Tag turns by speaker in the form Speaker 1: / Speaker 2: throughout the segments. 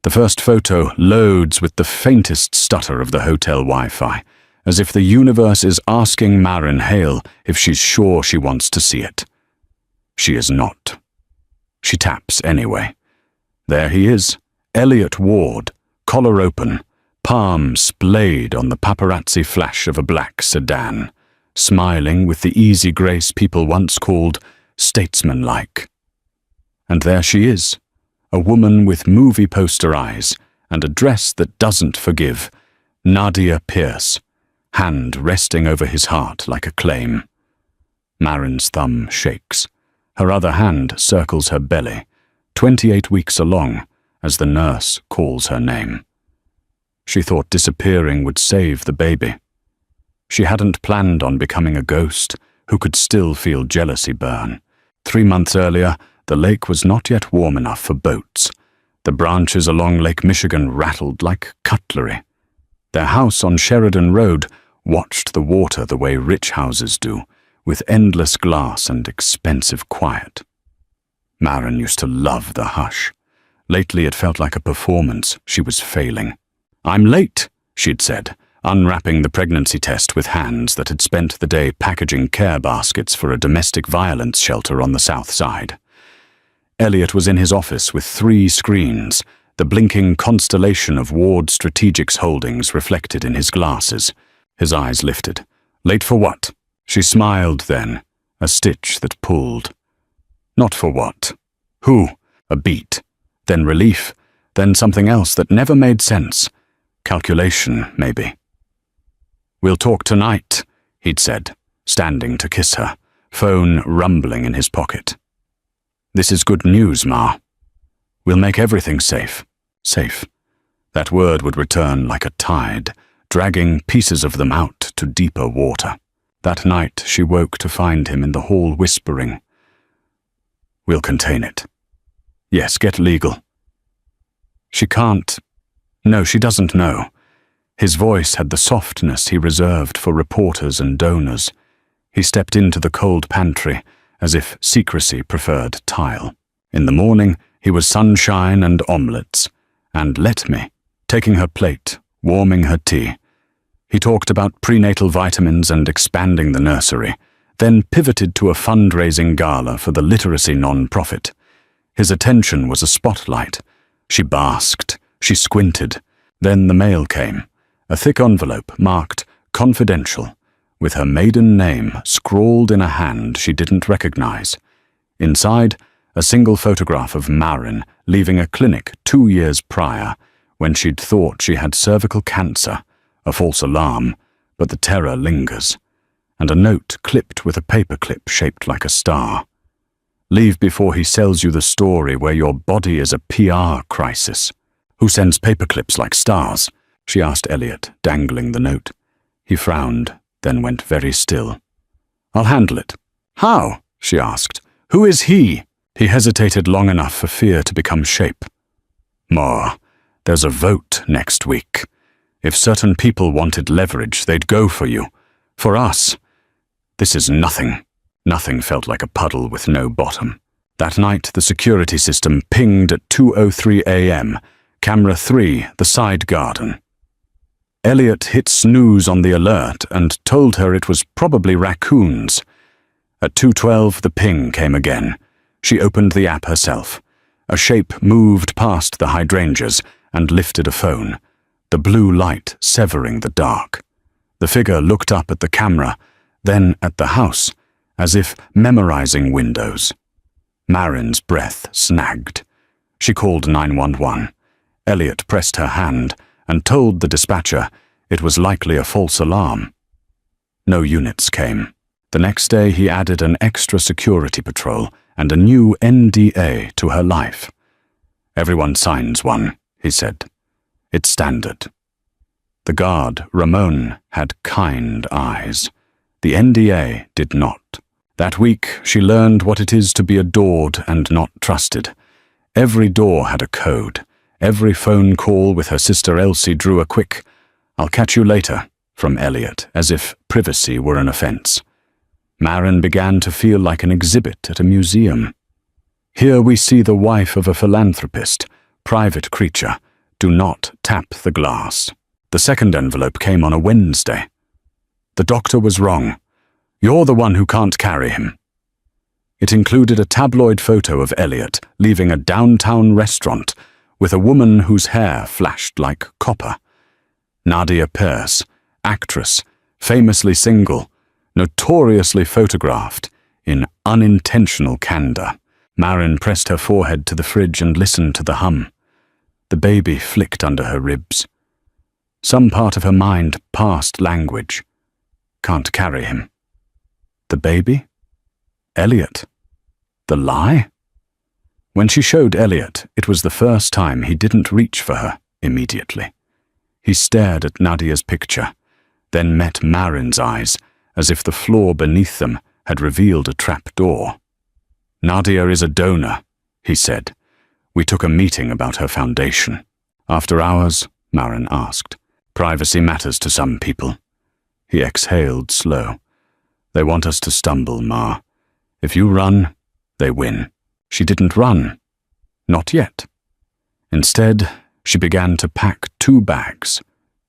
Speaker 1: The first photo loads with the faintest stutter of the hotel Wi-Fi, as if the universe is asking Maren Hale if she's sure she wants to see it. She is not. She taps anyway. There he is, Elliot Ward, collar open, palm splayed on the paparazzi flash of a black sedan, smiling with the easy grace people once called statesmanlike. And there she is, a woman with movie poster eyes and a dress that doesn't forgive, Nadia Pierce, hand resting over his heart like a claim. Maren's thumb shakes. Her other hand circles her belly, 28 weeks along, as the nurse calls her name. She thought disappearing would save the baby. She hadn't planned on becoming a ghost who could still feel jealousy burn. 3 months earlier, the lake was not yet warm enough for boats. The branches along Lake Michigan rattled like cutlery. Their house on Sheridan Road watched the water the way rich houses do, with endless glass and expensive quiet. Maren used to love the hush. Lately it felt like a performance she was failing. "I'm late," she'd said, unwrapping the pregnancy test with hands that had spent the day packaging care baskets for a domestic violence shelter on the South Side. Elliot was in his office with 3 screens, the blinking constellation of Ward Strategics holdings reflected in his glasses. His eyes lifted. "Late for what?" She smiled then, a stitch that pulled. "Not for what? Who?" A beat, then relief, then something else that never made sense. Calculation, maybe. "We'll talk tonight," he'd said, standing to kiss her, phone rumbling in his pocket. "This is good news, Ma. We'll make everything safe." Safe. That word would return like a tide, dragging pieces of them out to deeper water. That night she woke to find him in the hall whispering, "We'll contain it. Yes, get legal." She can't. No, she doesn't know. His voice had the softness he reserved for reporters and donors. He stepped into the cold pantry, as if secrecy preferred tile. In the morning, he was sunshine and omelettes, and let me, taking her plate, warming her tea. He talked about prenatal vitamins and expanding the nursery, then pivoted to a fundraising gala for the literacy non-profit. His attention was a spotlight. She basked, she squinted. Then the mail came, a thick envelope marked confidential, with her maiden name scrawled in a hand she didn't recognize. Inside, a single photograph of Maren leaving a clinic 2 years prior, when she'd thought she had cervical cancer, a false alarm, but the terror lingers, and a note clipped with a paperclip shaped like a star. "Leave before he sells you the story where your body is a PR crisis." "Who sends paperclips like stars?" she asked Elliot, dangling the note. He frowned, then went very still. "I'll handle it." "How?" she asked. "Who is he?" He hesitated long enough for fear to become shape. "Ma, there's a vote next week. If certain people wanted leverage, they'd go for you. For us, this is nothing." Nothing felt like a puddle with no bottom. That night, the security system pinged at 2:03 a.m., Camera 3, the side garden. Elliot hit snooze on the alert and told her it was probably raccoons. At 2:12, the ping came again. She opened the app herself. A shape moved past the hydrangeas and lifted a phone, the blue light severing the dark. The figure looked up at the camera, then at the house, as if memorizing windows. Maren's breath snagged. She called 911. Elliot pressed her hand and told the dispatcher it was likely a false alarm. No units came. The next day he added an extra security patrol and a new NDA to her life. "Everyone signs one," he said. "It's standard." The guard, Ramon, had kind eyes. The NDA did not. That week, she learned what it is to be adored and not trusted. Every door had a code. Every phone call with her sister Elsie drew a quick, "I'll catch you later," from Elliot, as if privacy were an offense. Maren began to feel like an exhibit at a museum. Here we see the wife of a philanthropist, private creature, Do not tap the glass. The second envelope came on a Wednesday. The doctor was wrong. You're the one who can't carry him. It included a tabloid photo of Elliot leaving a downtown restaurant with a woman whose hair flashed like copper. Nadia Pierce, actress, famously single, notoriously photographed in unintentional candor. Marin pressed her forehead to the fridge and listened to the hum. The baby flicked under her ribs. Some part of her mind passed language. Can't carry him. The baby? Elliot? The lie? When she showed Elliot, it was the first time he didn't reach for her immediately. He stared at Nadia's picture, then met Marin's eyes, as if the floor beneath them had revealed a trap door. Nadia is a donor, he said. We took a meeting about her foundation. After hours, Marin asked. Privacy matters to some people. He exhaled slow. They want us to stumble, Ma. If you run, they win. She didn't run. Not yet. Instead, she began to pack 2 bags.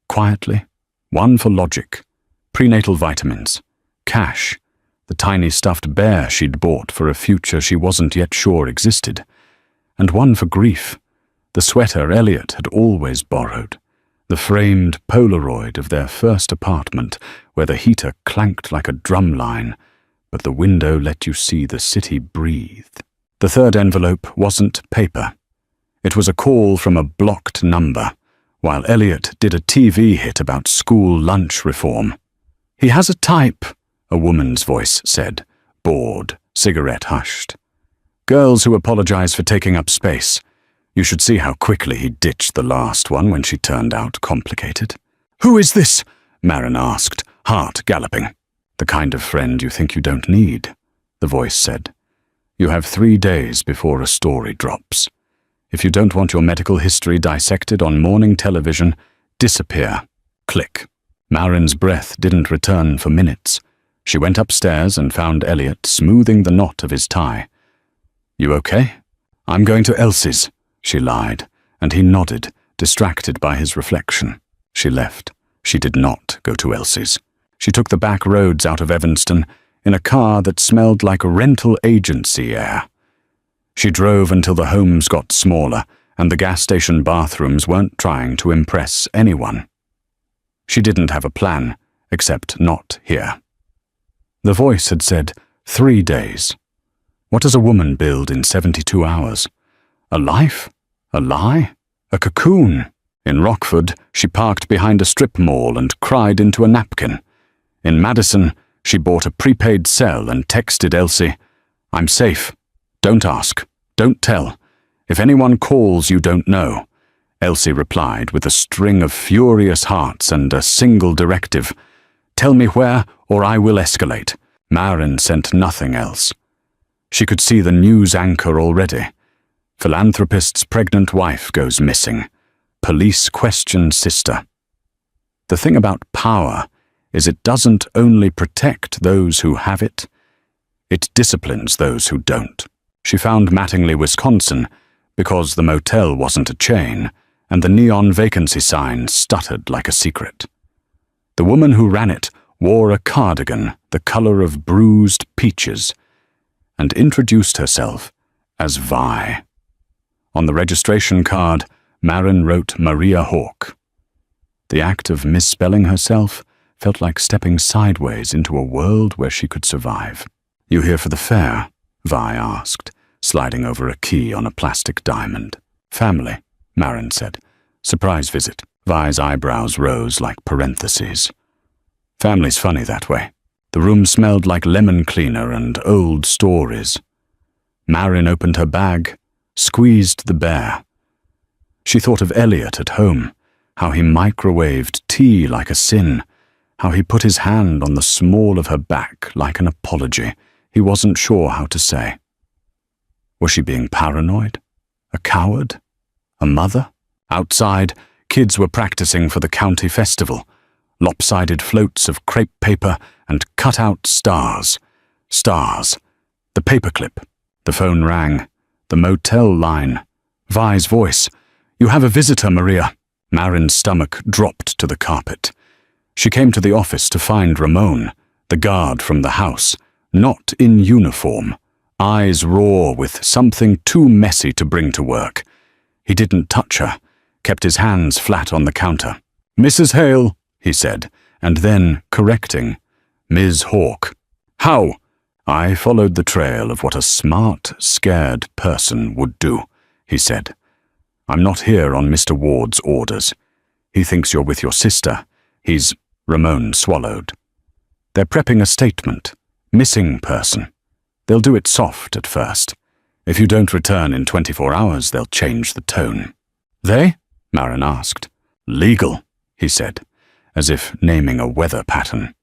Speaker 1: Quietly, one for logic, prenatal vitamins, cash, the tiny stuffed bear she'd bought for a future she wasn't yet sure existed, and one for grief, the sweater Elliot had always borrowed, the framed Polaroid of their first apartment where the heater clanked like a drumline, but the window let you see the city breathe. The third envelope wasn't paper. It was a call from a blocked number, while Elliot did a TV hit about school lunch reform. He has a type, a woman's voice said, bored, cigarette hushed. Girls who apologize for taking up space. You should see how quickly he ditched the last one when she turned out complicated. Who is this? Marin asked, heart galloping. The kind of friend you think you don't need, the voice said. You have 3 days before a story drops. If you don't want your medical history dissected on morning television, disappear. Click. Marin's breath didn't return for minutes. She went upstairs and found Elliot smoothing the knot of his tie. You okay? I'm going to Elsie's, she lied, and he nodded, distracted by his reflection. She left. She did not go to Elsie's. She took the back roads out of Evanston in a car that smelled like rental agency air. She drove until the homes got smaller and the gas station bathrooms weren't trying to impress anyone. She didn't have a plan, except not here. The voice had said 3 days. What does a woman build in 72 hours? A life? A lie? A cocoon? In Rockford, she parked behind a strip mall and cried into a napkin. In Madison, she bought a prepaid cell and texted Elsie, I'm safe. Don't ask. Don't tell. If anyone calls you don't know. Elsie replied with a string of furious hearts and a single directive. Tell me where or I will escalate. Marin sent nothing else. She could see the news anchor already. Philanthropist's pregnant wife goes missing. Police question sister. The thing about power is it doesn't only protect those who have it, it disciplines those who don't. She found Mattingly, Wisconsin, because the motel wasn't a chain, and the neon vacancy sign stuttered like a secret. The woman who ran it wore a cardigan the color of bruised peaches, and introduced herself as Vi. On the registration card, Marin wrote Maria Hawke. The act of misspelling herself felt like stepping sideways into a world where she could survive. You here for the fair? Vi asked, sliding over a key on a plastic diamond. Family, Marin said. Surprise visit. Vi's eyebrows rose like parentheses. Family's funny that way. The room smelled like lemon cleaner and old stories. Marin opened her bag, squeezed the bear. She thought of Elliot at home, how he microwaved tea like a sin, how he put his hand on the small of her back like an apology he wasn't sure how to say. Was she being paranoid? A coward? A mother? Outside, kids were practicing for the county festival. Lopsided floats of crepe paper and cut-out stars. Stars. The paperclip. The phone rang. The motel line. Vi's voice. "You have a visitor, Maria." Marin's stomach dropped to the carpet. She came to the office to find Ramon, the guard from the house, not in uniform, eyes raw with something too messy to bring to work. He didn't touch her, kept his hands flat on the counter. "Mrs. Hale," he said, and then, correcting, "Ms. Hawke." "How?" "I followed the trail of what a smart, scared person would do," he said. "I'm not here on Mr. Ward's orders. He thinks you're with your sister. He's—" Ramon swallowed. "They're prepping a statement. Missing person. They'll do it soft at first. If you don't return in 24 hours, they'll change the tone." "They?" Marin asked. "Legal," he said, as if naming a weather pattern.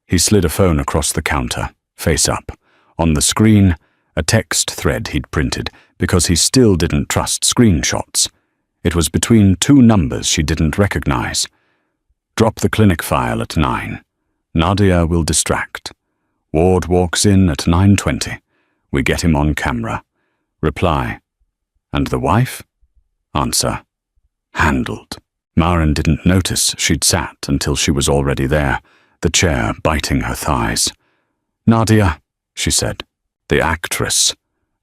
Speaker 1: He slid a phone across the counter, face up. On the screen, a text thread he'd printed because he still didn't trust screenshots. It was between two numbers she didn't recognize. "Drop the clinic file at 9. Nadia will distract. Ward walks in at 9:20. We get him on camera. Reply. And the wife?" Answer. "Handled." Marin didn't notice she'd sat until she was already there, the chair biting her thighs. "Nadia," she said. "The actress,"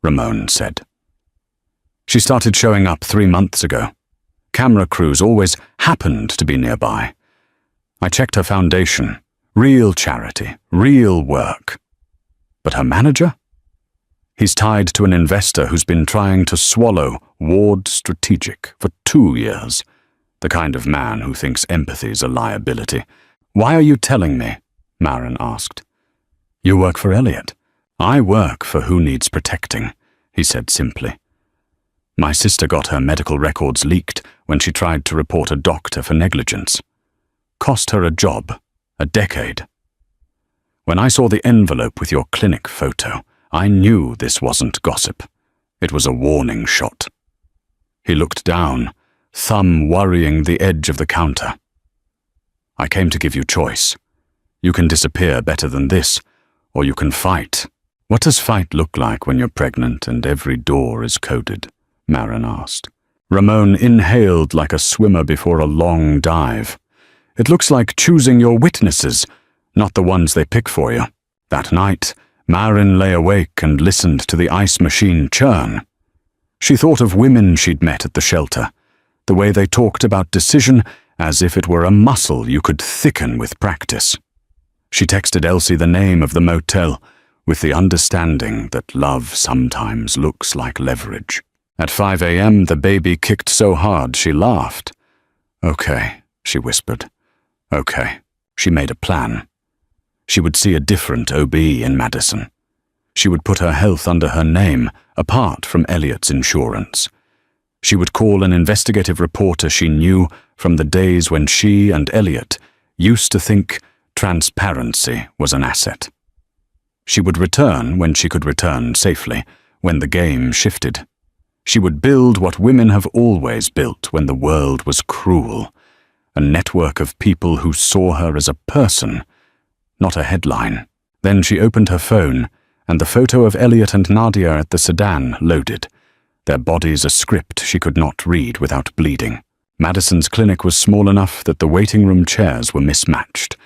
Speaker 1: Ramon said. She started showing up 3 months ago. Camera crews always happened to be nearby. I checked her foundation. Real charity, real work. But her manager? He's tied to an investor who's been trying to swallow Ward Strategic for 2 years. The kind of man who thinks empathy's a liability. "Why are you telling me?" Marin asked. "You work for Elliot. I work for who needs protecting," he said simply. "My sister got her medical records leaked when she tried to report a doctor for negligence. Cost her a job, a decade. When I saw the envelope with your clinic photo, I knew this wasn't gossip. It was a warning shot." He looked down, thumb worrying the edge of the counter. "I came to give you choice. You can disappear better than this, or you can fight." "What does fight look like when you're pregnant and every door is coded?" Marin asked. Ramon inhaled like a swimmer before a long dive. "It looks like choosing your witnesses, not the ones they pick for you." That night, Marin lay awake and listened to the ice machine churn. She thought of women she'd met at the shelter, the way they talked about decision as if it were a muscle you could thicken with practice. She texted Elsie the name of the motel, with the understanding that love sometimes looks like leverage. At 5 a.m., the baby kicked so hard she laughed. "Okay," she whispered. "Okay." She made a plan. She would see a different OB in Madison. She would put her health under her name, apart from Elliot's insurance. She would call an investigative reporter she knew from the days when she and Elliot used to think transparency was an asset. She would return when she could return safely, when the game shifted. She would build what women have always built when the world was cruel, a network of people who saw her as a person, not a headline. Then she opened her phone, and the photo of Elliot and Nadia at the sedan loaded, their bodies a script she could not read without bleeding. Madison's clinic was small enough that the waiting room chairs were mismatched,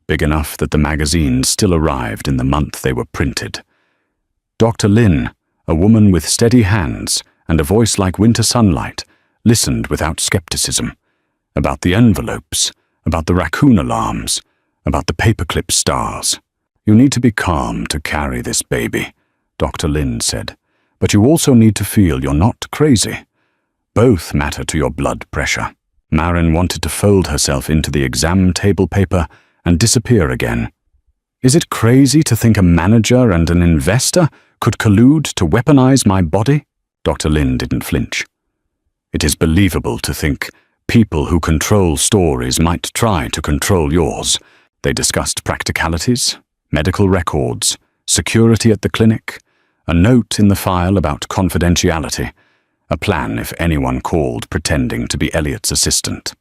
Speaker 1: big enough that the magazines still arrived in the month they were printed. Dr. Lynn, a woman with steady hands and a voice like winter sunlight, listened without skepticism. About the envelopes, about the raccoon alarms, about the paperclip stars. "You need to be calm to carry this baby," Dr. Lynn said, "but you also need to feel you're not crazy. Both matter to your blood pressure." Marin wanted to fold herself into the exam table paper and disappear again. "Is it crazy to think a manager and an investor could collude to weaponize my body?" Dr. Lynn didn't flinch. "It is believable to think people who control stories might try to control yours." They discussed practicalities, medical records, security at the clinic, a note in the file about confidentiality, a plan if anyone called pretending to be Elliot's assistant.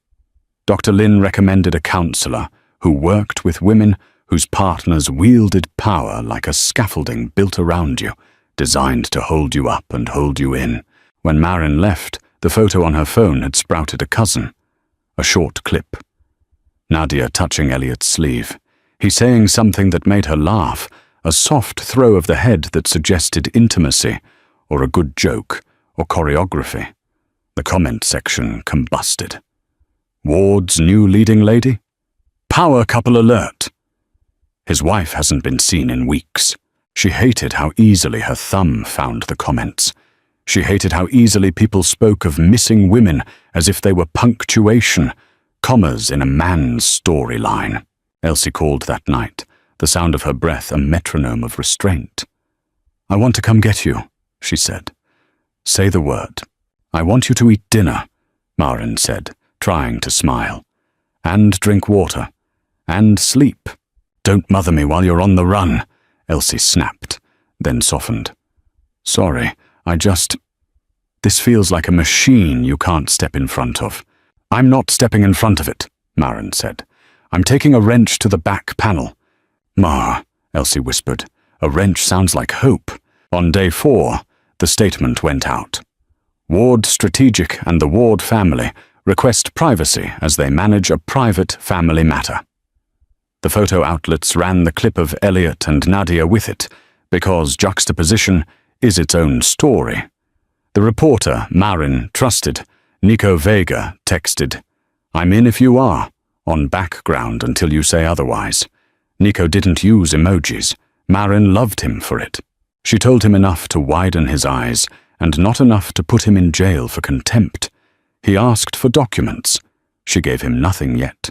Speaker 1: Dr. Lynn recommended a counselor who worked with women whose partners wielded power like a scaffolding built around you, designed to hold you up and hold you in. When Marin left, The photo on her phone had sprouted a cousin. A short clip. Nadia touching Elliot's sleeve. He saying something that made her laugh, a soft throw of the head that suggested intimacy, or a good joke, or choreography. The comment section combusted. Ward's new leading lady? Power couple alert! His wife hasn't been seen in weeks. She hated how easily her thumb found the comments. She hated how easily people spoke of missing women as if they were punctuation, commas in a man's storyline. Elsie called that night, the sound of her breath a metronome of restraint. I want to come get you, she said. Say the word. I want you to eat dinner, Maren said, trying to smile. And drink water. And sleep. Don't mother me while you're on the run, Elsie snapped, then softened. Sorry, This feels like a machine you can't step in front of. I'm not stepping in front of it, Maren said. I'm taking a wrench to the back panel. Ma, Elsie whispered. A wrench sounds like hope. On day 4, the statement went out. Ward Strategic and the Ward family request privacy as they manage a private family matter. The photo outlets ran the clip of Elliot and Nadia with it, because juxtaposition is its own story. The reporter, Maren, trusted. Nico Vega texted, I'm in if you are, on background until you say otherwise. Nico didn't use emojis. Maren loved him for it. She told him enough to widen his eyes, and not enough to put him in jail for contempt. He asked for documents. She gave him nothing yet.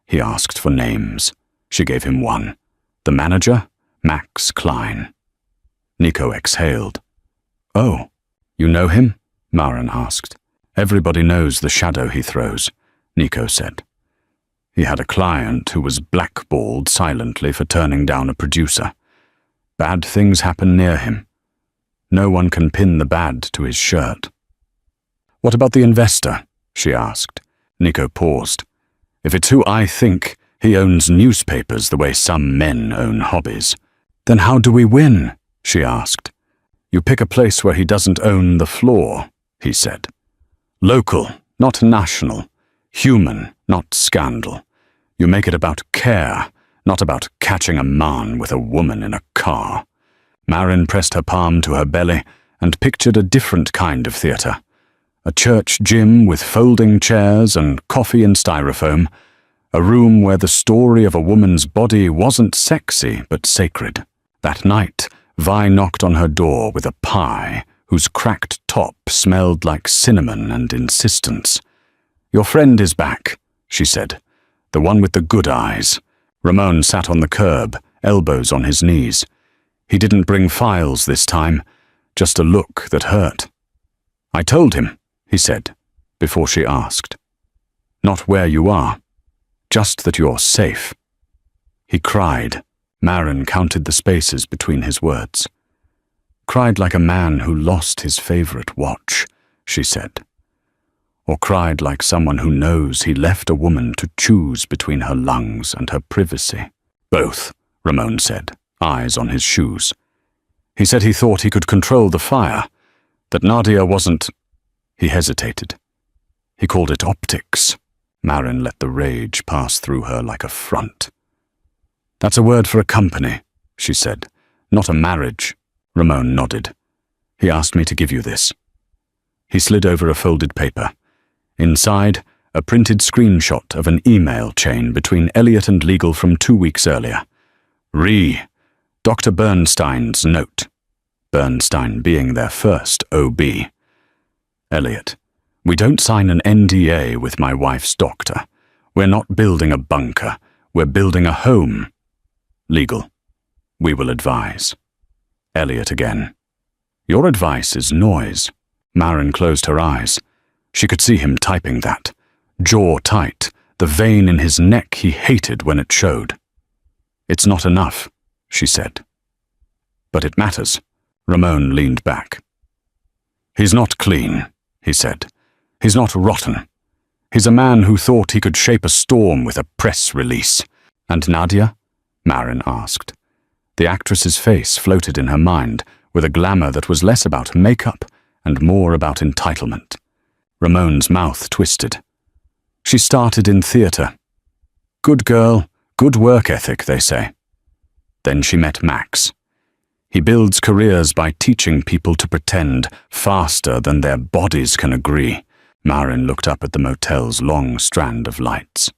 Speaker 1: He asked for names. She gave him one. The manager, Max Klein. Nico exhaled. Oh, you know him? Maren asked. Everybody knows the shadow he throws, Nico said. He had a client who was blackballed silently for turning down a producer. Bad things happen near him. No one can pin the bad to his shirt. What about the investor? She asked. Nico paused. If it's who I think, he owns newspapers the way some men own hobbies. Then how do we win? She asked. You pick a place where he doesn't own the floor, he said. Local, not national. Human, not scandal. You make it about care, not about catching a man with a woman in a car. Maren pressed her palm to her belly and pictured a different kind of theatre. A church gym with folding chairs and coffee in styrofoam. A room where the story of a woman's body wasn't sexy but sacred. That night, Vi knocked on her door with a pie whose cracked top smelled like cinnamon and insistence. Your friend is back, she said. The one with the good eyes. Ramon sat on the curb, elbows on his knees. He didn't bring files this time, just a look that hurt. I told him, he said, before she asked. Not where you are, just that you're safe. He cried. Maren counted the spaces between his words. Cried like a man who lost his favorite watch, she said. Or cried like someone who knows he left a woman to choose between her lungs and her privacy. Both, Ramon said, eyes on his shoes. He said he thought he could control the fire, that Nadia wasn't... He hesitated. He called it optics. Maren let the rage pass through her like a front. That's a word for a company, she said, not a marriage. Ramon nodded. He asked me to give you this. He slid over a folded paper. Inside, a printed screenshot of an email chain between Elliot and Legal from 2 weeks earlier. Dr. Bernstein's note. Bernstein being their first OB. Elliot, we don't sign an NDA with my wife's doctor. We're not building a bunker. We're building a home. Legal, we will advise. Elliot again. Your advice is noise. Maren closed her eyes. She could see him typing that. Jaw tight, the vein in his neck he hated when it showed. It's not enough, she said. But it matters. Ramon leaned back. He's not clean, he said. He's not rotten. He's a man who thought he could shape a storm with a press release. And Nadia? Maren asked. The actress's face floated in her mind with a glamour that was less about makeup and more about entitlement. Ramon's mouth twisted. She started in theatre. Good girl, good work ethic, they say. Then she met Max. He builds careers by teaching people to pretend faster than their bodies can agree. Marin looked up at the motel's long strand of lights.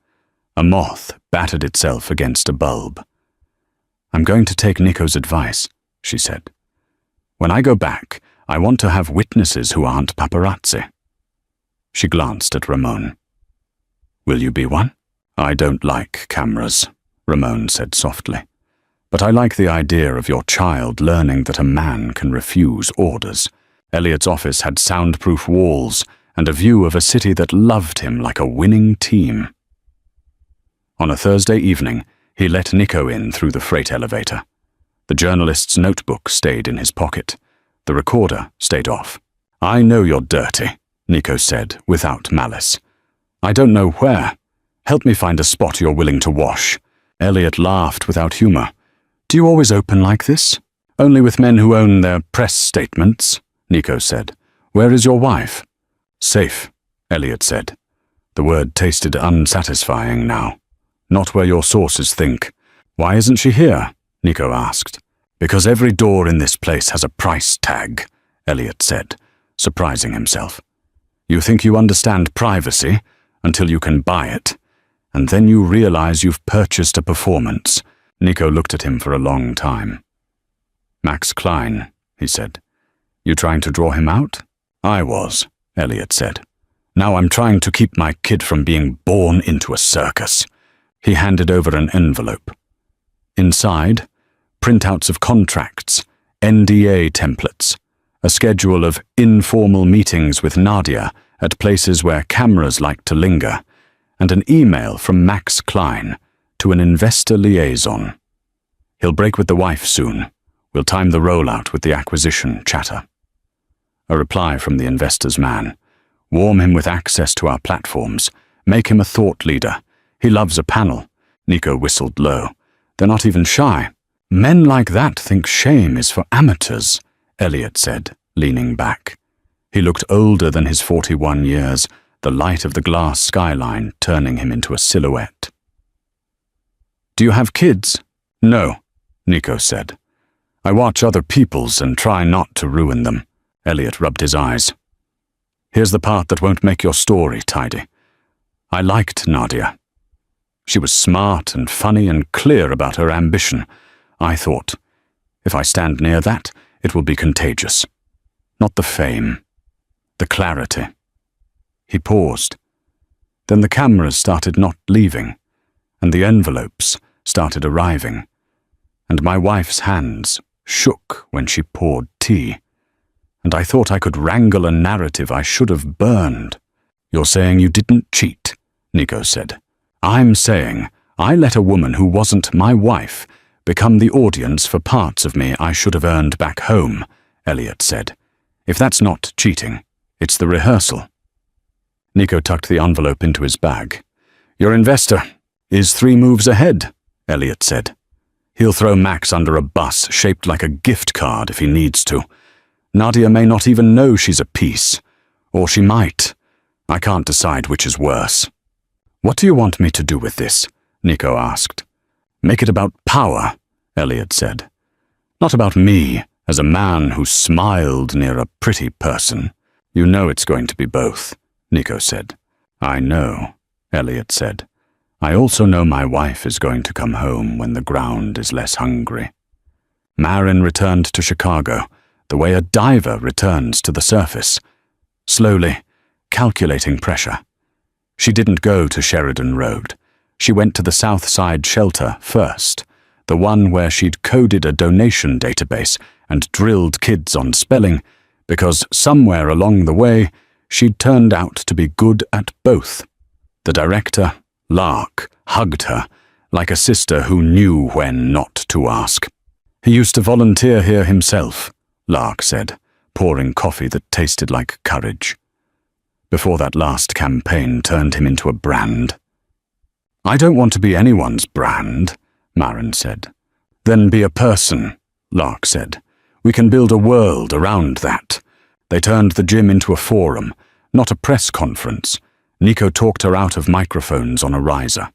Speaker 1: A moth battered itself against a bulb. I'm going to take Nico's advice, she said. When I go back, I want to have witnesses who aren't paparazzi. She glanced at Ramon. Will you be one? I don't like cameras, Ramon said softly. But I like the idea of your child learning that a man can refuse orders. Elliot's office had soundproof walls and a view of a city that loved him like a winning team. On a Thursday evening, he let Nico in through the freight elevator. The journalist's notebook stayed in his pocket. The recorder stayed off. I know you're dirty, Nico said without malice. I don't know where. Help me find a spot you're willing to wash. Elliot laughed without humor. Do you always open like this? Only with men who own their press statements, Nico said. Where is your wife? Safe, Elliot said. The word tasted unsatisfying now. Not where your sources think. Why isn't she here? Nico asked. Because every door in this place has a price tag, Elliot said, surprising himself. You think you understand privacy until you can buy it, and then you realize you've purchased a performance. Nico looked at him for a long time. Max Klein, he said. You trying to draw him out? I was, Elliot said. Now I'm trying to keep my kid from being born into a circus. He handed over an envelope. Inside, printouts of contracts, NDA templates, a schedule of informal meetings with Nadia at places where cameras like to linger, and an email from Max Klein to an investor liaison. He'll break with the wife soon. We'll time the rollout with the acquisition chatter. A reply from the investor's man. Warm him with access to our platforms. Make him a thought leader. He loves a panel. Nico whistled low. They're not even shy. Men like that think shame is for amateurs, Elliot said, leaning back. He looked older than his 41 years, the light of the glass skyline turning him into a silhouette. Do you have kids? No, Nico said. I watch other people's and try not to ruin them. Elliot rubbed his eyes. Here's the part that won't make your story tidy. I liked Nadia. She was smart and funny and clear about her ambition. I thought, if I stand near that, it will be contagious. Not the fame, the clarity. He paused. Then the cameras started not leaving, and the envelopes started arriving, and my wife's hands shook when she poured tea, and I thought I could wrangle a narrative I should have burned. You're saying you didn't cheat, Nico said. I'm saying I let a woman who wasn't my wife become the audience for parts of me I should have earned back home, Elliot said. If that's not cheating, it's the rehearsal. Nico tucked the envelope into his bag. Your investor is 3 moves ahead, Elliot said. He'll throw Max under a bus shaped like a gift card if he needs to. Nadia may not even know she's a piece. Or she might. I can't decide which is worse. What do you want me to do with this? Nico asked. Make it about power, Elliot said. Not about me as a man who smiled near a pretty person. You know it's going to be both, Nico said. I know, Elliot said. I also know my wife is going to come home when the ground is less hungry. Marin returned to Chicago, the way a diver returns to the surface, slowly, calculating pressure. She didn't go to Sheridan Road. She went to the South Side shelter first, the one where she'd coded a donation database and drilled kids on spelling, because somewhere along the way, she'd turned out to be good at both. The director, Lark, hugged her, like a sister who knew when not to ask. He used to volunteer here himself, Lark said, pouring coffee that tasted like courage. Before that last campaign turned him into a brand. I don't want to be anyone's brand, Marin said. Then be a person, Lark said. We can build a world around that. They turned the gym into a forum, not a press conference. Nico talked her out of microphones on a riser.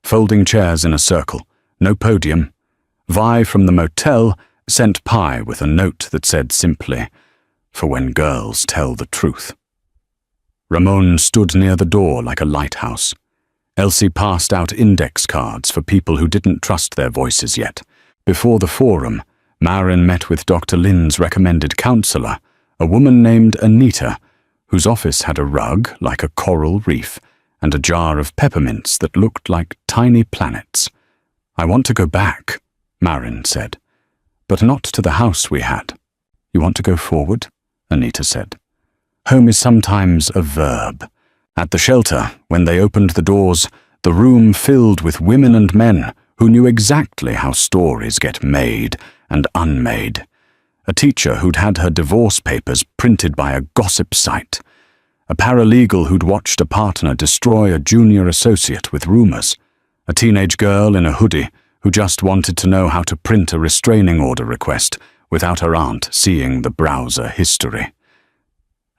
Speaker 1: Folding chairs in a circle, no podium. Vi from the motel sent Pi with a note that said simply, "For when girls tell the truth." Ramon stood near the door like a lighthouse. Elsie passed out index cards for people who didn't trust their voices yet. Before the forum, Marin met with Dr. Lin's recommended counselor, a woman named Anita, whose office had a rug like a coral reef and a jar of peppermints that looked like tiny planets. "I want to go back," Marin said, "but not to the house we had." "You want to go forward?" Anita said. "Home is sometimes a verb." At the shelter, when they opened the doors, the room filled with women and men who knew exactly how stories get made and unmade. A teacher who'd had her divorce papers printed by a gossip site. A paralegal who'd watched a partner destroy a junior associate with rumors. A teenage girl in a hoodie who just wanted to know how to print a restraining order request without her aunt seeing the browser history.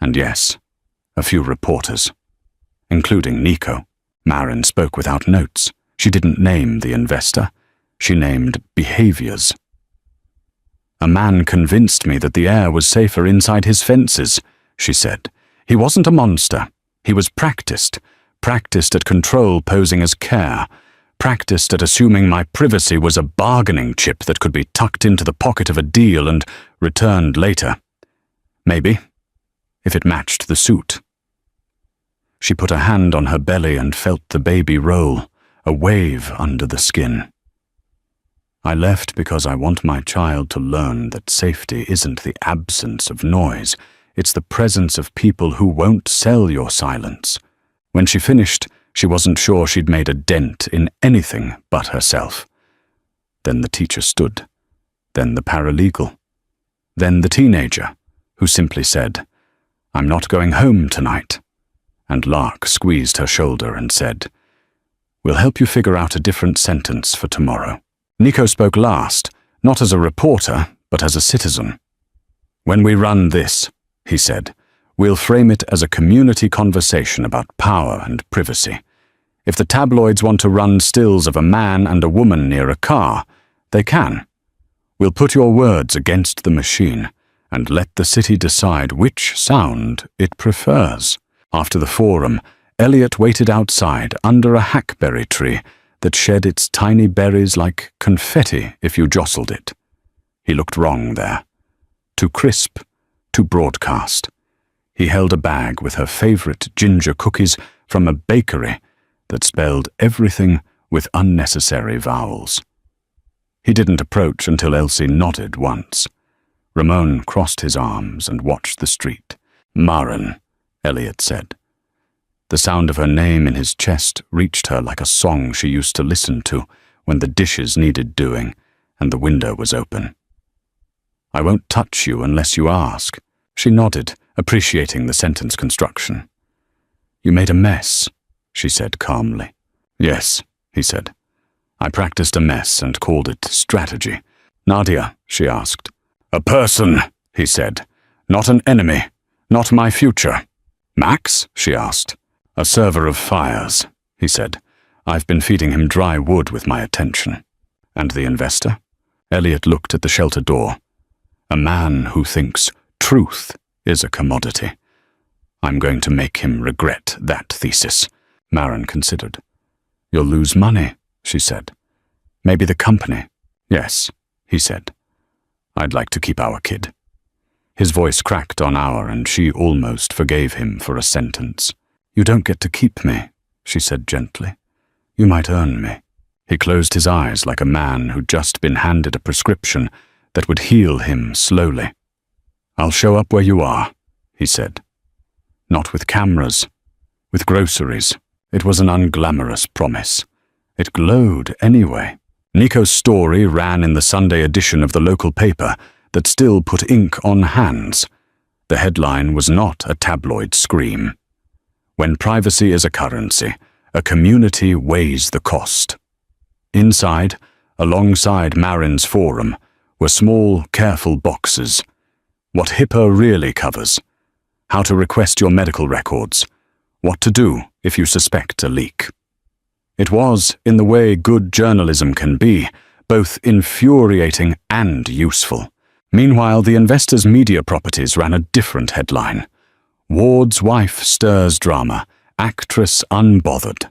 Speaker 1: And yes, a few reporters, including Nico. Marin spoke without notes. She didn't name the investor. She named behaviors. "A man convinced me that the air was safer inside his fences," she said. "He wasn't a monster. He was practiced at control posing as care, practiced at assuming my privacy was a bargaining chip that could be tucked into the pocket of a deal and returned later. Maybe, if it matched the suit." She put a hand on her belly and felt the baby roll, a wave under the skin. "I left because I want my child to learn that safety isn't the absence of noise, it's the presence of people who won't sell your silence." When she finished, she wasn't sure she'd made a dent in anything but herself. Then the teacher stood, then the paralegal, then the teenager, who simply said, "I'm not going home tonight." And Lark squeezed her shoulder and said, "We'll help you figure out a different sentence for tomorrow." Nico spoke last, not as a reporter, but as a citizen. "When we run this," he said, "we'll frame it as a community conversation about power and privacy. If the tabloids want to run stills of a man and a woman near a car, they can. We'll put your words against the machine and let the city decide which sound it prefers." After the forum, Elliot waited outside under a hackberry tree that shed its tiny berries like confetti if you jostled it. He looked wrong there. Too crisp, too broadcast. He held a bag with her favorite ginger cookies from a bakery that spelled everything with unnecessary vowels. He didn't approach until Elsie nodded once. Ramon crossed his arms and watched the street. "Marin," Elliot said. The sound of her name in his chest reached her like a song she used to listen to when the dishes needed doing and the window was open. "I won't touch you unless you ask." She nodded, appreciating the sentence construction. "You made a mess," she said calmly. "Yes," he said. "I practiced a mess and called it strategy." "Nadia," she asked. "A person," he said. "Not an enemy. Not my future." "Max?" she asked. "A server of fires," he said. "I've been feeding him dry wood with my attention." "And the investor?" Elliot looked at the shelter door. "A man who thinks truth is a commodity. I'm going to make him regret that thesis." Marin considered. "You'll lose money," she said. "Maybe the company." "Yes," he said. "I'd like to keep our kid." His voice cracked on our, and she almost forgave him for a sentence. "You don't get to keep me," she said gently. "You might earn me." He closed his eyes like a man who'd just been handed a prescription that would heal him slowly. "I'll show up where you are," he said. Not with cameras, with groceries. It was an unglamorous promise. It glowed anyway. Nico's story ran in the Sunday edition of the local paper that still put ink on hands. The headline was not a tabloid scream. "When privacy is a currency, a community weighs the cost." Inside, alongside Marin's forum, were small, careful boxes. What HIPAA really covers. how to request your medical records, what to do if you suspect a leak. It was, in the way good journalism can be, both infuriating and useful. Meanwhile, the Investor's media properties ran a different headline. Ward's wife stirs drama, actress unbothered.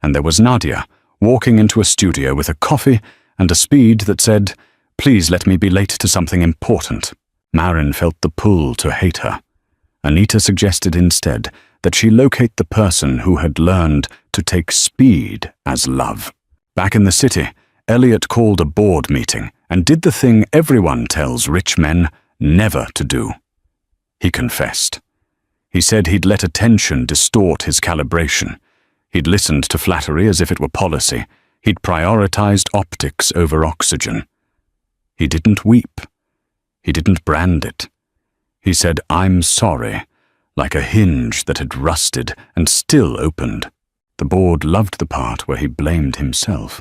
Speaker 1: And there was Nadia, walking into a studio with a coffee and a speed that said, "Please let me be late to something important." Marin felt the pull to hate her. Anita suggested instead that she locate the person who had learned to take speed as love. Back in the city, Elliot called a board meeting and did the thing everyone tells rich men never to do. He confessed. He said he'd let attention distort his calibration. He'd listened to flattery as if it were policy. He'd prioritized optics over oxygen. He didn't weep. He didn't brand it. He said, "I'm sorry," like a hinge that had rusted and still opened. The board loved the part where he blamed himself.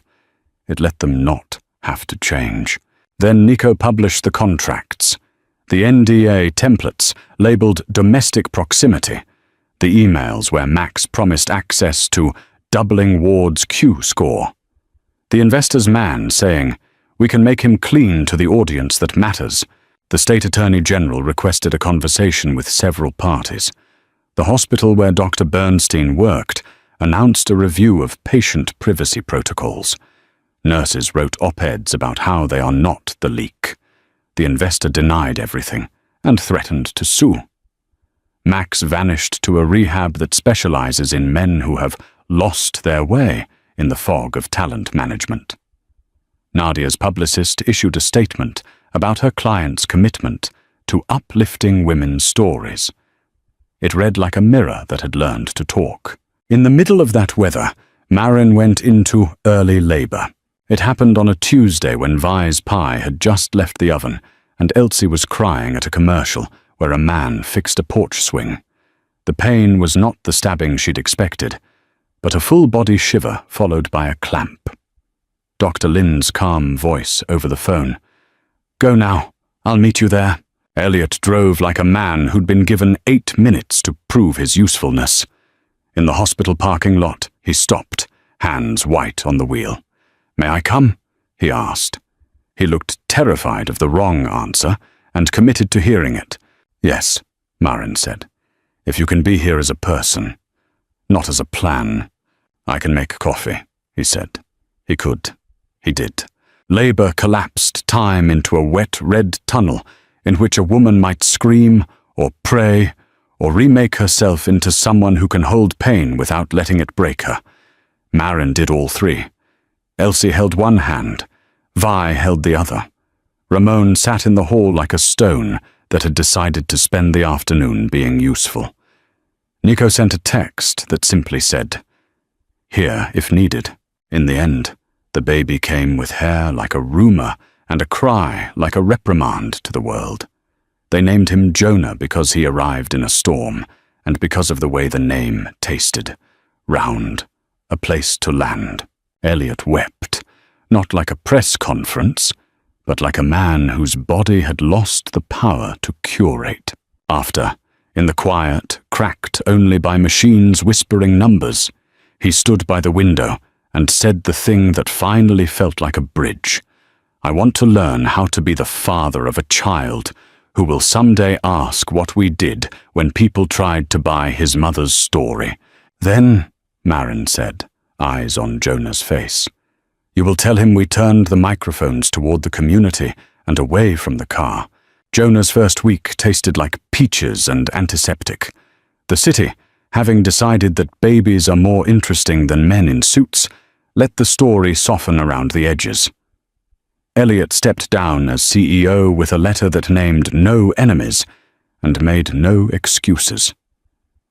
Speaker 1: It let them not have to change. Then Nico published the contracts, the NDA templates labeled domestic proximity, the emails where Max promised access to doubling Ward's Q score. The Investor's man saying, "We can make him clean to the audience that matters." The State Attorney General requested a conversation with several parties. The hospital where Dr. Bernstein worked announced a review of patient privacy protocols. Nurses wrote op-eds about how they are not the leak. The Investor denied everything and threatened to sue. Max vanished to a rehab that specializes in men who have lost their way in the fog of talent management. Nadia's publicist issued a statement about her client's commitment to uplifting women's stories. It read like a mirror that had learned to talk. In the middle of that weather, Marin went into early labor. It happened on a Tuesday when Vi's pie had just left the oven, and Elsie was crying at a commercial where a man fixed a porch swing. The pain was not the stabbing she'd expected, but a full-body shiver followed by a clamp. Dr. Lynn's calm voice over the phone. "Go now. I'll meet you there." Elliot drove like a man who'd been given 8 minutes to prove his usefulness. In the hospital parking lot, he stopped, hands white on the wheel. "May I come?" he asked. He looked terrified of the wrong answer and committed to hearing it. "Yes," Marin said. "If you can be here as a person, not as a plan." "I can make coffee," he said. He could. He did. Labor collapsed time into a wet red tunnel in which a woman might scream or pray or remake herself into someone who can hold pain without letting it break her. Marin did all three. Elsie held one hand. Vi held the other. Ramon sat in the hall like a stone that had decided to spend the afternoon being useful. Nico sent a text that simply said, "Here if needed." In the end, the baby came with hair like a rumor and a cry like a reprimand to the world. They named him Jonah because he arrived in a storm, and because of the way the name tasted. Round, a place to land. Elliot wept, not like a press conference, but like a man whose body had lost the power to curate. After, in the quiet, cracked only by machines whispering numbers, he stood by the window and said the thing that finally felt like a bridge. "I want to learn how to be the father of a child who will someday ask what we did when people tried to buy his mother's story. Then," Marin said, eyes on Jonah's face, "you will tell him we turned the microphones toward the community and away from the car." Jonah's first week tasted like peaches and antiseptic. The city, having decided that babies are more interesting than men in suits, let the story soften around the edges. Elliot stepped down as CEO with a letter that named no enemies and made no excuses.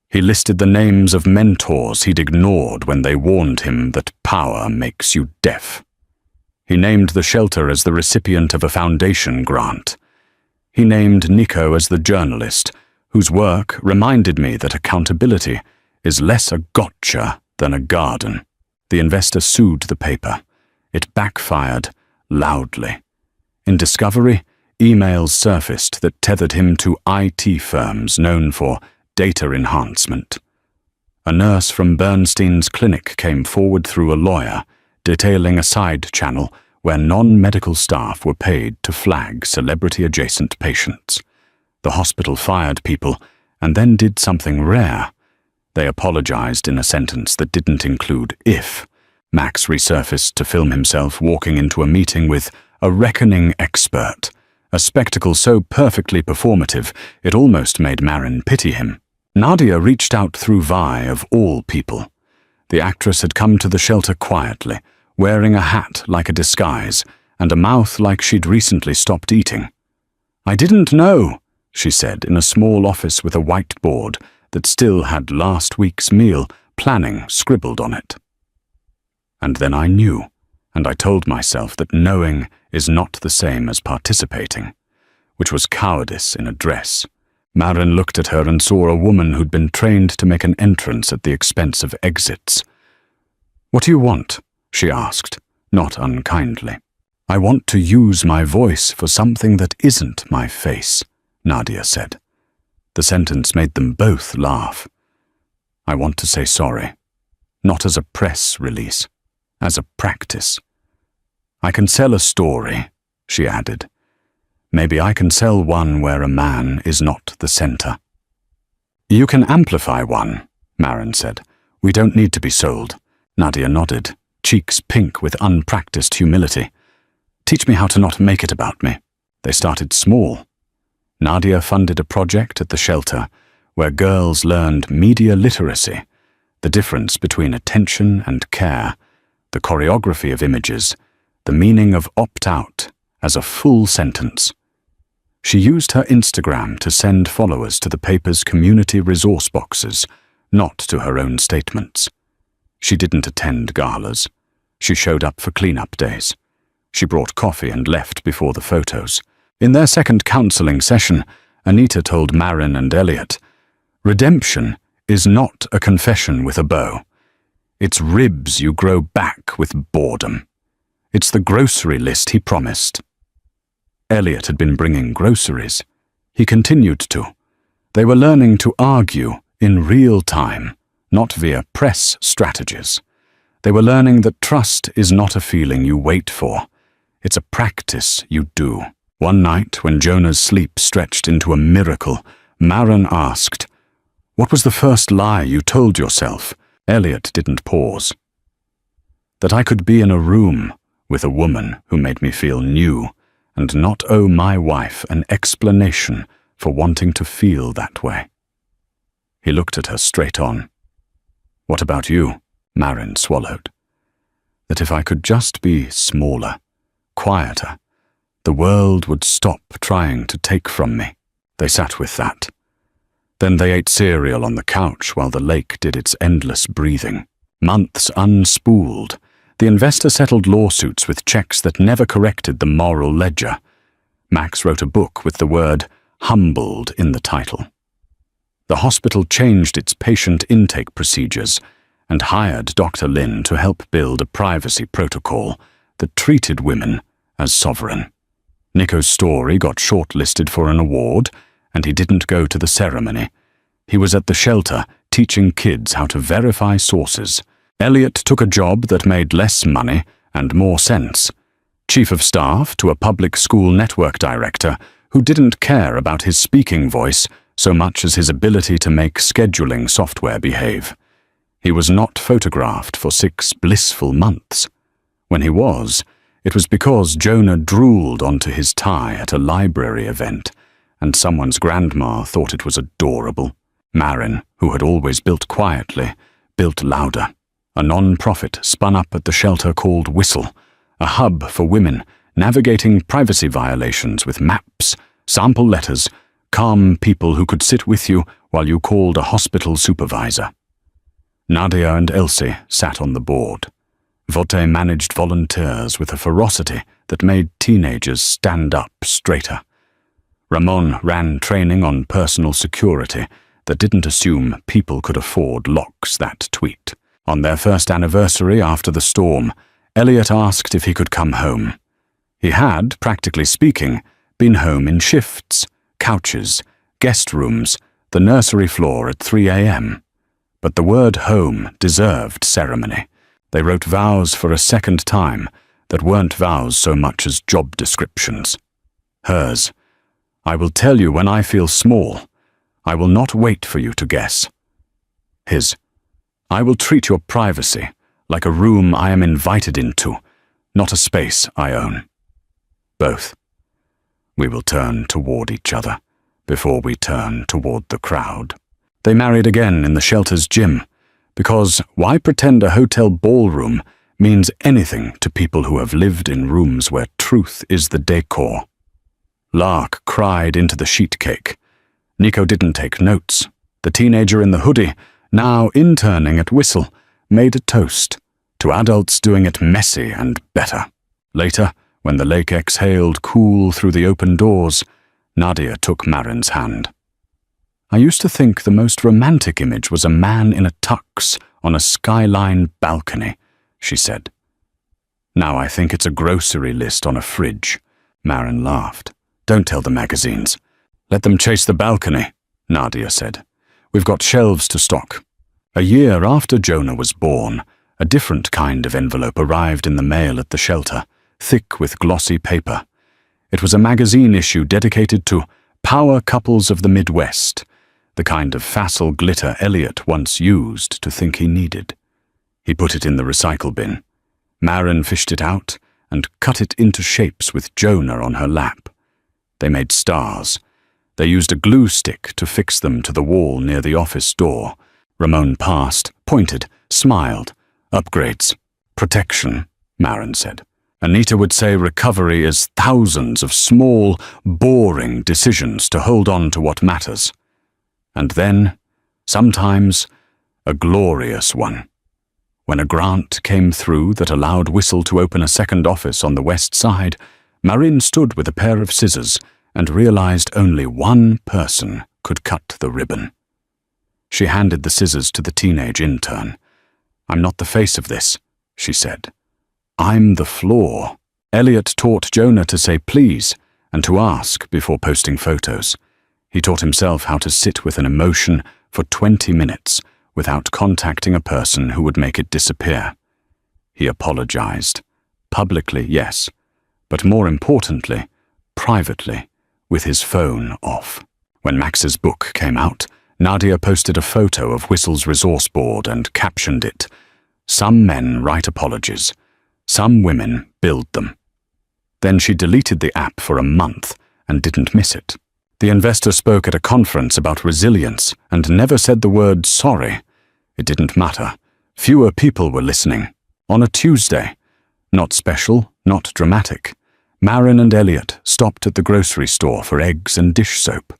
Speaker 1: He listed the names of mentors he'd ignored when they warned him that power makes you deaf. He named the shelter as the recipient of a foundation grant. He named Nico as the journalist, whose work reminded me that accountability is less a gotcha than a garden. The investor sued the paper. It backfired loudly. In Discovery, emails surfaced that tethered him to IT firms known for data enhancement. A nurse from Bernstein's clinic came forward through a lawyer, detailing a side channel where non-medical staff were paid to flag celebrity-adjacent patients. The hospital fired people and then did something rare. They apologized in a sentence that didn't include if. Max resurfaced to film himself walking into a meeting with a reckoning expert, a spectacle so perfectly performative it almost made Marin pity him. Nadia reached out through Vi of all people. The actress had come to the shelter quietly, wearing a hat like a disguise and a mouth like she'd recently stopped eating. "I didn't know," she said in a small office with a whiteboard that still had last week's meal planning scribbled on it. And then I knew, and I told myself that knowing is not the same as participating, which was cowardice in a dress. Marin looked at her and saw a woman who'd been trained to make an entrance at the expense of exits. "What do you want?" she asked, not unkindly. "I want to use my voice for something that isn't my face," Nadia said. The sentence made them both laugh. "I want to say sorry, not as a press release, as a practice. I can sell a story," she added. "Maybe I can sell one where a man is not the center." "You can amplify one," Marin said. "We don't need to be sold." Nadia nodded, cheeks pink with unpracticed humility. "Teach me how to not make it about me." They started small. Nadia funded a project at the shelter where girls learned media literacy, the difference between attention and care, the choreography of images, the meaning of opt-out as a full sentence. She used her Instagram to send followers to the paper's community resource boxes, not to her own statements. She didn't attend galas. She showed up for cleanup days. She brought coffee and left before the photos. In their second counseling session, Anita told Marin and Elliot, "Redemption is not a confession with a bow. It's ribs you grow back with boredom. It's the grocery list he promised." Elliot had been bringing groceries. He continued to. They were learning to argue in real time, not via press strategies. They were learning that trust is not a feeling you wait for. It's a practice you do. One night, when Jonah's sleep stretched into a miracle, Marin asked, "What was the first lie you told yourself?" Elliot didn't pause. "That I could be in a room with a woman who made me feel new and not owe my wife an explanation for wanting to feel that way." He looked at her straight on. "What about you?" Marin swallowed. "That if I could just be smaller, quieter, the world would stop trying to take from me." They sat with that. Then they ate cereal on the couch while the lake did its endless breathing. Months unspooled, the investor settled lawsuits with checks that never corrected the moral ledger. Max wrote a book with the word "humbled" in the title. The hospital changed its patient intake procedures and hired Dr. Lin to help build a privacy protocol that treated women as sovereign. Nico's story got shortlisted for an award, and he didn't go to the ceremony. He was at the shelter teaching kids how to verify sources. Elliot took a job that made less money and more sense. Chief of staff to a public school network director who didn't care about his speaking voice so much as his ability to make scheduling software behave. He was not photographed for 6 blissful months. When he was, it was because Jonah drooled onto his tie at a library event, and someone's grandma thought it was adorable. Marin, who had always built quietly, built louder. A non-profit spun up at the shelter called Whistle, a hub for women navigating privacy violations with maps, sample letters, calm people who could sit with you while you called a hospital supervisor. Nadia and Elsie sat on the board. Vote managed volunteers with a ferocity that made teenagers stand up straighter. Ramon ran training on personal security that didn't assume people could afford locks that tweet. On their first anniversary after the storm, Elliot asked if he could come home. He had, practically speaking, been home in shifts, couches, guest rooms, the nursery floor at 3 a.m. But the word home deserved ceremony. They wrote vows for a second time that weren't vows so much as job descriptions. Hers, I will tell you when I feel small. I will not wait for you to guess. His, I will treat your privacy like a room I am invited into, not a space I own. Both. We will turn toward each other before we turn toward the crowd. They married again in the shelter's gym, because why pretend a hotel ballroom means anything to people who have lived in rooms where truth is the decor. Lark cried into the sheet cake. Nico didn't take notes. The teenager in the hoodie, now interning at Whistle, made a toast to adults doing it messy and better. Later, when the lake exhaled cool through the open doors, Nadia took Marin's hand. I used to think the most romantic image was a man in a tux on a skyline balcony, she said. Now I think it's a grocery list on a fridge. Marin laughed. Don't tell the magazines. Let them chase the balcony, Nadia said. We've got shelves to stock. A year after Jonah was born, a different kind of envelope arrived in the mail at the shelter, thick with glossy paper. It was a magazine issue dedicated to power couples of the Midwest, the kind of facile glitter Elliot once used to think he needed. He put it in the recycle bin. Marin fished it out and cut it into shapes with Jonah on her lap. They made stars. They used a glue stick to fix them to the wall near the office door. Ramon passed, pointed, smiled. Upgrades. Protection, Marin said. Anita would say recovery is thousands of small, boring decisions to hold on to what matters. And then, sometimes, a glorious one. When a grant came through that allowed Whistle to open a second office on the west side, Marin stood with a pair of scissors and realized only one person could cut the ribbon. She handed the scissors to the teenage intern. I'm not the face of this, she said. I'm the floor. Elliot taught Jonah to say please and to ask before posting photos. He taught himself how to sit with an emotion for 20 minutes without contacting a person who would make it disappear. He apologized. Publicly, yes, but more importantly, privately, with his phone off. When Max's book came out, Nadia posted a photo of Whistle's resource board and captioned it, "Some men write apologies. Some women build them." Then she deleted the app for a month and didn't miss it. The investor spoke at a conference about resilience and never said the word sorry. It didn't matter. Fewer people were listening. On a Tuesday, not special, not dramatic, Marin and Elliot stopped at the grocery store for eggs and dish soap.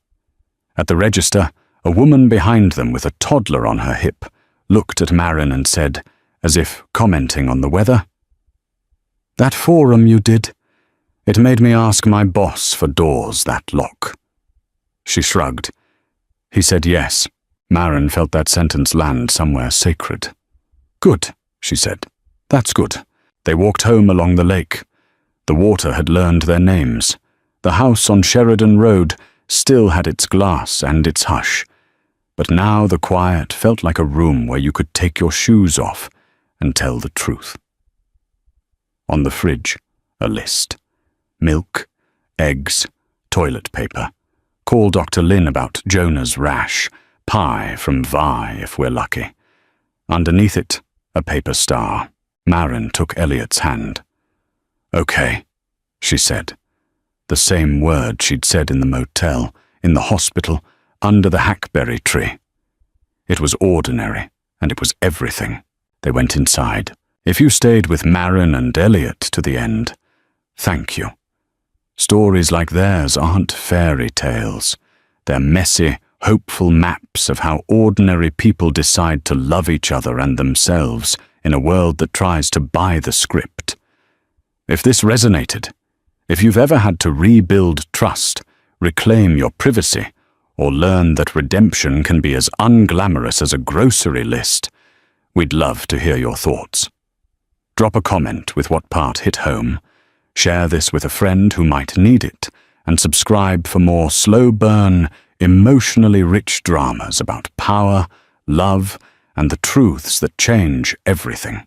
Speaker 1: At the register, a woman behind them with a toddler on her hip looked at Marin and said, as if commenting on the weather, "That forum you did, it made me ask my boss for doors that lock." She shrugged. He said yes. Marin felt that sentence land somewhere sacred. "Good," she said. "That's good." They walked home along the lake. The water had learned their names. The house on Sheridan Road still had its glass and its hush, but now the quiet felt like a room where you could take your shoes off and tell the truth. On the fridge, a list. Milk, eggs, toilet paper. Call Dr. Lin about Jonah's rash. Pie from Vi if we're lucky. Underneath it, a paper star. Marin took Elliot's hand. "Okay," she said. The same word she'd said in the motel, in the hospital, under the hackberry tree. It was ordinary, and it was everything. They went inside. If you stayed with Marin and Elliot to the end, thank you. Stories like theirs aren't fairy tales. They're messy, hopeful maps of how ordinary people decide to love each other and themselves in a world that tries to buy the script. If this resonated, if you've ever had to rebuild trust, reclaim your privacy, or learn that redemption can be as unglamorous as a grocery list, we'd love to hear your thoughts. Drop a comment with what part hit home, share this with a friend who might need it, and subscribe for more slow burn, emotionally rich dramas about power, love, and the truths that change everything.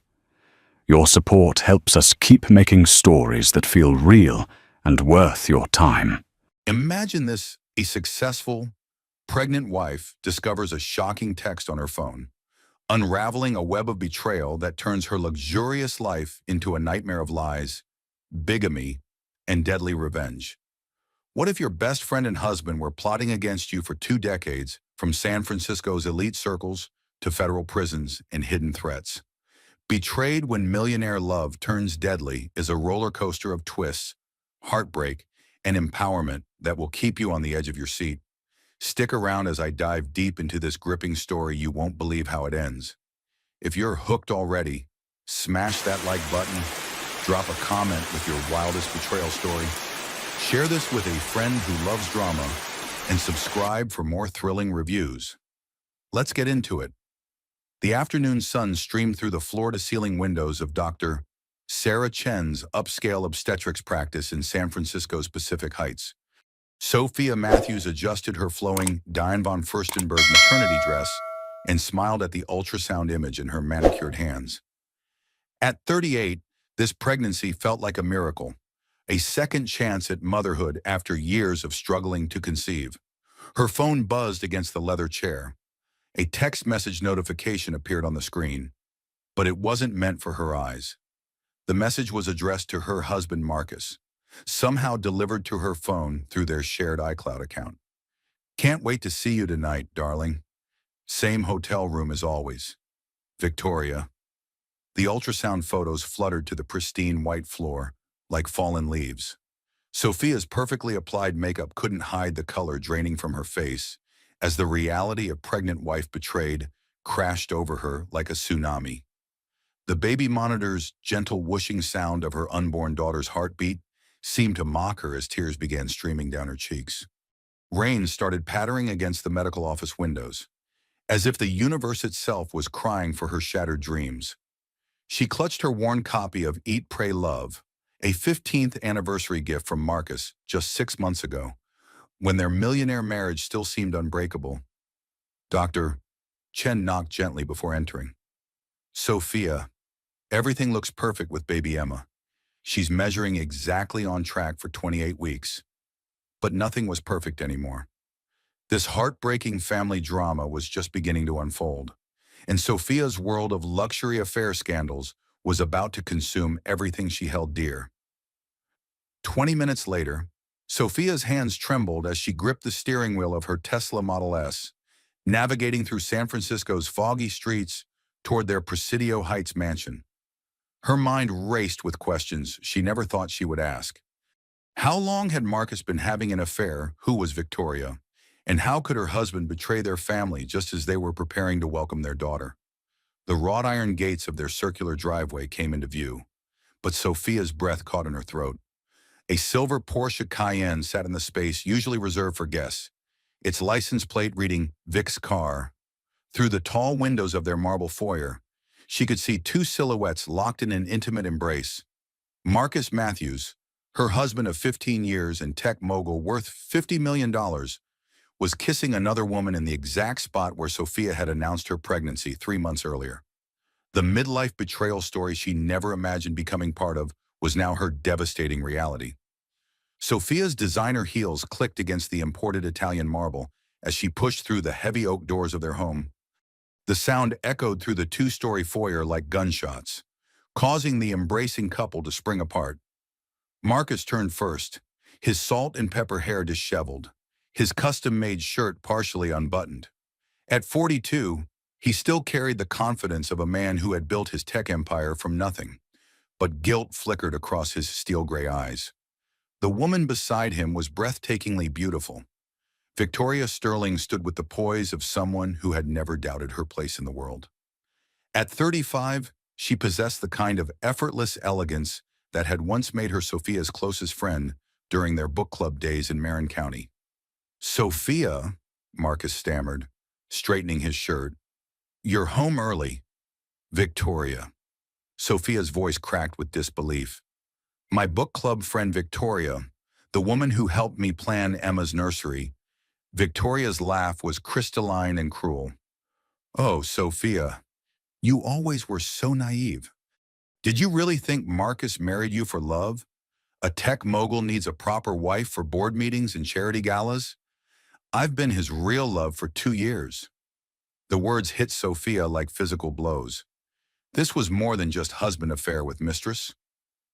Speaker 1: Your support helps us keep making stories that feel real and worth your time.
Speaker 2: Imagine this: a successful, pregnant wife discovers a shocking text on her phone, unraveling a web of betrayal that turns her luxurious life into a nightmare of lies, bigamy, and deadly revenge. What if your best friend and husband were plotting against you for 2 decades, from San Francisco's elite circles to federal prisons and hidden threats? Betrayed When Millionaire Love Turns Deadly is a roller coaster of twists, heartbreak, and empowerment that will keep you on the edge of your seat. Stick around as I dive deep into this gripping story. You won't believe how it ends. If you're hooked already, smash that like button, drop a comment with your wildest betrayal story, share this with a friend who loves drama, and subscribe for more thrilling reviews. Let's get into it. The afternoon sun streamed through the floor-to-ceiling windows of Dr. Sarah Chen's upscale obstetrics practice in San Francisco's Pacific Heights. Sophia Matthews adjusted her flowing Diane von Furstenberg maternity dress and smiled at the ultrasound image in her manicured hands. At 38, this pregnancy felt like a miracle, a second chance at motherhood after years of struggling to conceive. Her phone buzzed against the leather chair. A text message notification appeared on the screen, but it wasn't meant for her eyes. The message was addressed to her husband, Marcus, somehow delivered to her phone through their shared iCloud account. "Can't wait to see you tonight, darling. Same hotel room as always. Victoria." The ultrasound photos fluttered to the pristine white floor like fallen leaves. Sophia's perfectly applied makeup couldn't hide the color draining from her face as the reality of pregnant wife betrayed crashed over her like a tsunami. The baby monitor's gentle whooshing sound of her unborn daughter's heartbeat seemed to mock her as tears began streaming down her cheeks. Rain started pattering against the medical office windows, as if the universe itself was crying for her shattered dreams. She clutched her worn copy of Eat, Pray, Love, a 15th anniversary gift from Marcus just 6 months ago, when their millionaire marriage still seemed unbreakable. Dr. Chen knocked gently before entering. "Sophia, everything looks perfect with baby Emma. She's measuring exactly on track for 28 weeks. But nothing was perfect anymore. This heartbreaking family drama was just beginning to unfold, and Sophia's world of luxury affair scandals was about to consume everything she held dear. 20 minutes later, Sophia's hands trembled as she gripped the steering wheel of her Tesla Model S, navigating through San Francisco's foggy streets toward their Presidio Heights mansion. Her mind raced with questions she never thought she would ask. How long had Marcus been having an affair? Who was Victoria? And how could her husband betray their family just as they were preparing to welcome their daughter? The wrought iron gates of their circular driveway came into view, but Sophia's breath caught in her throat. A silver Porsche Cayenne sat in the space usually reserved for guests, its license plate reading Vic's car. Through the tall windows of their marble foyer, she could see two silhouettes locked in an intimate embrace. Marcus Matthews, her husband of 15 years and tech mogul worth $50 million, was kissing another woman in the exact spot where Sophia had announced her pregnancy 3 months earlier. The midlife betrayal story she never imagined becoming part of was now her devastating reality. Sophia's designer heels clicked against the imported Italian marble as she pushed through the heavy oak doors of their home. The sound echoed through the two-story foyer like gunshots, causing the embracing couple to spring apart. Marcus turned first, his salt and pepper hair disheveled, his custom-made shirt partially unbuttoned. At 42, he still carried the confidence of a man who had built his tech empire from nothing, but guilt flickered across his steel-gray eyes. The woman beside him was breathtakingly beautiful. Victoria Sterling stood with the poise of someone who had never doubted her place in the world. At 35, she possessed the kind of effortless elegance that had once made her Sophia's closest friend during their book club days in Marin County. "Sophia," Marcus stammered, straightening his shirt. "You're home early." "Victoria." Sophia's voice cracked with disbelief. "My book club friend Victoria, the woman who helped me plan Emma's nursery, Victoria's laugh was crystalline and cruel. Oh, Sophia, you always were so naive. Did you really think Marcus married you for love? A tech mogul needs a proper wife for board meetings and charity galas? I've been his real love for 2 years. The words hit Sophia like physical blows. This was more than just husband affair with Mistress.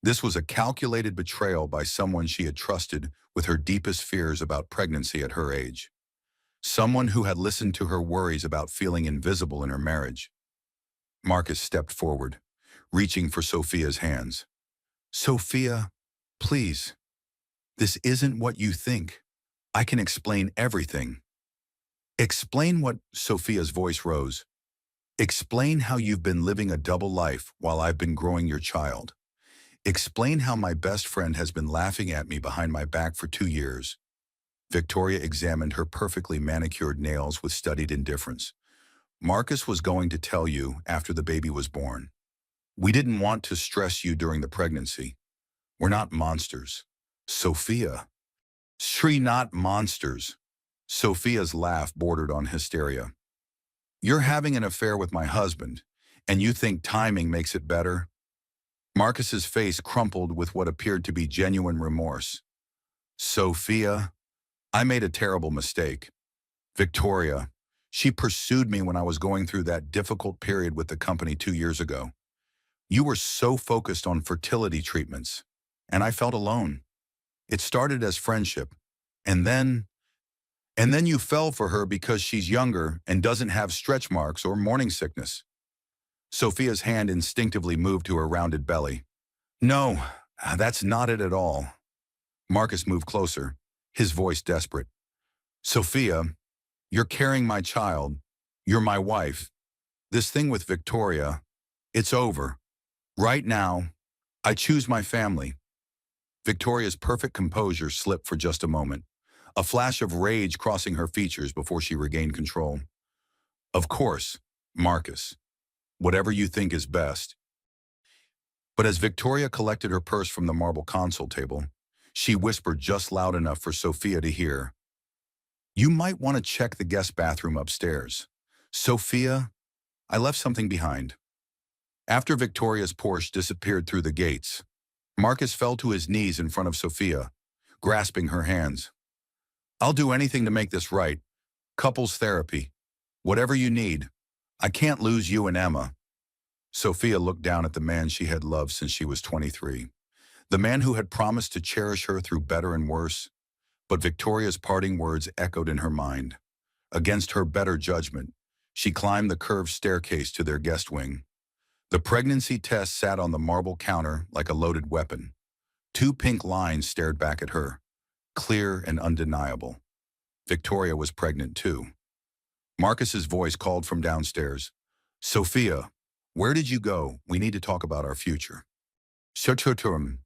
Speaker 2: This was a calculated betrayal by someone she had trusted with her deepest fears about pregnancy at her age. Someone who had listened to her worries about feeling invisible in her marriage. Marcus stepped forward, reaching for Sophia's hands. Sophia, please. This isn't what you think. I can explain everything. Explain what? Sophia's voice rose. Explain how you've been living a double life while I've been growing your child. Explain how my best friend has been laughing at me behind my back for 2 years. Victoria examined her perfectly manicured nails with studied indifference. Marcus was going to tell you after the baby was born. We didn't want to stress you during the pregnancy. We're not monsters. Sophia. Shri, not monsters. Sophia's laugh bordered on hysteria. You're having an affair with my husband, and you think timing makes it better? Marcus's face crumpled with what appeared to be genuine remorse. Sophia, I made a terrible mistake. Victoria, she pursued me when I was going through that difficult period with the company 2 years ago. You were so focused on fertility treatments, and I felt alone. It started as friendship, and then you fell for her because she's younger and doesn't have stretch marks or morning sickness. Sophia's hand instinctively moved to her rounded belly. No, that's not it at all. Marcus moved closer, his voice desperate. Sophia, you're carrying my child. You're my wife. This thing with Victoria, it's over. Right now, I choose my family. Victoria's perfect composure slipped for just a moment, a flash of rage crossing her features before she regained control. Of course, Marcus. Whatever you think is best. But as Victoria collected her purse from the marble console table, she whispered just loud enough for Sophia to hear. You might want to check the guest bathroom upstairs. Sophia, I left something behind. After Victoria's Porsche disappeared through the gates, Marcus fell to his knees in front of Sophia, grasping her hands. I'll do anything to make this right. Couples therapy. Whatever you need. I can't lose you and Emma. Sophia looked down at the man she had loved since she was 23. The man who had promised to cherish her through better and worse. But Victoria's parting words echoed in her mind. Against her better judgment, she climbed the curved staircase to their guest wing. The pregnancy test sat on the marble counter like a loaded weapon. 2 pink lines stared back at her, clear and undeniable. Victoria was pregnant too. Marcus's voice called from downstairs. Sophia, where did you go? We need to talk about our future. Shuturum.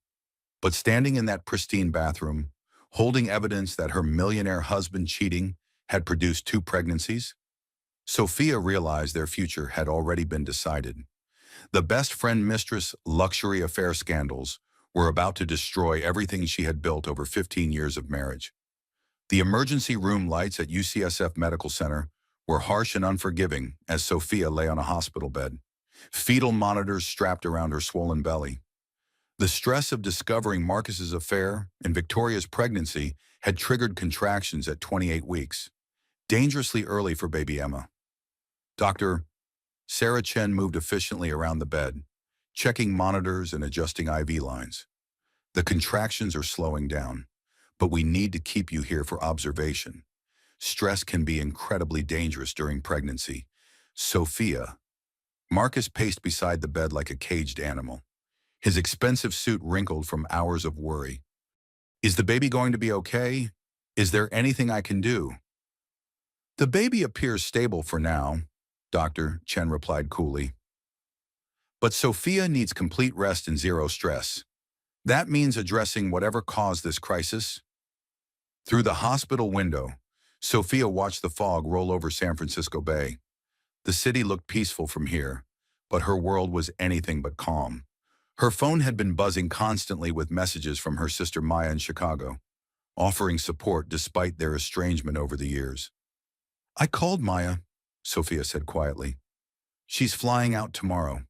Speaker 2: But standing in that pristine bathroom, holding evidence that her millionaire husband cheating had produced 2 pregnancies, Sophia realized their future had already been decided. The best friend Mistress luxury affair scandals were about to destroy everything she had built over 15 years of marriage. The emergency room lights at UCSF Medical Center were harsh and unforgiving as Sophia lay on a hospital bed, fetal monitors strapped around her swollen belly. The stress of discovering Marcus's affair and Victoria's pregnancy had triggered contractions at 28 weeks, dangerously early for baby Emma. Dr. Sarah Chen moved efficiently around the bed, checking monitors and adjusting IV lines. The contractions are slowing down, but we need to keep you here for observation. Stress can be incredibly dangerous during pregnancy. Sophia. Marcus paced beside the bed like a caged animal, his expensive suit wrinkled from hours of worry. Is the baby going to be okay? Is there anything I can do? The baby appears stable for now, Dr. Chen replied coolly. But Sophia needs complete rest and zero stress. That means addressing whatever caused this crisis. Through the hospital window, Sophia watched the fog roll over San Francisco Bay. The city looked peaceful from here, but her world was anything but calm. Her phone had been buzzing constantly with messages from her sister Maya in Chicago. offering support despite their estrangement over the years. "I called Maya," Sophia said quietly. "She's flying out tomorrow."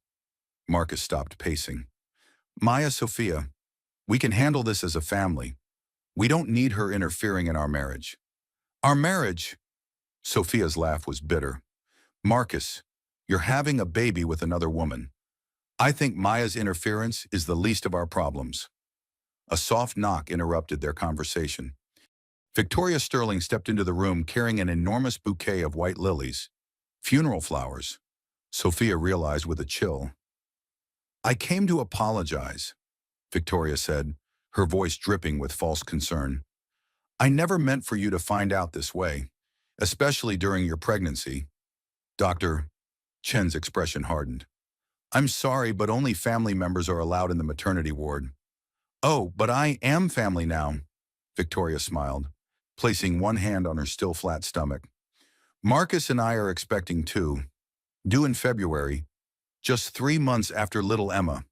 Speaker 2: Marcus stopped pacing. "Maya, Sophia, we can handle this as a family. We don't need her interfering in our marriage." "Our marriage?" Sophia's laugh was bitter. "Marcus, you're having a baby with another woman. I think Maya's interference is the least of our problems." A soft knock interrupted their conversation. Victoria Sterling stepped into the room carrying an enormous bouquet of white lilies, funeral flowers. Sophia realized with a chill. "I came to apologize," Victoria said, her voice dripping with false concern. "I never meant for you to find out this way, especially during your pregnancy." Dr. Chen's expression hardened. "I'm sorry, but only family members are allowed in the maternity ward." "Oh, but I am family now," Victoria smiled, placing one hand on her still flat stomach. "Marcus and I are expecting two, due in February, just 3 months after little Emma."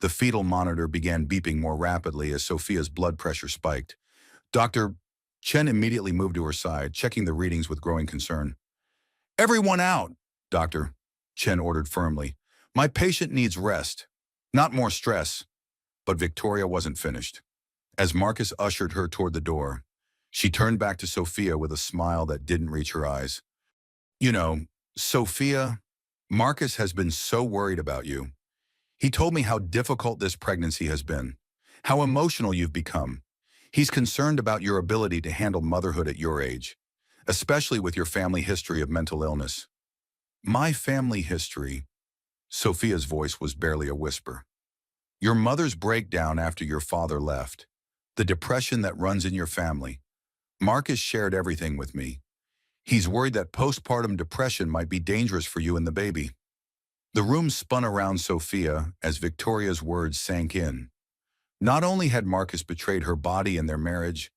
Speaker 2: The fetal monitor began beeping more rapidly as Sophia's blood pressure spiked. Dr. Chen immediately moved to her side, checking the readings with growing concern. "Everyone out," Dr. Chen ordered firmly. "My patient needs rest, not more stress." But Victoria wasn't finished. As Marcus ushered her toward the door, she turned back to Sophia with a smile that didn't reach her eyes. "You know, Sophia, Marcus has been so worried about you. He told me how difficult this pregnancy has been, how emotional you've become. He's concerned about your ability to handle motherhood at your age, especially with your family history of mental illness." "My family history?" Sophia's voice was barely a whisper. "Your mother's breakdown after your father left, the depression that runs in your family. Marcus shared everything with me. He's worried that postpartum depression might be dangerous for you and the baby." The room spun around Sophia as Victoria's words sank in. Not only had Marcus betrayed her body and their marriage,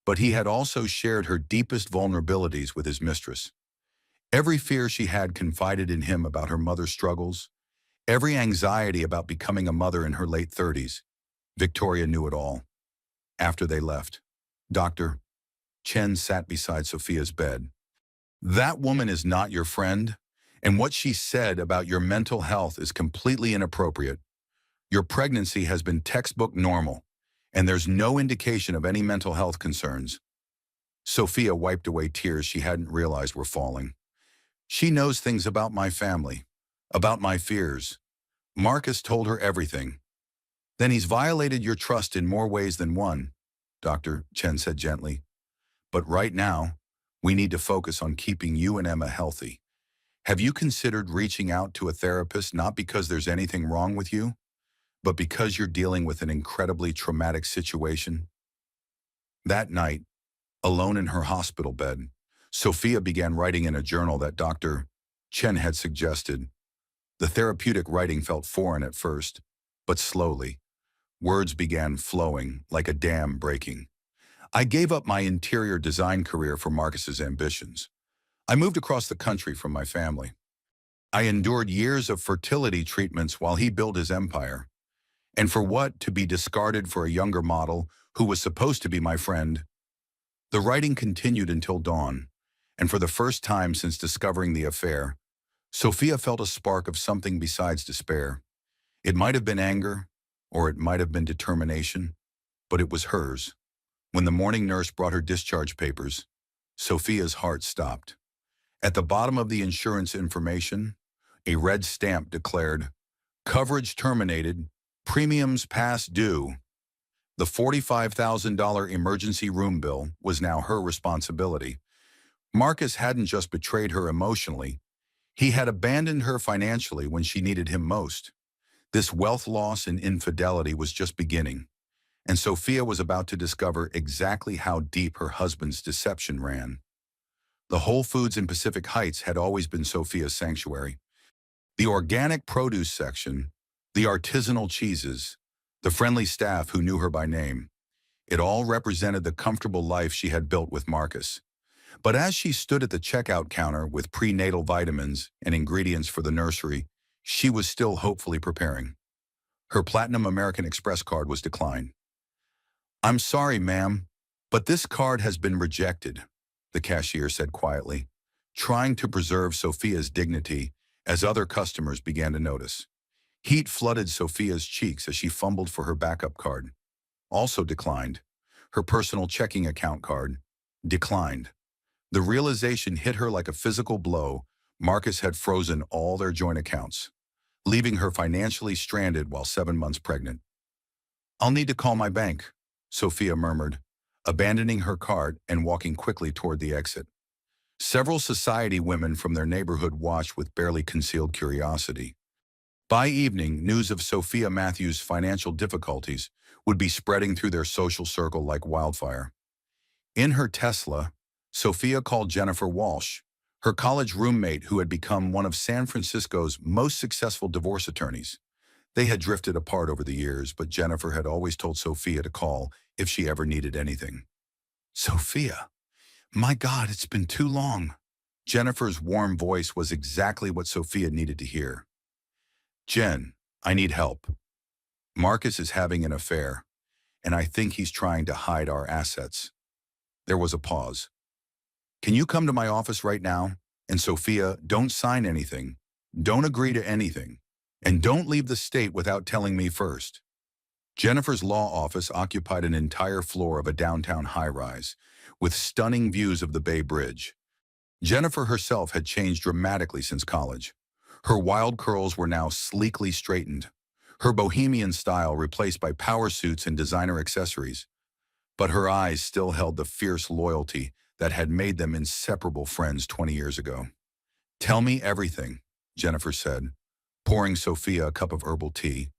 Speaker 2: but he had also shared her deepest vulnerabilities with his mistress. Every fear she had confided in him about her mother's struggles, every anxiety about becoming a mother in her late 30s. Victoria knew it all. After they left, Dr. Chen sat beside Sophia's bed. "That woman is not your friend, and what she said about your mental health is completely inappropriate. Your pregnancy has been textbook normal, and there's no indication of any mental health concerns." Sophia wiped away tears she hadn't realized were falling. "She knows things about my family, about my fears. Marcus told her everything." "Then he's violated your trust in more ways than one," Dr. Chen said gently. "But right now, we need to focus on keeping you and Emma healthy. Have you considered reaching out to a therapist not because there's anything wrong with you, but because you're dealing with an incredibly traumatic situation?" That night, alone in her hospital bed, Sophia began writing in a journal that Dr. Chen had suggested. The therapeutic writing felt foreign at first, but slowly, words began flowing like a dam breaking. "I gave up my interior design career for Marcus's ambitions. I moved across the country from my family. I endured years of fertility treatments while he built his empire. And for what? To be discarded for a younger model who was supposed to be my friend?" The writing continued until dawn, and for the first time since discovering the affair, Sophia felt a spark of something besides despair. It might have been anger, or it might have been determination, but it was hers. When the morning nurse brought her discharge papers, Sophia's heart stopped. At the bottom of the insurance information, a red stamp declared, "Coverage terminated, premiums past due." The $45,000 emergency room bill was now her responsibility. Marcus hadn't just betrayed her emotionally, he had abandoned her financially when she needed him most. This wealth loss and infidelity was just beginning, and Sophia was about to discover exactly how deep her husband's deception ran. The Whole Foods in Pacific Heights had always been Sophia's sanctuary. The organic produce section, the artisanal cheeses, the friendly staff who knew her by name. It all represented the comfortable life she had built with Marcus. But as she stood at the checkout counter with prenatal vitamins and ingredients for the nursery, she was still hopefully preparing. Her Platinum American Express card was declined. "I'm sorry, ma'am, But this card has been rejected, the cashier said quietly, trying to preserve Sophia's dignity as other customers began to notice. Heat flooded Sophia's cheeks as she fumbled for her backup card. Also declined. Her personal checking account card. Declined. The realization hit her like a physical blow. Marcus had frozen all their joint accounts, leaving her financially stranded while 7 months pregnant. "I'll need to call my bank," Sophia murmured, abandoning her cart and walking quickly toward the exit. Several society women from their neighborhood watched with barely concealed curiosity. By evening, news of Sophia Matthews' financial difficulties would be spreading through their social circle like wildfire. In her Tesla, Sophia called Jennifer Walsh, her college roommate who had become one of San Francisco's most successful divorce attorneys. They had drifted apart over the years, but Jennifer had always told Sophia to call if she ever needed anything. "Sophia, my God, it's been too long." Jennifer's warm voice was exactly what Sophia needed to hear. "Jen, I need help. Marcus is having an affair, and I think he's trying to hide our assets." There was a pause. "Can you come to my office right now? And Sophia, don't sign anything, don't agree to anything, and don't leave the state without telling me first." Jennifer's law office occupied an entire floor of a downtown high-rise, with stunning views of the Bay Bridge. Jennifer herself had changed dramatically since college. Her wild curls were now sleekly straightened, her bohemian style replaced by power suits and designer accessories. But her eyes still held the fierce loyalty that had made them inseparable friends 20 years ago. "Tell me everything," Jennifer said, pouring Sophia a cup of herbal tea.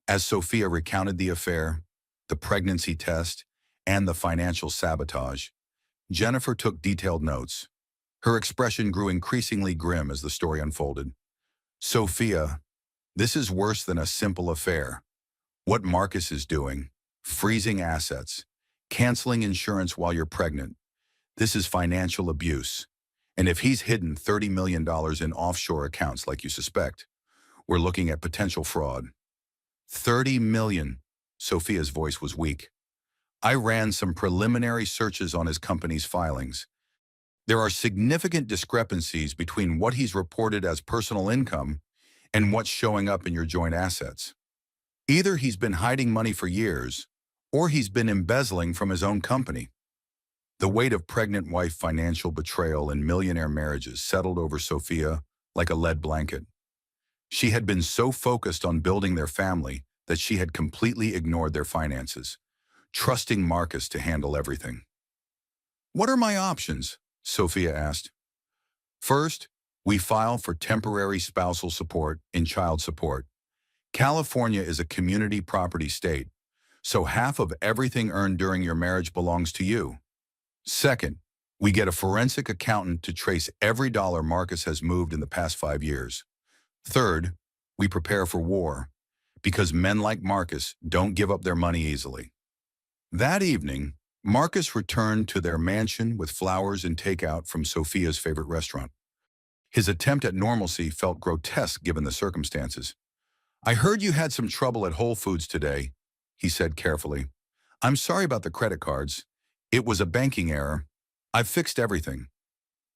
Speaker 2: As Sophia recounted the affair, the pregnancy test, and the financial sabotage, Jennifer took detailed notes. Her expression grew increasingly grim as the story unfolded. "Sophia, this is worse than a simple affair. What Marcus is doing, freezing assets, canceling insurance while you're pregnant, this is financial abuse. And if he's hidden $30 million in offshore accounts like you suspect, we're looking at potential fraud." $30 million, Sophia's voice was weak. "I ran some preliminary searches on his company's filings. There are significant discrepancies between what he's reported as personal income and what's showing up in your joint assets. Either he's been hiding money for years, or he's been embezzling from his own company." The weight of pregnant wife financial betrayal and millionaire marriages settled over Sophia like a lead blanket. She had been so focused on building their family that she had completely ignored their finances, trusting Marcus to handle everything. "What are my options?" Sophia asked. "First, we file for temporary spousal support in child support. California is a community property state, so half of everything earned during your marriage belongs to you. Second, we get a forensic accountant to trace every dollar Marcus has moved in the past 5 years. Third, we prepare for war, because men like Marcus don't give up their money easily." That evening, Marcus returned to their mansion with flowers and takeout from Sophia's favorite restaurant. His attempt at normalcy felt grotesque given the circumstances. "I heard you had some trouble at Whole Foods today," he said carefully. "I'm sorry about the credit cards. It was a banking error. I've fixed everything."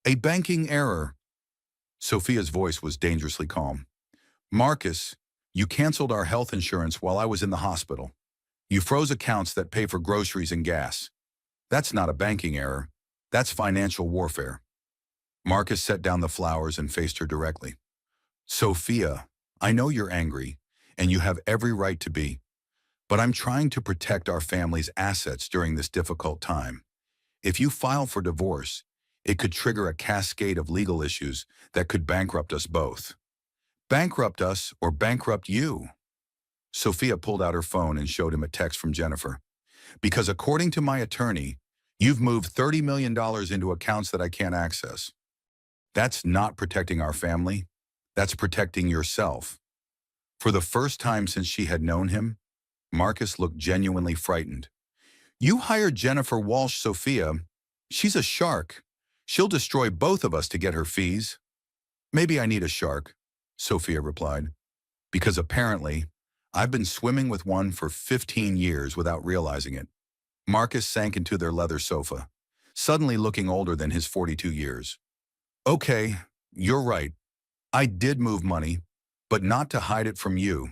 Speaker 2: "A banking error?" Sophia's voice was dangerously calm. "Marcus, you canceled our health insurance while I was in the hospital. You froze accounts that pay for groceries and gas. That's not a banking error. That's financial warfare." Marcus set down the flowers and faced her directly. "Sophia, I know you're angry, and you have every right to be, but I'm trying to protect our family's assets during this difficult time. If you file for divorce, it could trigger a cascade of legal issues that could bankrupt us both." "Bankrupt us or bankrupt you?" Sophia pulled out her phone and showed him a text from Jennifer. "Because according to my attorney, you've moved $30 million into accounts that I can't access. That's not protecting our family. That's protecting yourself." For the first time since she had known him, Marcus looked genuinely frightened. "You hired Jennifer Walsh, Sophia. She's a shark. She'll destroy both of us to get her fees." "Maybe I need a shark," Sophia replied, "because apparently I've been swimming with one for 15 years without realizing it." Marcus sank into their leather sofa, suddenly looking older than his 42 years. Okay, you're right. I did move money, but not to hide it from you,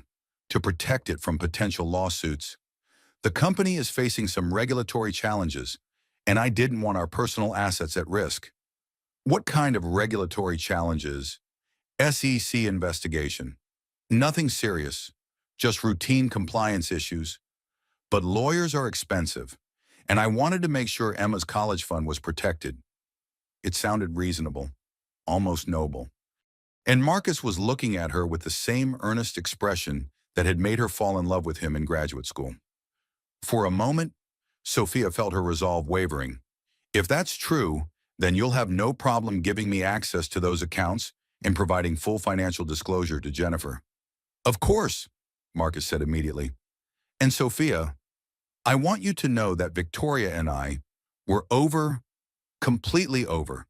Speaker 2: to protect it from potential lawsuits. The company is facing some regulatory challenges, and I didn't want our personal assets at risk. What kind of regulatory challenges? SEC investigation. Nothing serious, just routine compliance issues. But lawyers are expensive, and I wanted to make sure Emma's college fund was protected. It sounded reasonable, almost noble. And Marcus was looking at her with the same earnest expression that had made her fall in love with him in graduate school. For a moment, Sophia felt her resolve wavering. If that's true, then you'll have no problem giving me access to those accounts and providing full financial disclosure to Jennifer. Of course, Marcus said immediately. And Sophia, I want you to know that Victoria and I were over, completely over.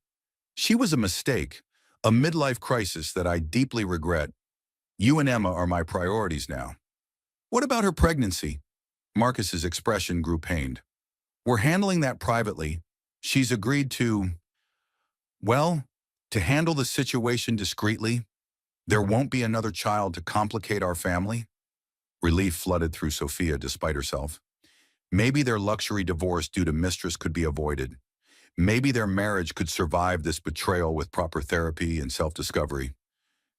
Speaker 2: She was a mistake, a midlife crisis that I deeply regret. You and Emma are my priorities now. What about her pregnancy? Marcus's expression grew pained. We're handling that privately. She's agreed to, well, to handle the situation discreetly. There won't be another child to complicate our family. Relief flooded through Sophia despite herself. Maybe their luxury divorce due to Mistress could be avoided. Maybe their marriage could survive this betrayal with proper therapy and self-discovery.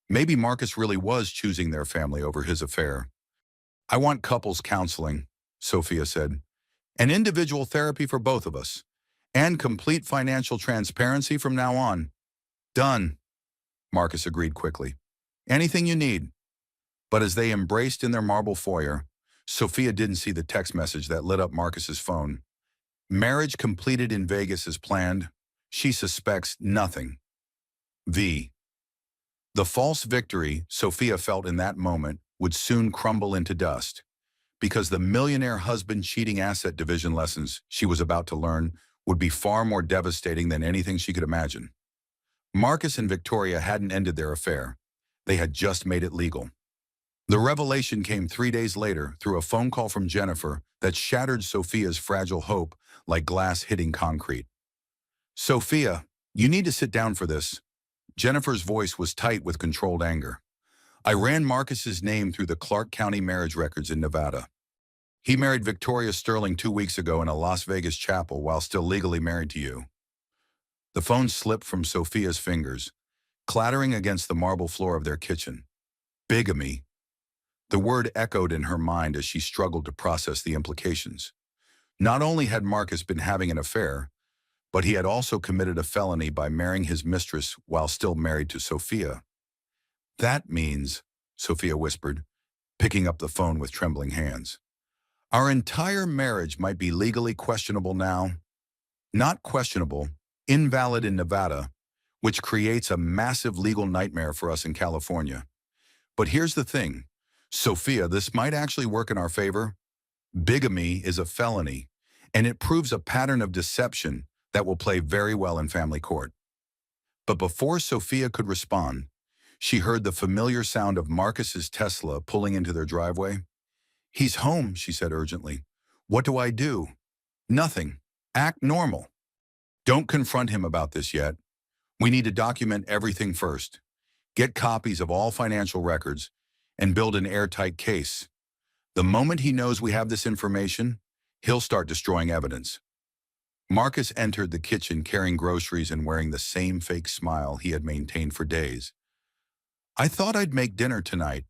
Speaker 2: Maybe Marcus really was choosing their family over his affair. I want couples counseling, Sophia said, and individual therapy for both of us, and complete financial transparency from now on. Done, Marcus agreed quickly. Anything you need. But as they embraced in their marble foyer, Sophia didn't see the text message that lit up Marcus's phone. Marriage completed in Vegas as planned. She suspects nothing. The false victory Sophia felt in that moment would soon crumble into dust, because the millionaire husband cheating asset division lessons she was about to learn would be far more devastating than anything she could imagine. Marcus and Victoria hadn't ended their affair. They had just made it legal. The revelation came 3 days later through a phone call from Jennifer that shattered Sophia's fragile hope like glass hitting concrete. Sophia, you need to sit down for this. Jennifer's voice was tight with controlled anger. I ran Marcus's name through the Clark County marriage records in Nevada. He married Victoria Sterling 2 weeks ago in a Las Vegas chapel while still legally married to you. The phone slipped from Sophia's fingers, clattering against the marble floor of their kitchen. Bigamy. The word echoed in her mind as she struggled to process the implications. Not only had Marcus been having an affair, but he had also committed a felony by marrying his mistress while still married to Sophia. That means, Sophia whispered, picking up the phone with trembling hands, our entire marriage might be legally questionable now. Not questionable, invalid in Nevada, which creates a massive legal nightmare for us in California. But here's the thing. Sophia, this might actually work in our favor. Bigamy is a felony, and it proves a pattern of deception that will play very well in family court. But before Sophia could respond, she heard the familiar sound of Marcus's Tesla pulling into their driveway. He's home, she said urgently. What do I do? Nothing. Act normal. Don't confront him about this yet. We need to document everything first. Get copies of all financial records and build an airtight case. The moment he knows we have this information, he'll start destroying evidence. Marcus entered the kitchen carrying groceries and wearing the same fake smile he had maintained for days. I thought I'd make dinner tonight.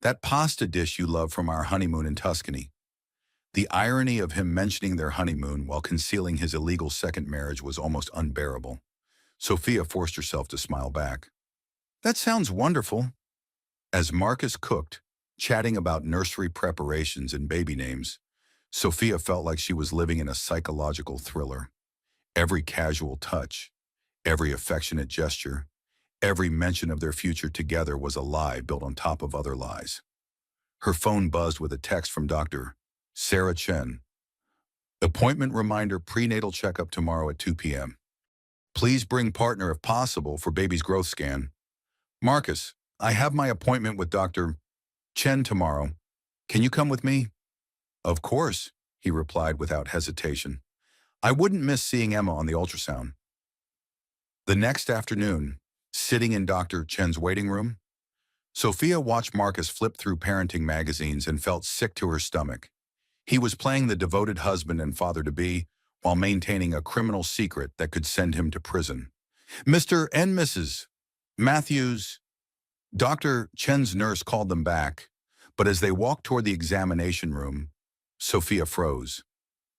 Speaker 2: That pasta dish you love from our honeymoon in Tuscany. The irony of him mentioning their honeymoon while concealing his illegal second marriage was almost unbearable. Sophia forced herself to smile back. That sounds wonderful. As Marcus cooked, chatting about nursery preparations and baby names, Sophia felt like she was living in a psychological thriller. Every casual touch, every affectionate gesture, every mention of their future together was a lie built on top of other lies. Her phone buzzed with a text from Dr. Sarah Chen. Appointment reminder, prenatal checkup tomorrow at 2 p.m. Please bring partner if possible for baby's growth scan. Marcus, I have my appointment with Dr. Chen tomorrow. Can you come with me? Of course, he replied without hesitation. I wouldn't miss seeing Emma on the ultrasound. The next afternoon, sitting in Dr. Chen's waiting room, Sophia watched Marcus flip through parenting magazines and felt sick to her stomach. He was playing the devoted husband and father-to-be while maintaining a criminal secret that could send him to prison. Mr. and Mrs. Matthews, Dr. Chen's nurse called them back, but as they walked toward the examination room, Sophia froze.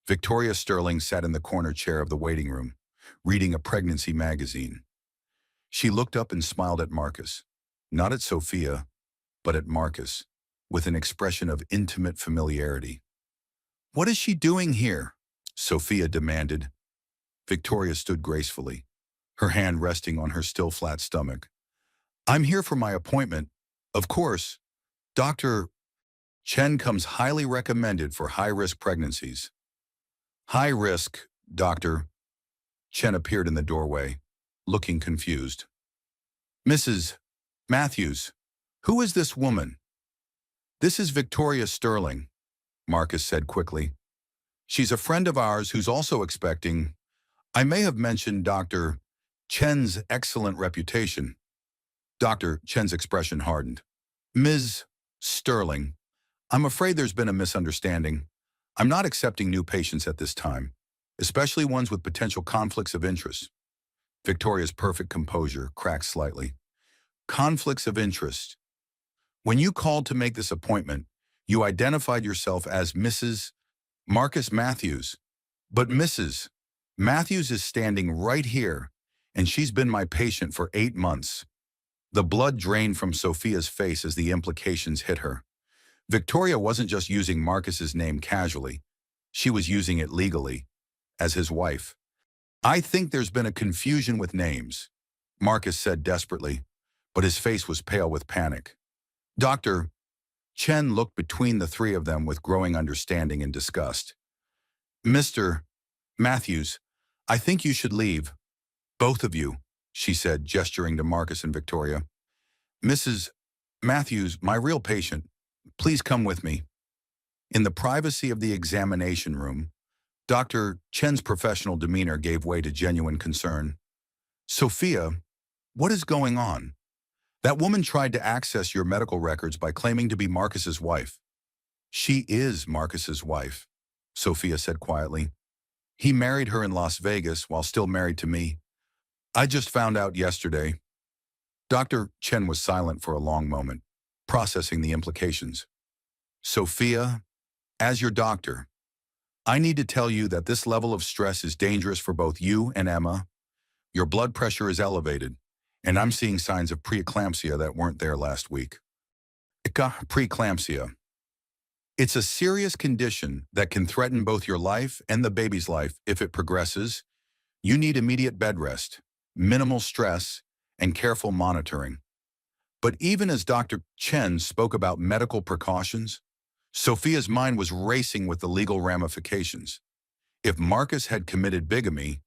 Speaker 2: Victoria Sterling sat in the corner chair of the waiting room, reading a pregnancy magazine. She looked up and smiled at Marcus, not at Sophia, but at Marcus, with an expression of intimate familiarity. What is she doing here? Sophia demanded. Victoria stood gracefully, her hand resting on her still flat stomach. I'm here for my appointment. Of course, Dr. Chen comes highly recommended for high-risk pregnancies. High risk, Doctor. Chen appeared in the doorway, looking confused. Mrs. Matthews, who is this woman? This is Victoria Sterling, Marcus said quickly. She's a friend of ours who's also expecting. I may have mentioned Dr. Chen's excellent reputation. Dr. Chen's expression hardened. Ms. Sterling, I'm afraid there's been a misunderstanding. I'm not accepting new patients at this time, especially ones with potential conflicts of interest. Victoria's perfect composure cracked slightly. Conflicts of interest. When you called to make this appointment, you identified yourself as Mrs. Marcus Matthews. But Mrs. Matthews is standing right here, and she's been my patient for 8 months. The blood drained from Sophia's face as the implications hit her. Victoria wasn't just using Marcus's name casually. She was using it legally, as his wife. I think there's been a confusion with names, Marcus said desperately, but his face was pale with panic. Dr. Chen looked between the three of them with growing understanding and disgust. Mr. Matthews, I think you should leave. Both of you, she said, gesturing to Marcus and Victoria. Mrs. Matthews, my real patient, please come with me. In the privacy of the examination room, Dr. Chen's professional demeanor gave way to genuine concern. Sophia, what is going on? That woman tried to access your medical records by claiming to be Marcus's wife. She is Marcus's wife, Sophia said quietly. He married her in Las Vegas while still married to me. I just found out yesterday. Dr. Chen was silent for a long moment, processing the implications. Sophia, as your doctor, I need to tell you that this level of stress is dangerous for both you and Emma. Your blood pressure is elevated, and I'm seeing signs of preeclampsia that weren't there last week. Preeclampsia. It's a serious condition that can threaten both your life and the baby's life if it progresses. You need immediate bed rest, minimal stress, and careful monitoring. But even as Dr. Chen spoke about medical precautions, Sophia's mind was racing with the legal ramifications. If Marcus had committed bigamy,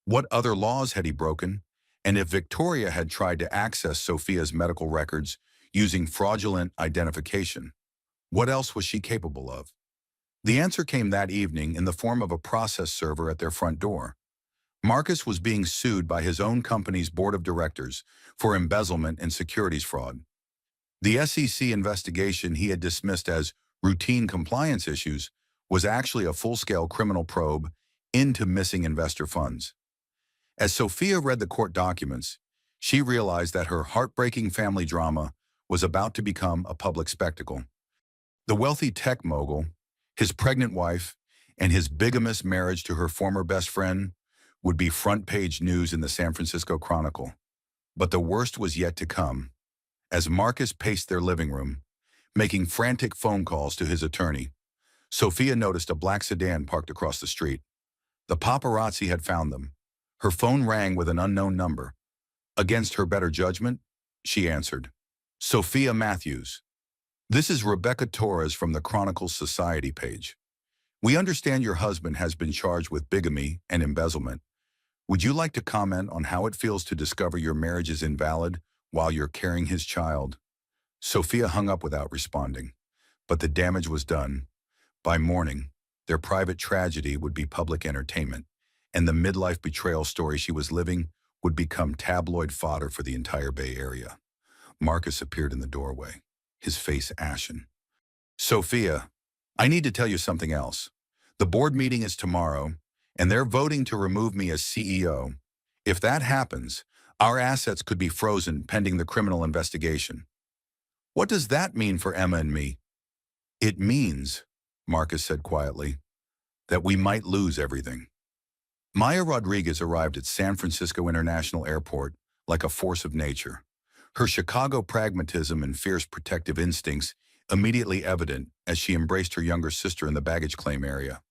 Speaker 2: what other laws had he broken? And if Victoria had tried to access Sophia's medical records using fraudulent identification, what else was she capable of? The answer came that evening in the form of a process server at their front door. Marcus was being sued by his own company's board of directors for embezzlement and securities fraud. The SEC investigation he had dismissed as routine compliance issues was actually a full-scale criminal probe into missing investor funds. As Sophia read the court documents, she realized that her heartbreaking family drama was about to become a public spectacle. The wealthy tech mogul, his pregnant wife, and his bigamous marriage to her former best friend would be front-page news in the San Francisco Chronicle. But the worst was yet to come. As Marcus paced their living room, making frantic phone calls to his attorney, Sophia noticed a black sedan parked across the street. The paparazzi had found them. Her phone rang with an unknown number. Against her better judgment, she answered. Sophia Matthews. This is Rebecca Torres from the Chronicle's Society page. We understand your husband has been charged with bigamy and embezzlement. Would you like to comment on how it feels to discover your marriage is invalid while you're carrying his child? Sophia hung up without responding, but the damage was done. By morning, Their private tragedy would be public entertainment, and the midlife betrayal story she was living would become tabloid fodder for the entire Bay Area. Marcus appeared in the doorway, his face ashen. Sophia, I need to tell you something else. The board meeting is tomorrow, and they're voting to remove me as CEO. If that happens, our assets could be frozen pending the criminal investigation. What does that mean for Emma and me? It means, Marcus said quietly, that we might lose everything. Maya Rodriguez arrived at San Francisco International Airport like a force of nature. Her Chicago pragmatism and fierce protective instincts immediately evident as she embraced her younger sister in the baggage claim area.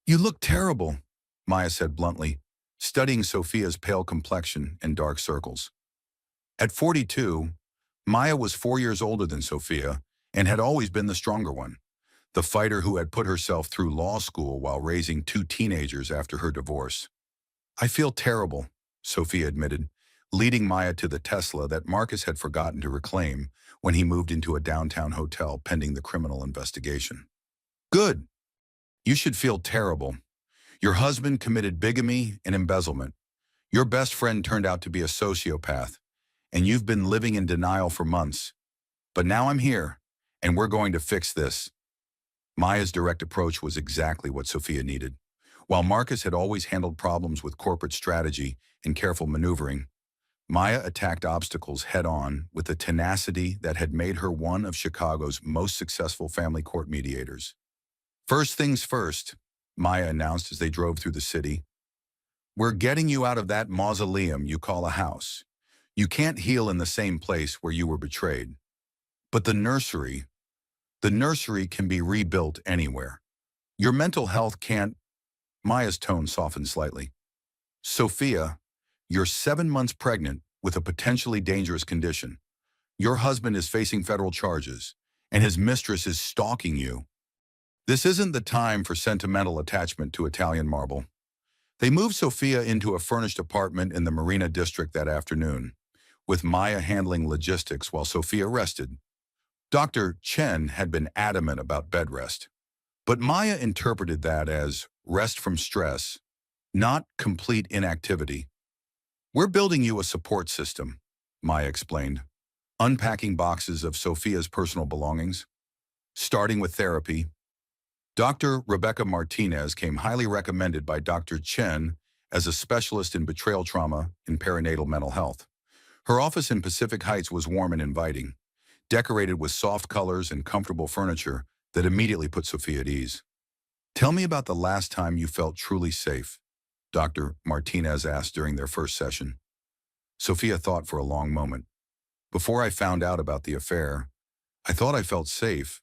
Speaker 2: You look terrible, Maya said bluntly, studying Sophia's pale complexion and dark circles. At 42, Maya was 4 years older than Sophia and had always been the stronger one, the fighter who had put herself through law school while raising 2 teenagers after her divorce. I feel terrible, Sophia admitted, leading Maya to the Tesla that Marcus had forgotten to reclaim when he moved into a downtown hotel pending the criminal investigation. Good. You should feel terrible. Your husband committed bigamy and embezzlement. Your best friend turned out to be a sociopath, and you've been living in denial for months. But now I'm here, and we're going to fix this. Maya's direct approach was exactly what Sophia needed. While Marcus had always handled problems with corporate strategy and careful maneuvering, Maya attacked obstacles head-on with a tenacity that had made her one of Chicago's most successful family court mediators. First things first, Maya announced as they drove through the city. We're getting you out of that mausoleum you call a house. You can't heal in the same place where you were betrayed. But the nursery can be rebuilt anywhere. Your mental health can't. Maya's tone softened slightly. Sophia, you're 7 months pregnant with a potentially dangerous condition. Your husband is facing federal charges, and his mistress is stalking you. This isn't the time for sentimental attachment to Italian marble. They moved Sophia into a furnished apartment in the Marina District that afternoon, with Maya handling logistics while Sophia rested. Dr. Chen had been adamant about bed rest, but Maya interpreted that as rest from stress, not complete inactivity. We're building you a support system, Maya explained, unpacking boxes of Sophia's personal belongings. Starting with therapy, Dr. Rebecca Martinez came highly recommended by Dr. Chen as a specialist in betrayal trauma and perinatal mental health. Her office in Pacific Heights was warm and inviting, decorated with soft colors and comfortable furniture that immediately put Sophia at ease. Tell me about the last time you felt truly safe, Dr. Martinez asked during their first session. Sophia thought for a long moment. Before I found out about the affair, I thought I felt safe,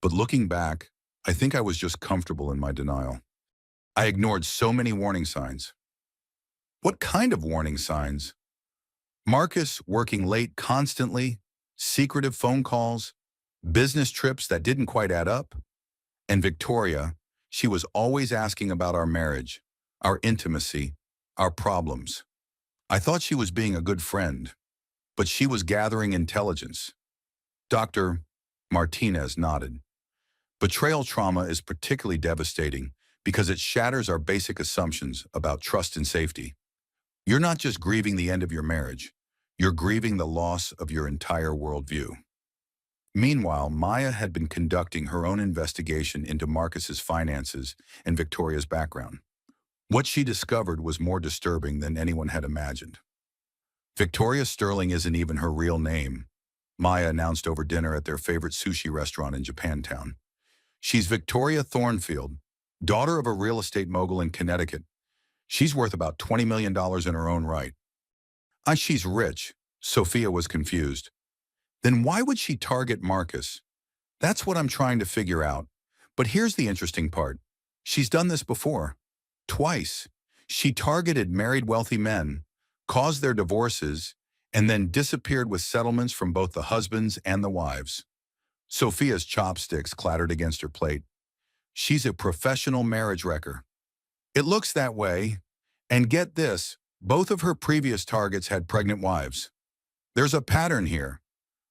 Speaker 2: but looking back, I think I was just comfortable in my denial. I ignored so many warning signs. What kind of warning signs? Marcus working late constantly, secretive phone calls, business trips that didn't quite add up, and Victoria, she was always asking about our marriage, our intimacy, our problems. I thought she was being a good friend, but she was gathering intelligence. Dr. Martinez nodded. Betrayal trauma is particularly devastating because it shatters our basic assumptions about trust and safety. You're not just grieving the end of your marriage, you're grieving the loss of your entire worldview. Meanwhile, Maya had been conducting her own investigation into Marcus's finances and Victoria's background. What she discovered was more disturbing than anyone had imagined. Victoria Sterling isn't even her real name, Maya announced over dinner at their favorite sushi restaurant in Japantown. She's Victoria Thornfield, daughter of a real estate mogul in Connecticut. She's worth about $20 million in her own right. She's rich, Sophia was confused. Then why would she target Marcus? That's what I'm trying to figure out. But here's the interesting part. She's done this before. Twice. She targeted married wealthy men, caused their divorces, and then disappeared with settlements from both the husbands and the wives. Sophia's chopsticks clattered against her plate. She's a professional marriage wrecker. It looks that way. And get this, both of her previous targets had pregnant wives. There's a pattern here.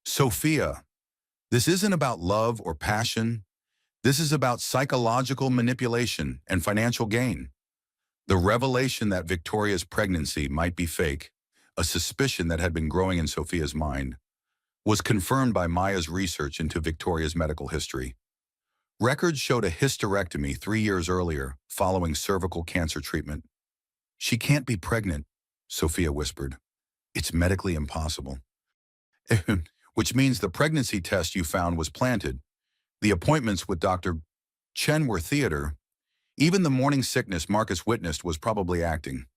Speaker 2: Sophia, this isn't about love or passion. This is about psychological manipulation and financial gain. The revelation that Victoria's pregnancy might be fake, a suspicion that had been growing in Sophia's mind, was confirmed by Maya's research into Victoria's medical history. Records showed a hysterectomy 3 years earlier, following cervical cancer treatment. "She can't be pregnant," Sophia whispered. "It's medically impossible." Which means the pregnancy test you found was planted. The appointments with Dr. Chen were theater. Even the morning sickness Marcus witnessed was probably acting.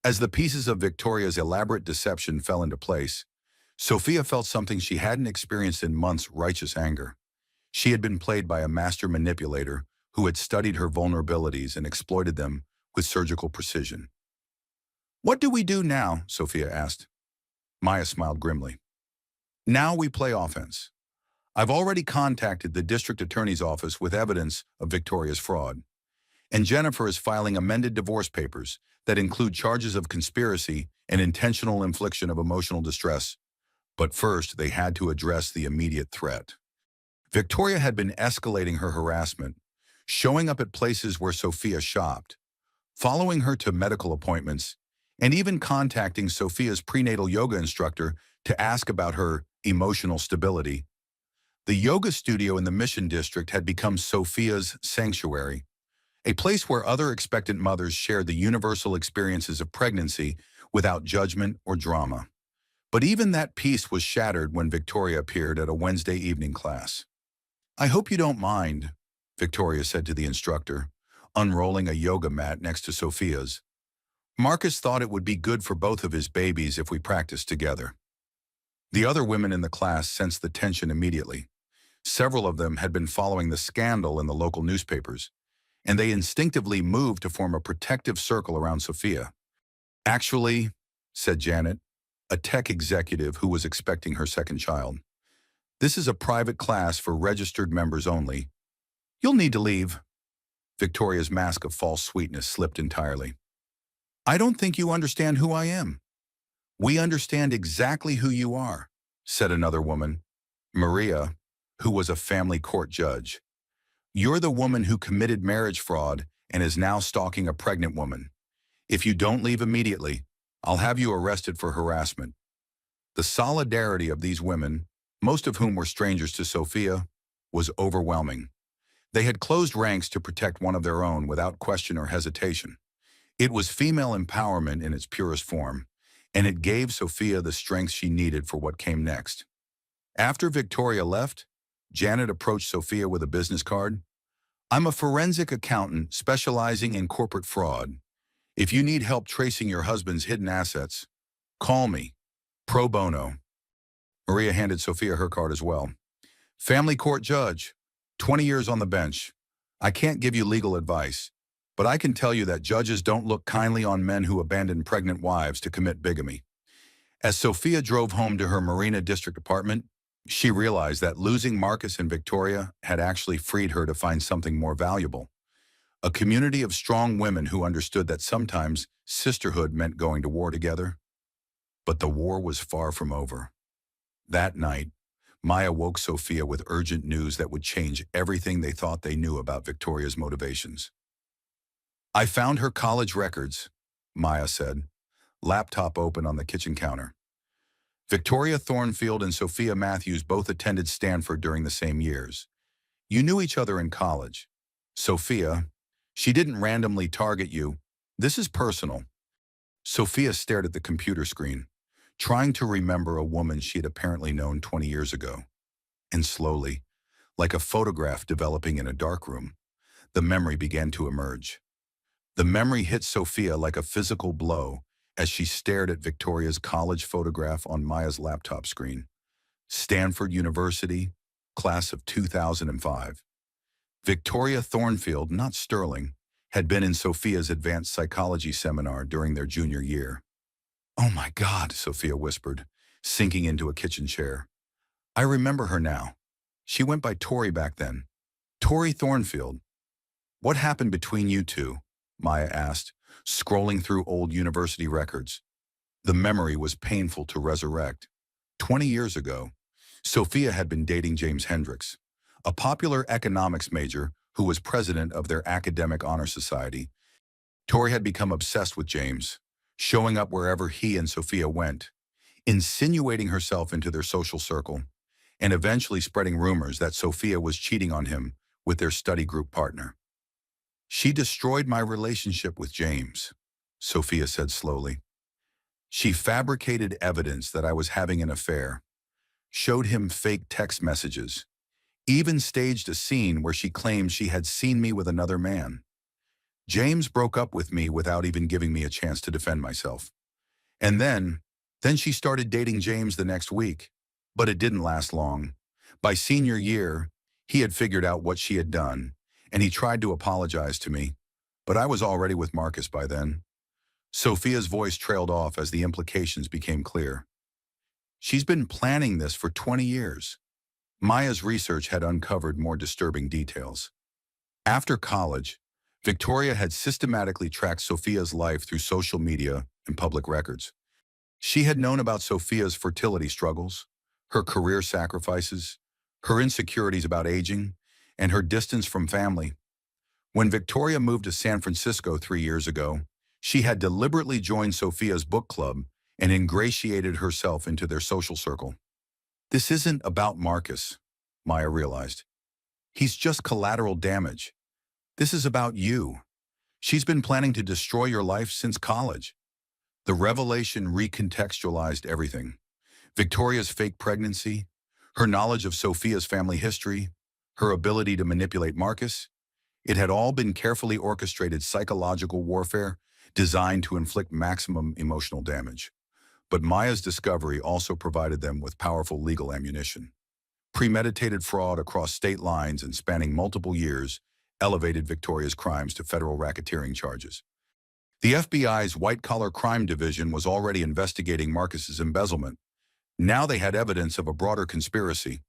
Speaker 2: As the pieces of Victoria's elaborate deception fell into place, Sophia felt something she hadn't experienced in months: righteous anger. She had been played by a master manipulator who had studied her vulnerabilities and exploited them with surgical precision. "What do we do now?" Sophia asked. Maya smiled grimly. "Now we play offense. I've already contacted the district attorney's office with evidence of Victoria's fraud, and Jennifer is filing amended divorce papers that include charges of conspiracy and intentional infliction of emotional distress. But first, they had to address the immediate threat." Victoria had been escalating her harassment, showing up at places where Sophia shopped, following her to medical appointments, and even contacting Sophia's prenatal yoga instructor to ask about her emotional stability. The yoga studio in the Mission District had become Sophia's sanctuary, a place where other expectant mothers shared the universal experiences of pregnancy without judgment or drama. But even that peace was shattered when Victoria appeared at a Wednesday evening class. "I hope you don't mind," Victoria said to the instructor, unrolling a yoga mat next to Sophia's. "Marcus thought it would be good for both of his babies if we practiced together." The other women in the class sensed the tension immediately. Several of them had been following the scandal in the local newspapers, and they instinctively moved to form a protective circle around Sophia. "Actually," said Janet, a tech executive who was expecting her second child, "this is a private class for registered members only. You'll need to leave." Victoria's mask of false sweetness slipped entirely. "I don't think you understand who I am." "We understand exactly who you are," said another woman, Maria, who was a family court judge. "You're the woman who committed marriage fraud and is now stalking a pregnant woman. If you don't leave immediately, I'll have you arrested for harassment." The solidarity of these women, most of whom were strangers to Sophia, was overwhelming. They had closed ranks to protect one of their own without question or hesitation. It was female empowerment in its purest form, and it gave Sophia the strength she needed for what came next. After Victoria left, Janet approached Sophia with a business card. "I'm a forensic accountant specializing in corporate fraud. If you need help tracing your husband's hidden assets, call me. Pro bono." Maria handed Sophia her card as well. "Family court judge, 20 years on the bench. I can't give you legal advice, but I can tell you that judges don't look kindly on men who abandon pregnant wives to commit bigamy." As Sophia drove home to her Marina District apartment, she realized that losing Marcus and Victoria had actually freed her to find something more valuable: a community of strong women who understood that sometimes sisterhood meant going to war together. But the war was far from over. That night, Maya woke Sophia with urgent news that would change everything they thought they knew about Victoria's motivations. "I found her college records," Maya said, laptop open on the kitchen counter. "Victoria Thornfield and Sophia Matthews both attended Stanford during the same years. You knew each other in college. Sophia, she didn't randomly target you. This is personal." Sophia stared at the computer screen, trying to remember a woman she had apparently known 20 years ago. And slowly, like a photograph developing in a darkroom, the memory began to emerge. The memory hit Sophia like a physical blow as she stared at Victoria's college photograph on Maya's laptop screen. Stanford University, class of 2005. Victoria Thornfield, not Sterling, had been in Sophia's advanced psychology seminar during their junior year. "Oh my God," Sophia whispered, sinking into a kitchen chair. "I remember her now. She went by Tori back then. Tori Thornfield. What happened between you two?" Maya asked, scrolling through old university records. The memory was painful to resurrect. 20 years ago, Sophia had been dating James Hendricks, a popular economics major who was president of their academic honor society. Tori had become obsessed with James, showing up wherever he and Sophia went, insinuating herself into their social circle, and eventually spreading rumors that Sophia was cheating on him with their study group partner. "She destroyed my relationship with James," Sophia said slowly. "She fabricated evidence that I was having an affair, showed him fake text messages, even staged a scene where she claimed she had seen me with another man. James broke up with me without even giving me a chance to defend myself. And then she started dating James the next week, but it didn't last long. By senior year, he had figured out what she had done, and he tried to apologize to me, but I was already with Marcus by then." Sophia's voice trailed off as the implications became clear. "She's been planning this for 20 years. Maya's research had uncovered more disturbing details. After college, Victoria had systematically tracked Sophia's life through social media and public records. She had known about Sophia's fertility struggles, her career sacrifices, her insecurities about aging, and her distance from family. When Victoria moved to San Francisco 3 years ago, she had deliberately joined Sophia's book club and ingratiated herself into their social circle. "This isn't about Marcus," Maya realized. "He's just collateral damage. This is about you. She's been planning to destroy your life since college." The revelation recontextualized everything. Victoria's fake pregnancy, her knowledge of Sophia's family history, her ability to manipulate Marcus. It had all been carefully orchestrated psychological warfare designed to inflict maximum emotional damage. But Maya's discovery also provided them with powerful legal ammunition. Premeditated fraud across state lines and spanning multiple years elevated Victoria's crimes to federal racketeering charges. The FBI's white-collar crime division was already investigating Marcus's embezzlement. Now they had evidence of a broader conspiracy.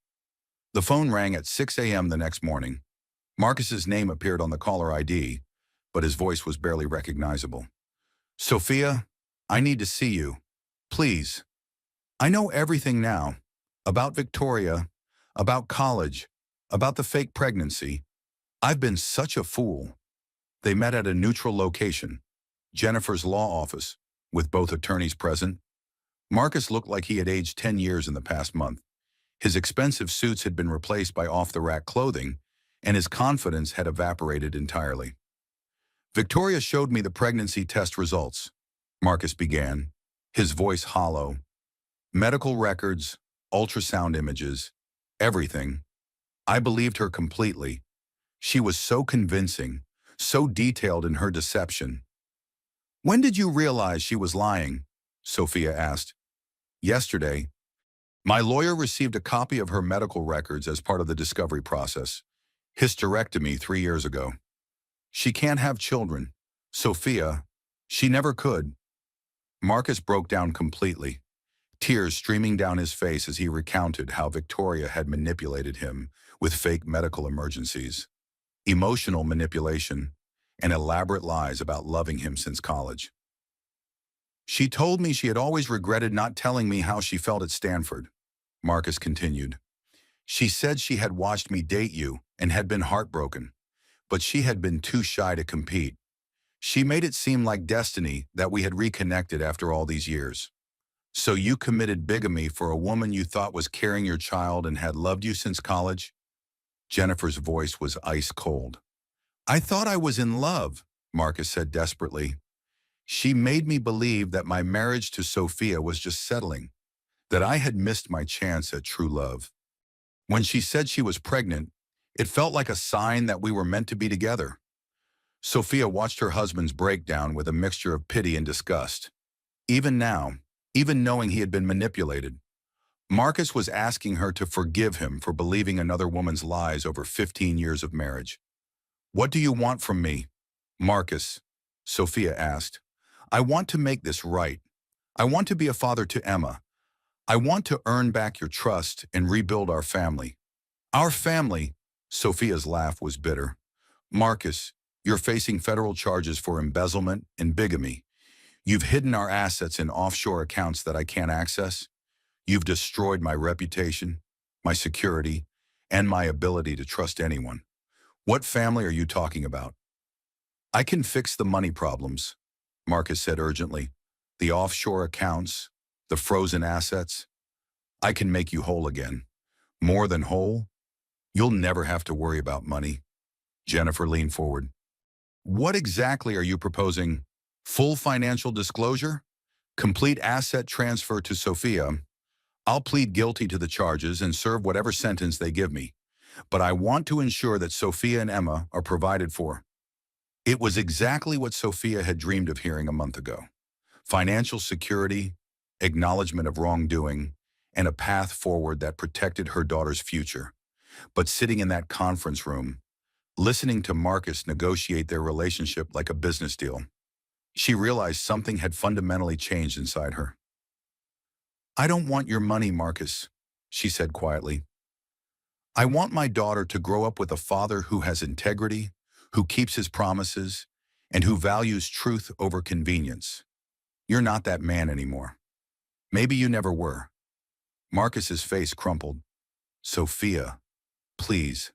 Speaker 2: The phone rang at 6 a.m. the next morning. Marcus's name appeared on the caller ID, but his voice was barely recognizable. "Sophia, I need to see you. Please. I know everything now. About Victoria, about college, about the fake pregnancy. I've been such a fool." They met at a neutral location, Jennifer's law office, with both attorneys present. Marcus looked like he had aged 10 years in the past month. His expensive suits had been replaced by off-the-rack clothing, and his confidence had evaporated entirely. "Victoria showed me the pregnancy test results," Marcus began, his voice hollow. "Medical records, ultrasound images, everything. I believed her completely. She was so convincing, so detailed in her deception." "When did you realize she was lying?" Sophia asked. "Yesterday. My lawyer received a copy of her medical records as part of the discovery process. Hysterectomy 3 years ago. She can't have children. Sophia, she never could." Marcus broke down completely, tears streaming down his face as he recounted how Victoria had manipulated him with fake medical emergencies, emotional manipulation, and elaborate lies about loving him since college. "She told me she had always regretted not telling me how she felt at Stanford," Marcus continued. "She said she had watched me date you and had been heartbroken, but she had been too shy to compete. She made it seem like destiny that we had reconnected after all these years. So you committed bigamy for a woman you thought was carrying your child and had loved you since college?" Jennifer's voice was ice cold. "I thought I was in love," Marcus said desperately. "She made me believe that my marriage to Sophia was just settling, that I had missed my chance at true love. When she said she was pregnant, it felt like a sign that we were meant to be together." Sophia watched her husband's breakdown with a mixture of pity and disgust. Even now, even knowing he had been manipulated, Marcus was asking her to forgive him for believing another woman's lies over 15 years of marriage. "What do you want from me, Marcus?" Sophia asked. "I want to make this right. I want to be a father to Emma. I want to earn back your trust and rebuild our family." "Our family?" Sophia's laugh was bitter. "Marcus, you're facing federal charges for embezzlement and bigamy. You've hidden our assets in offshore accounts that I can't access. You've destroyed my reputation, my security, and my ability to trust anyone. What family are you talking about? I can fix the money problems, Marcus said urgently. The offshore accounts, the frozen assets. I can make you whole again. More than whole? You'll never have to worry about money. Jennifer leaned forward. What exactly are you proposing? Full financial disclosure? Complete asset transfer to Sophia? I'll plead guilty to the charges and serve whatever sentence they give me. But I want to ensure that Sophia and Emma are provided for. It was exactly what Sophia had dreamed of hearing a month ago. Financial security, acknowledgement of wrongdoing, and a path forward that protected her daughter's future. But sitting in that conference room, listening to Marcus negotiate their relationship like a business deal, she realized something had fundamentally changed inside her. I don't want your money, Marcus, she said quietly. I want my daughter to grow up with a father who has integrity, who keeps his promises, and who values truth over convenience. You're not that man anymore. Maybe you never were. Marcus's face crumpled. Sophia, please.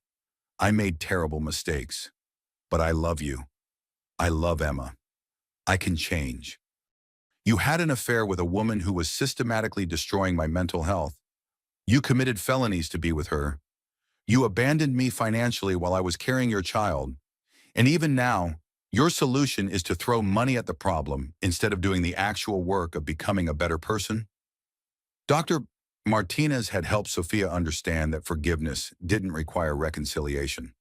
Speaker 2: I made terrible mistakes, but I love you. I love Emma. I can change. You had an affair with a woman who was systematically destroying my mental health. You committed felonies to be with her. You abandoned me financially while I was carrying your child. And even now, your solution is to throw money at the problem instead of doing the actual work of becoming a better person? Dr. Martinez had helped Sophia understand that forgiveness didn't require reconciliation.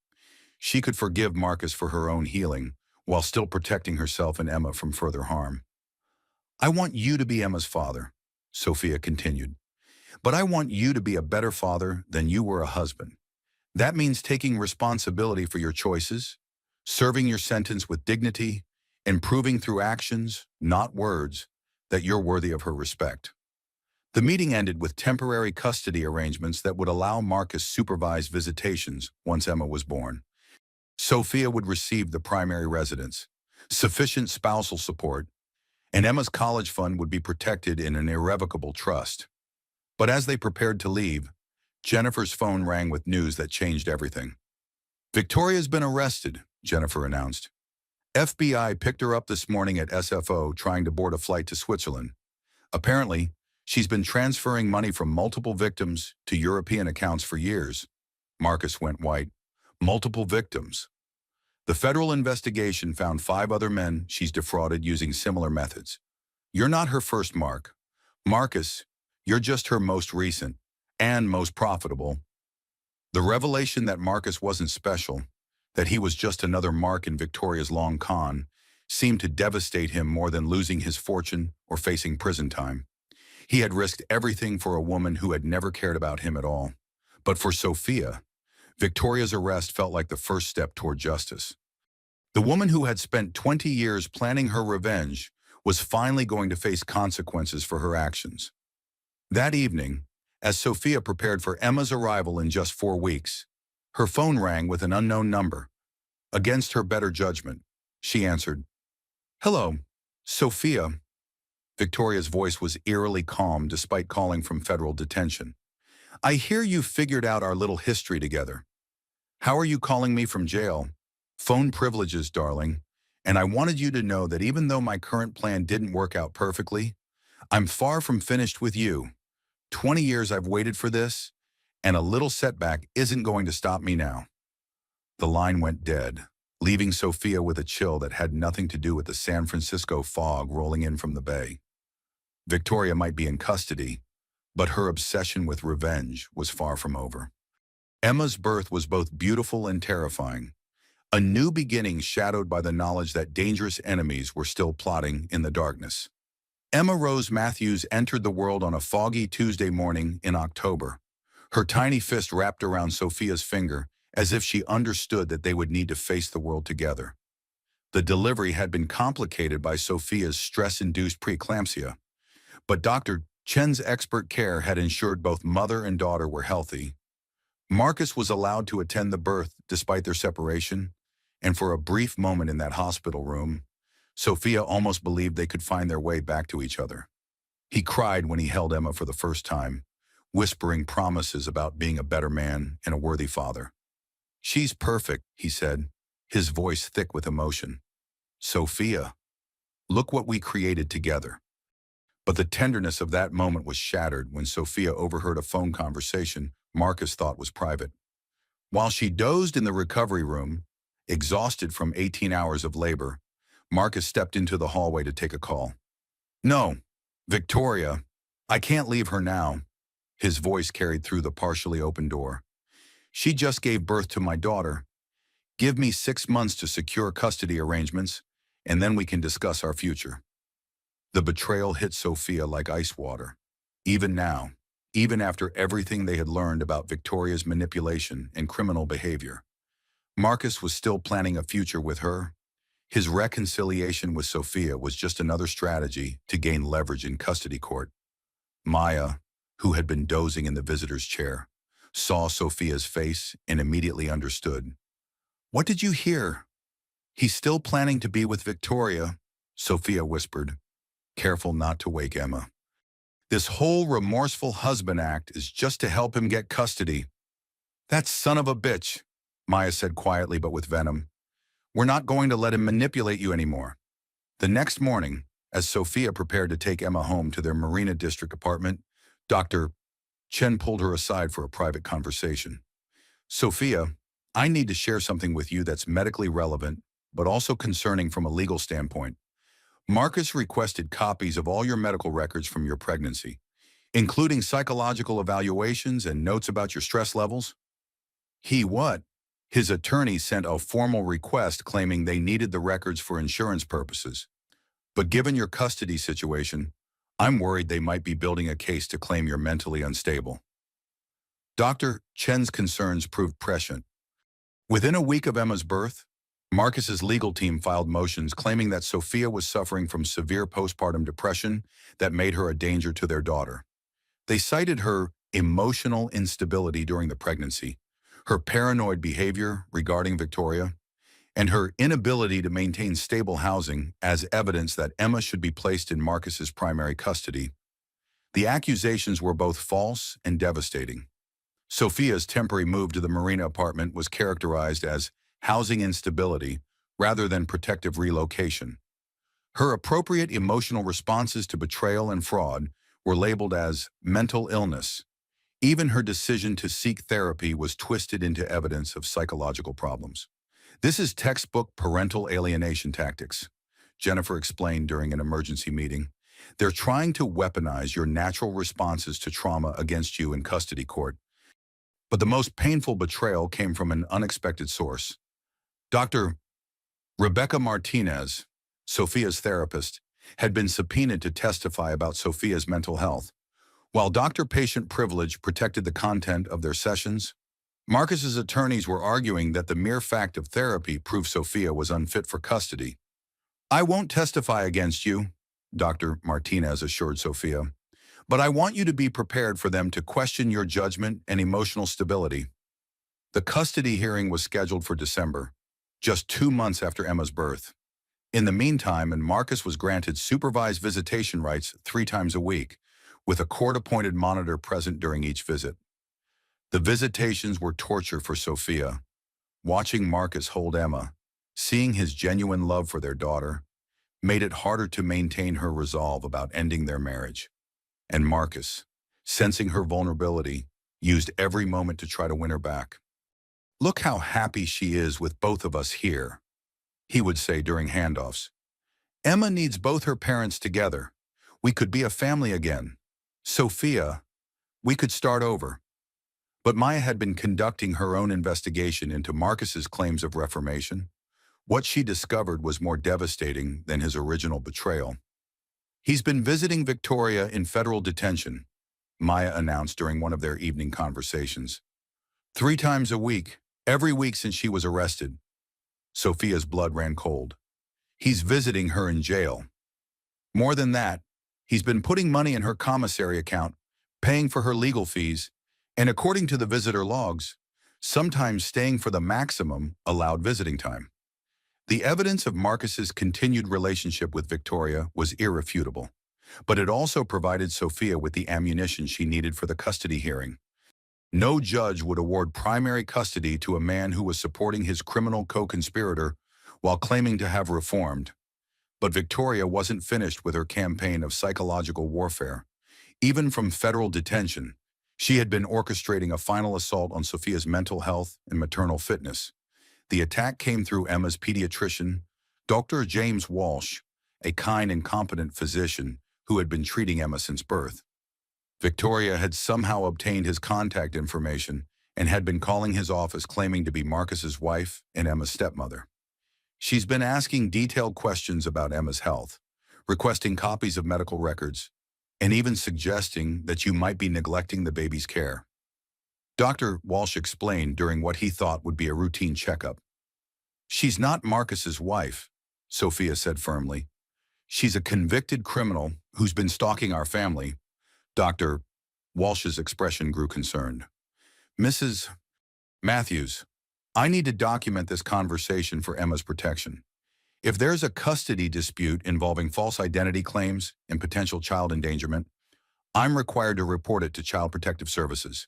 Speaker 2: She could forgive Marcus for her own healing while still protecting herself and Emma from further harm. I want you to be Emma's father, Sophia continued. But I want you to be a better father than you were a husband. That means taking responsibility for your choices, serving your sentence with dignity, and proving through actions, not words, that you're worthy of her respect. The meeting ended with temporary custody arrangements that would allow Marcus supervised visitations once Emma was born. Sophia would receive the primary residence, sufficient spousal support, and Emma's college fund would be protected in an irrevocable trust. But as they prepared to leave, Jennifer's phone rang with news that changed everything. Victoria's been arrested, Jennifer announced. FBI picked her up this morning at SFO trying to board a flight to Switzerland. Apparently, she's been transferring money from multiple victims to European accounts for years. Marcus went white. Multiple victims. The federal investigation found 5 other men she's defrauded using similar methods. You're not her first mark. Marcus, you're just her most recent and most profitable. The revelation that Marcus wasn't special, that he was just another mark in Victoria's long con, seemed to devastate him more than losing his fortune or facing prison time. He had risked everything for a woman who had never cared about him at all. But for Sophia, Victoria's arrest felt like the first step toward justice. The woman who had spent 20 years planning her revenge was finally going to face consequences for her actions. That evening, as Sophia prepared for Emma's arrival in just 4 weeks, her phone rang with an unknown number. Against her better judgment, she answered. Hello, Sophia. Victoria's voice was eerily calm despite calling from federal detention. I hear you figured out our little history together. How are you calling me from jail? Phone privileges, darling. And I wanted you to know that even though my current plan didn't work out perfectly, I'm far from finished with you. 20 years I've waited for this, and a little setback isn't going to stop me now. The line went dead, leaving Sophia with a chill that had nothing to do with the San Francisco fog rolling in from the bay. Victoria might be in custody, but her obsession with revenge was far from over. Emma's birth was both beautiful and terrifying, a new beginning shadowed by the knowledge that dangerous enemies were still plotting in the darkness. Emma Rose Matthews entered the world on a foggy Tuesday morning in October, her tiny fist wrapped around Sophia's finger as if she understood that they would need to face the world together. The delivery had been complicated by Sophia's stress-induced preeclampsia, but Dr. Chen's expert care had ensured both mother and daughter were healthy. Marcus was allowed to attend the birth despite their separation, and for a brief moment in that hospital room, Sophia almost believed they could find their way back to each other. He cried when he held Emma for the first time, whispering promises about being a better man and a worthy father. "She's perfect," he said, his voice thick with emotion. "Sophia, look what we created together." But the tenderness of that moment was shattered when Sophia overheard a phone conversation Marcus thought was private. While she dozed in the recovery room, exhausted from 18 hours of labor, Marcus stepped into the hallway to take a call. "No, Victoria, I can't leave her now." His voice carried through the partially open door. "She just gave birth to my daughter. Give me 6 months to secure custody arrangements, and then we can discuss our future." The betrayal hit Sophia like ice water. Even now, even after everything they had learned about Victoria's manipulation and criminal behavior, Marcus was still planning a future with her. His reconciliation with Sophia was just another strategy to gain leverage in custody court. Maya, who had been dozing in the visitor's chair, saw Sophia's face and immediately understood. "What did you hear?" "He's still planning to be with Victoria," Sophia whispered, careful not to wake Emma. "This whole remorseful husband act is just to help him get custody." "That son of a bitch," Maya said quietly but with venom. "We're not going to let him manipulate you anymore." The next morning, as Sophia prepared to take Emma home to their Marina District apartment, Dr. Chen pulled her aside for a private conversation. "Sophia, I need to share something with you that's medically relevant, but also concerning from a legal standpoint. Marcus requested copies of all your medical records from your pregnancy, including psychological evaluations and notes about your stress levels." "He what?" "His attorney sent a formal request claiming they needed the records for insurance purposes. But given your custody situation, I'm worried they might be building a case to claim you're mentally unstable." Dr. Chen's concerns proved prescient. Within a week of Emma's birth, Marcus's legal team filed motions claiming that Sophia was suffering from severe postpartum depression that made her a danger to their daughter. They cited her emotional instability during the pregnancy, her paranoid behavior regarding Victoria, and her inability to maintain stable housing as evidence that Emma should be placed in Marcus's primary custody. The accusations were both false and devastating. Sophia's temporary move to the Marina apartment was characterized as housing instability rather than protective relocation. Her appropriate emotional responses to betrayal and fraud were labeled as mental illness. Even her decision to seek therapy was twisted into evidence of psychological problems. "This is textbook parental alienation tactics," Jennifer explained during an emergency meeting. "They're trying to weaponize your natural responses to trauma against you in custody court." But the most painful betrayal came from an unexpected source. Dr. Rebecca Martinez, Sophia's therapist, had been subpoenaed to testify about Sophia's mental health. While doctor-patient privilege protected the content of their sessions, Marcus's attorneys were arguing that the mere fact of therapy proved Sophia was unfit for custody. "I won't testify against you," Dr. Martinez assured Sophia, "but I want you to be prepared for them to question your judgment and emotional stability." The custody hearing was scheduled for December, just 2 months after Emma's birth. In the meantime, Marcus was granted supervised visitation rights 3 times a week, with a court-appointed monitor present during each visit. The visitations were torture for Sophia. Watching Marcus hold Emma, seeing his genuine love for their daughter, made it harder to maintain her resolve about ending their marriage. And Marcus, sensing her vulnerability, used every moment to try to win her back. "Look how happy she is with both of us here," he would say during handoffs. "Emma needs both her parents together. We could be a family again. Sophia, we could start over." But Maya had been conducting her own investigation into Marcus's claims of reformation. What she discovered was more devastating than his original betrayal. "He's been visiting Victoria in federal detention," Maya announced during one of their evening conversations. 3 times a week, every week since she was arrested." Sophia's blood ran cold. "He's visiting her in jail. More than that, he's been putting money in her commissary account, paying for her legal fees, and according to the visitor logs, sometimes staying for the maximum allowed visiting time." The evidence of Marcus's continued relationship with Victoria was irrefutable. But it also provided Sophia with the ammunition she needed for the custody hearing. No judge would award primary custody to a man who was supporting his criminal co-conspirator while claiming to have reformed. But Victoria wasn't finished with her campaign of psychological warfare. Even from federal detention, she had been orchestrating a final assault on Sophia's mental health and maternal fitness. The attack came through Emma's pediatrician, Dr. James Walsh, a kind and competent physician who had been treating Emma since birth. Victoria had somehow obtained his contact information and had been calling his office claiming to be Marcus's wife and Emma's stepmother. She's been asking detailed questions about Emma's health, requesting copies of medical records, and even suggesting that you might be neglecting the baby's care. Dr. Walsh explained during what he thought would be a routine checkup. "She's not Marcus's wife," Sophia said firmly. "She's a convicted criminal who's been stalking our family." Dr. Walsh's expression grew concerned. "Mrs. Matthews, I need to document this conversation for Emma's protection. If there's a custody dispute involving false identity claims and potential child endangerment, I'm required to report it to Child Protective Services."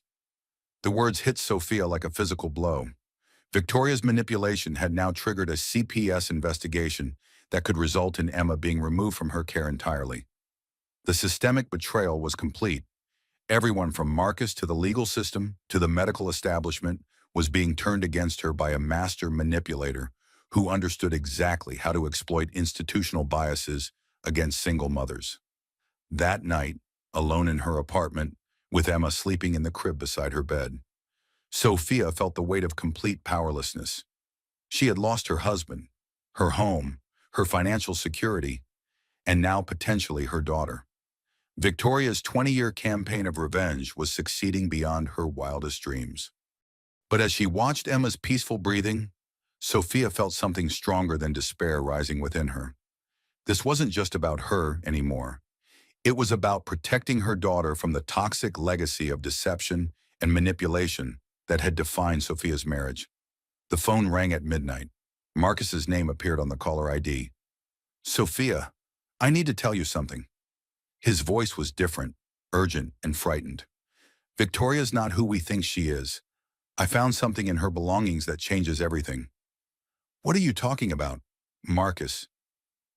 Speaker 2: The words hit Sophia like a physical blow. Victoria's manipulation had now triggered a CPS investigation that could result in Emma being removed from her care entirely. The systemic betrayal was complete. Everyone from Marcus to the legal system to the medical establishment was being turned against her by a master manipulator who understood exactly how to exploit institutional biases against single mothers. That night, alone in her apartment, with Emma sleeping in the crib beside her bed, Sophia felt the weight of complete powerlessness. She had lost her husband, her home, her financial security, and now potentially her daughter. Victoria's 20-year campaign of revenge was succeeding beyond her wildest dreams. But as she watched Emma's peaceful breathing, Sophia felt something stronger than despair rising within her. This wasn't just about her anymore. It was about protecting her daughter from the toxic legacy of deception and manipulation that had defined Sophia's marriage. The phone rang at midnight. Marcus's name appeared on the caller ID. "Sophia, I need to tell you something." His voice was different, urgent, and frightened. "Victoria's not who we think she is. I found something in her belongings that changes everything." "What are you talking about?" "Marcus.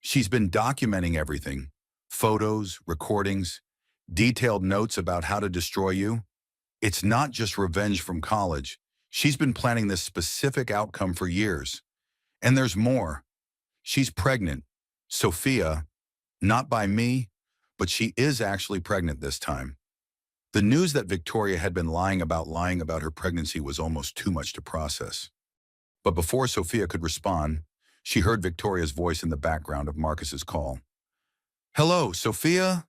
Speaker 2: She's been documenting everything. Photos, recordings, detailed notes about how to destroy you. It's not just revenge from college. She's been planning this specific outcome for years. And there's more. She's pregnant. Sophia, not by me, but she is actually pregnant this time." The news that Victoria had been lying about her pregnancy was almost too much to process. But before Sophia could respond, she heard Victoria's voice in the background of Marcus's call. "Hello, Sophia,"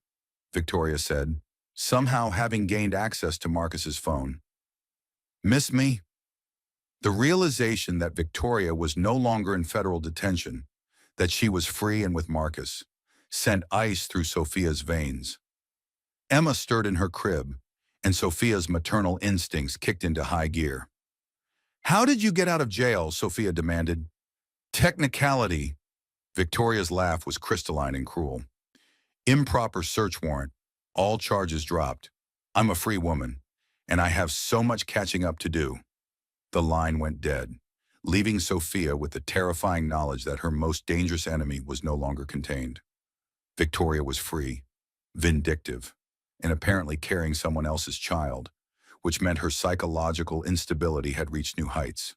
Speaker 2: Victoria said, somehow having gained access to Marcus's phone. "Miss me?" The realization that Victoria was no longer in federal detention, that she was free and with Marcus, sent ice through Sophia's veins. Emma stirred in her crib, and Sophia's maternal instincts kicked into high gear. "How did you get out of jail?" Sophia demanded. "Technicality." Victoria's laugh was crystalline and cruel. "Improper search warrant. All charges dropped. I'm a free woman, and I have so much catching up to do." The line went dead, leaving Sophia with the terrifying knowledge that her most dangerous enemy was no longer contained. Victoria was free, vindictive, and apparently carrying someone else's child, which meant her psychological instability had reached new heights.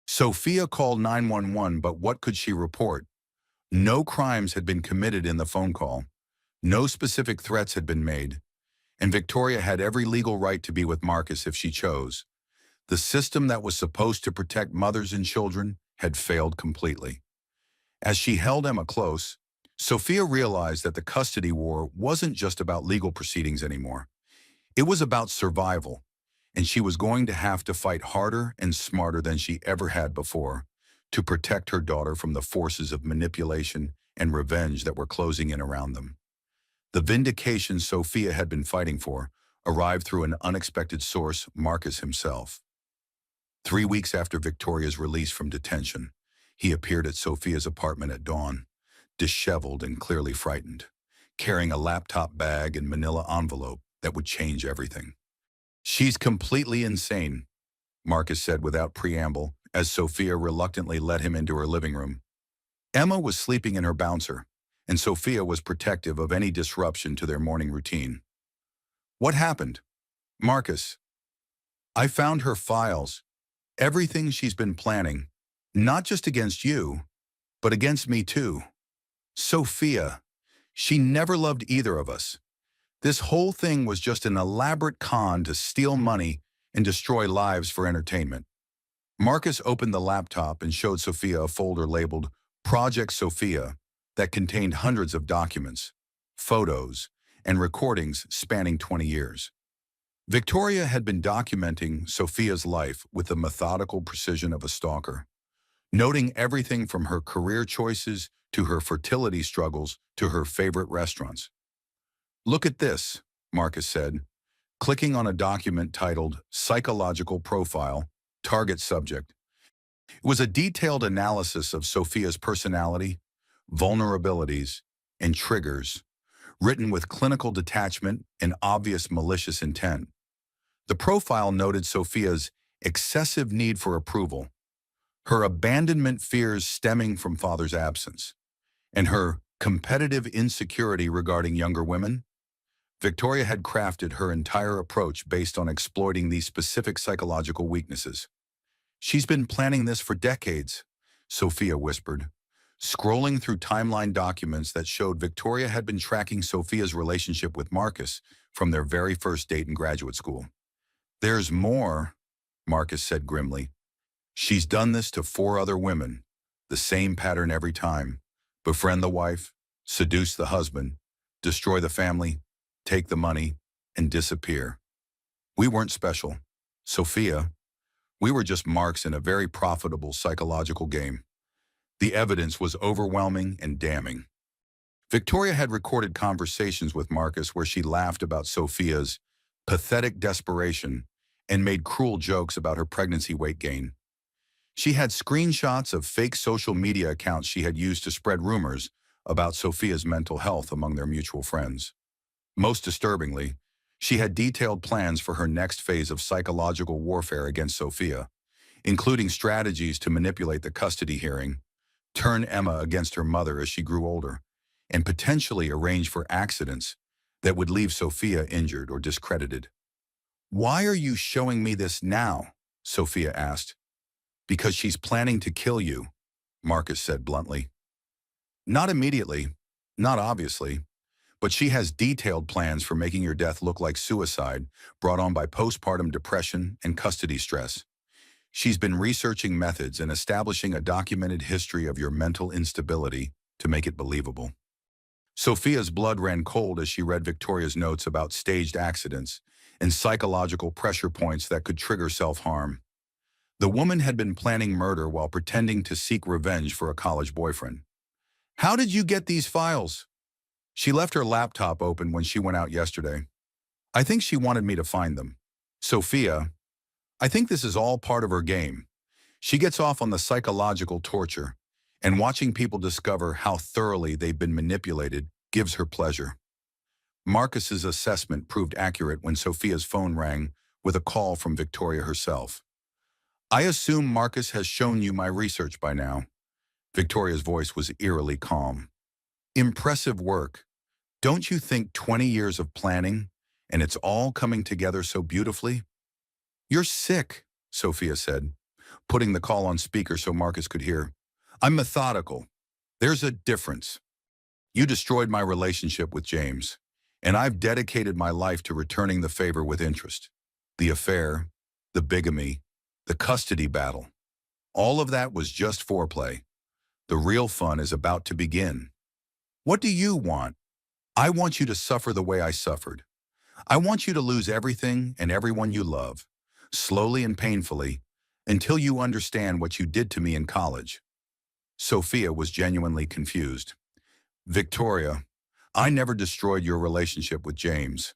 Speaker 2: Sophia called 911, but what could she report? No crimes had been committed in the phone call. No specific threats had been made, and Victoria had every legal right to be with Marcus if she chose. The system that was supposed to protect mothers and children had failed completely. As she held Emma close, Sophia realized that the custody war wasn't just about legal proceedings anymore. It was about survival, and she was going to have to fight harder and smarter than she ever had before to protect her daughter from the forces of manipulation and revenge that were closing in around them. The vindication Sophia had been fighting for arrived through an unexpected source, Marcus himself. 3 weeks after Victoria's release from detention, he appeared at Sophia's apartment at dawn, disheveled and clearly frightened. carrying a laptop bag and manila envelope that would change everything. She's completely insane, Marcus said without preamble, as Sophia reluctantly led him into her living room. Emma was sleeping in her bouncer, and Sophia was protective of any disruption to their morning routine. What happened? Marcus, I found her files, everything she's been planning, not just against you, but against me too. Sophia, she never loved either of us. This whole thing was just an elaborate con to steal money and destroy lives for entertainment. Marcus opened the laptop and showed Sophia a folder labeled Project Sophia that contained hundreds of documents, photos, and recordings spanning 20 years. Victoria had been documenting Sophia's life with the methodical precision of a stalker, noting everything from her career choices to her fertility struggles to her favorite restaurants. Look at this, Marcus said, clicking on a document titled Psychological Profile, Target Subject. It was a detailed analysis of Sophia's personality, vulnerabilities, and triggers, written with clinical detachment and obvious malicious intent. The profile noted Sophia's excessive need for approval, her abandonment fears stemming from father's absence, and her competitive insecurity regarding younger women. Victoria had crafted her entire approach based on exploiting these specific psychological weaknesses. She's been planning this for decades, Sophia whispered, scrolling through timeline documents that showed Victoria had been tracking Sophia's relationship with Marcus from their very first date in graduate school. There's more, Marcus said grimly. She's done this to 4 other women, the same pattern every time. Befriend the wife, seduce the husband, destroy the family, take the money, and disappear. We weren't special, Sophia. We were just marks in a very profitable psychological game. The evidence was overwhelming and damning. Victoria had recorded conversations with Marcus where she laughed about Sophia's pathetic desperation and made cruel jokes about her pregnancy weight gain. She had screenshots of fake social media accounts she had used to spread rumors about Sophia's mental health among their mutual friends. Most disturbingly, she had detailed plans for her next phase of psychological warfare against Sophia, including strategies to manipulate the custody hearing, turn Emma against her mother as she grew older, and potentially arrange for accidents that would leave Sophia injured or discredited. Why are you showing me this now? Sophia asked. Because she's planning to kill you, Marcus said bluntly. Not immediately, not obviously, but she has detailed plans for making your death look like suicide brought on by postpartum depression and custody stress. She's been researching methods and establishing a documented history of your mental instability to make it believable. Sophia's blood ran cold as she read Victoria's notes about staged accidents and psychological pressure points that could trigger self-harm. The woman had been planning murder while pretending to seek revenge for a college boyfriend. How did you get these files? She left her laptop open when she went out yesterday. I think she wanted me to find them. Sophia, I think this is all part of her game. She gets off on the psychological torture, and watching people discover how thoroughly they've been manipulated gives her pleasure. Marcus's assessment proved accurate when Sophia's phone rang with a call from Victoria herself. I assume Marcus has shown you my research by now. Victoria's voice was eerily calm. Impressive work. Don't you think 20 years of planning, and it's all coming together so beautifully? You're sick, Sophia said, putting the call on speaker so Marcus could hear. I'm methodical. There's a difference. You destroyed my relationship with James, and I've dedicated my life to returning the favor with interest. The affair, the bigamy, the custody battle. All of that was just foreplay. The real fun is about to begin. What do you want? I want you to suffer the way I suffered. I want you to lose everything and everyone you love, slowly and painfully, until you understand what you did to me in college. Sophia was genuinely confused. Victoria, I never destroyed your relationship with James.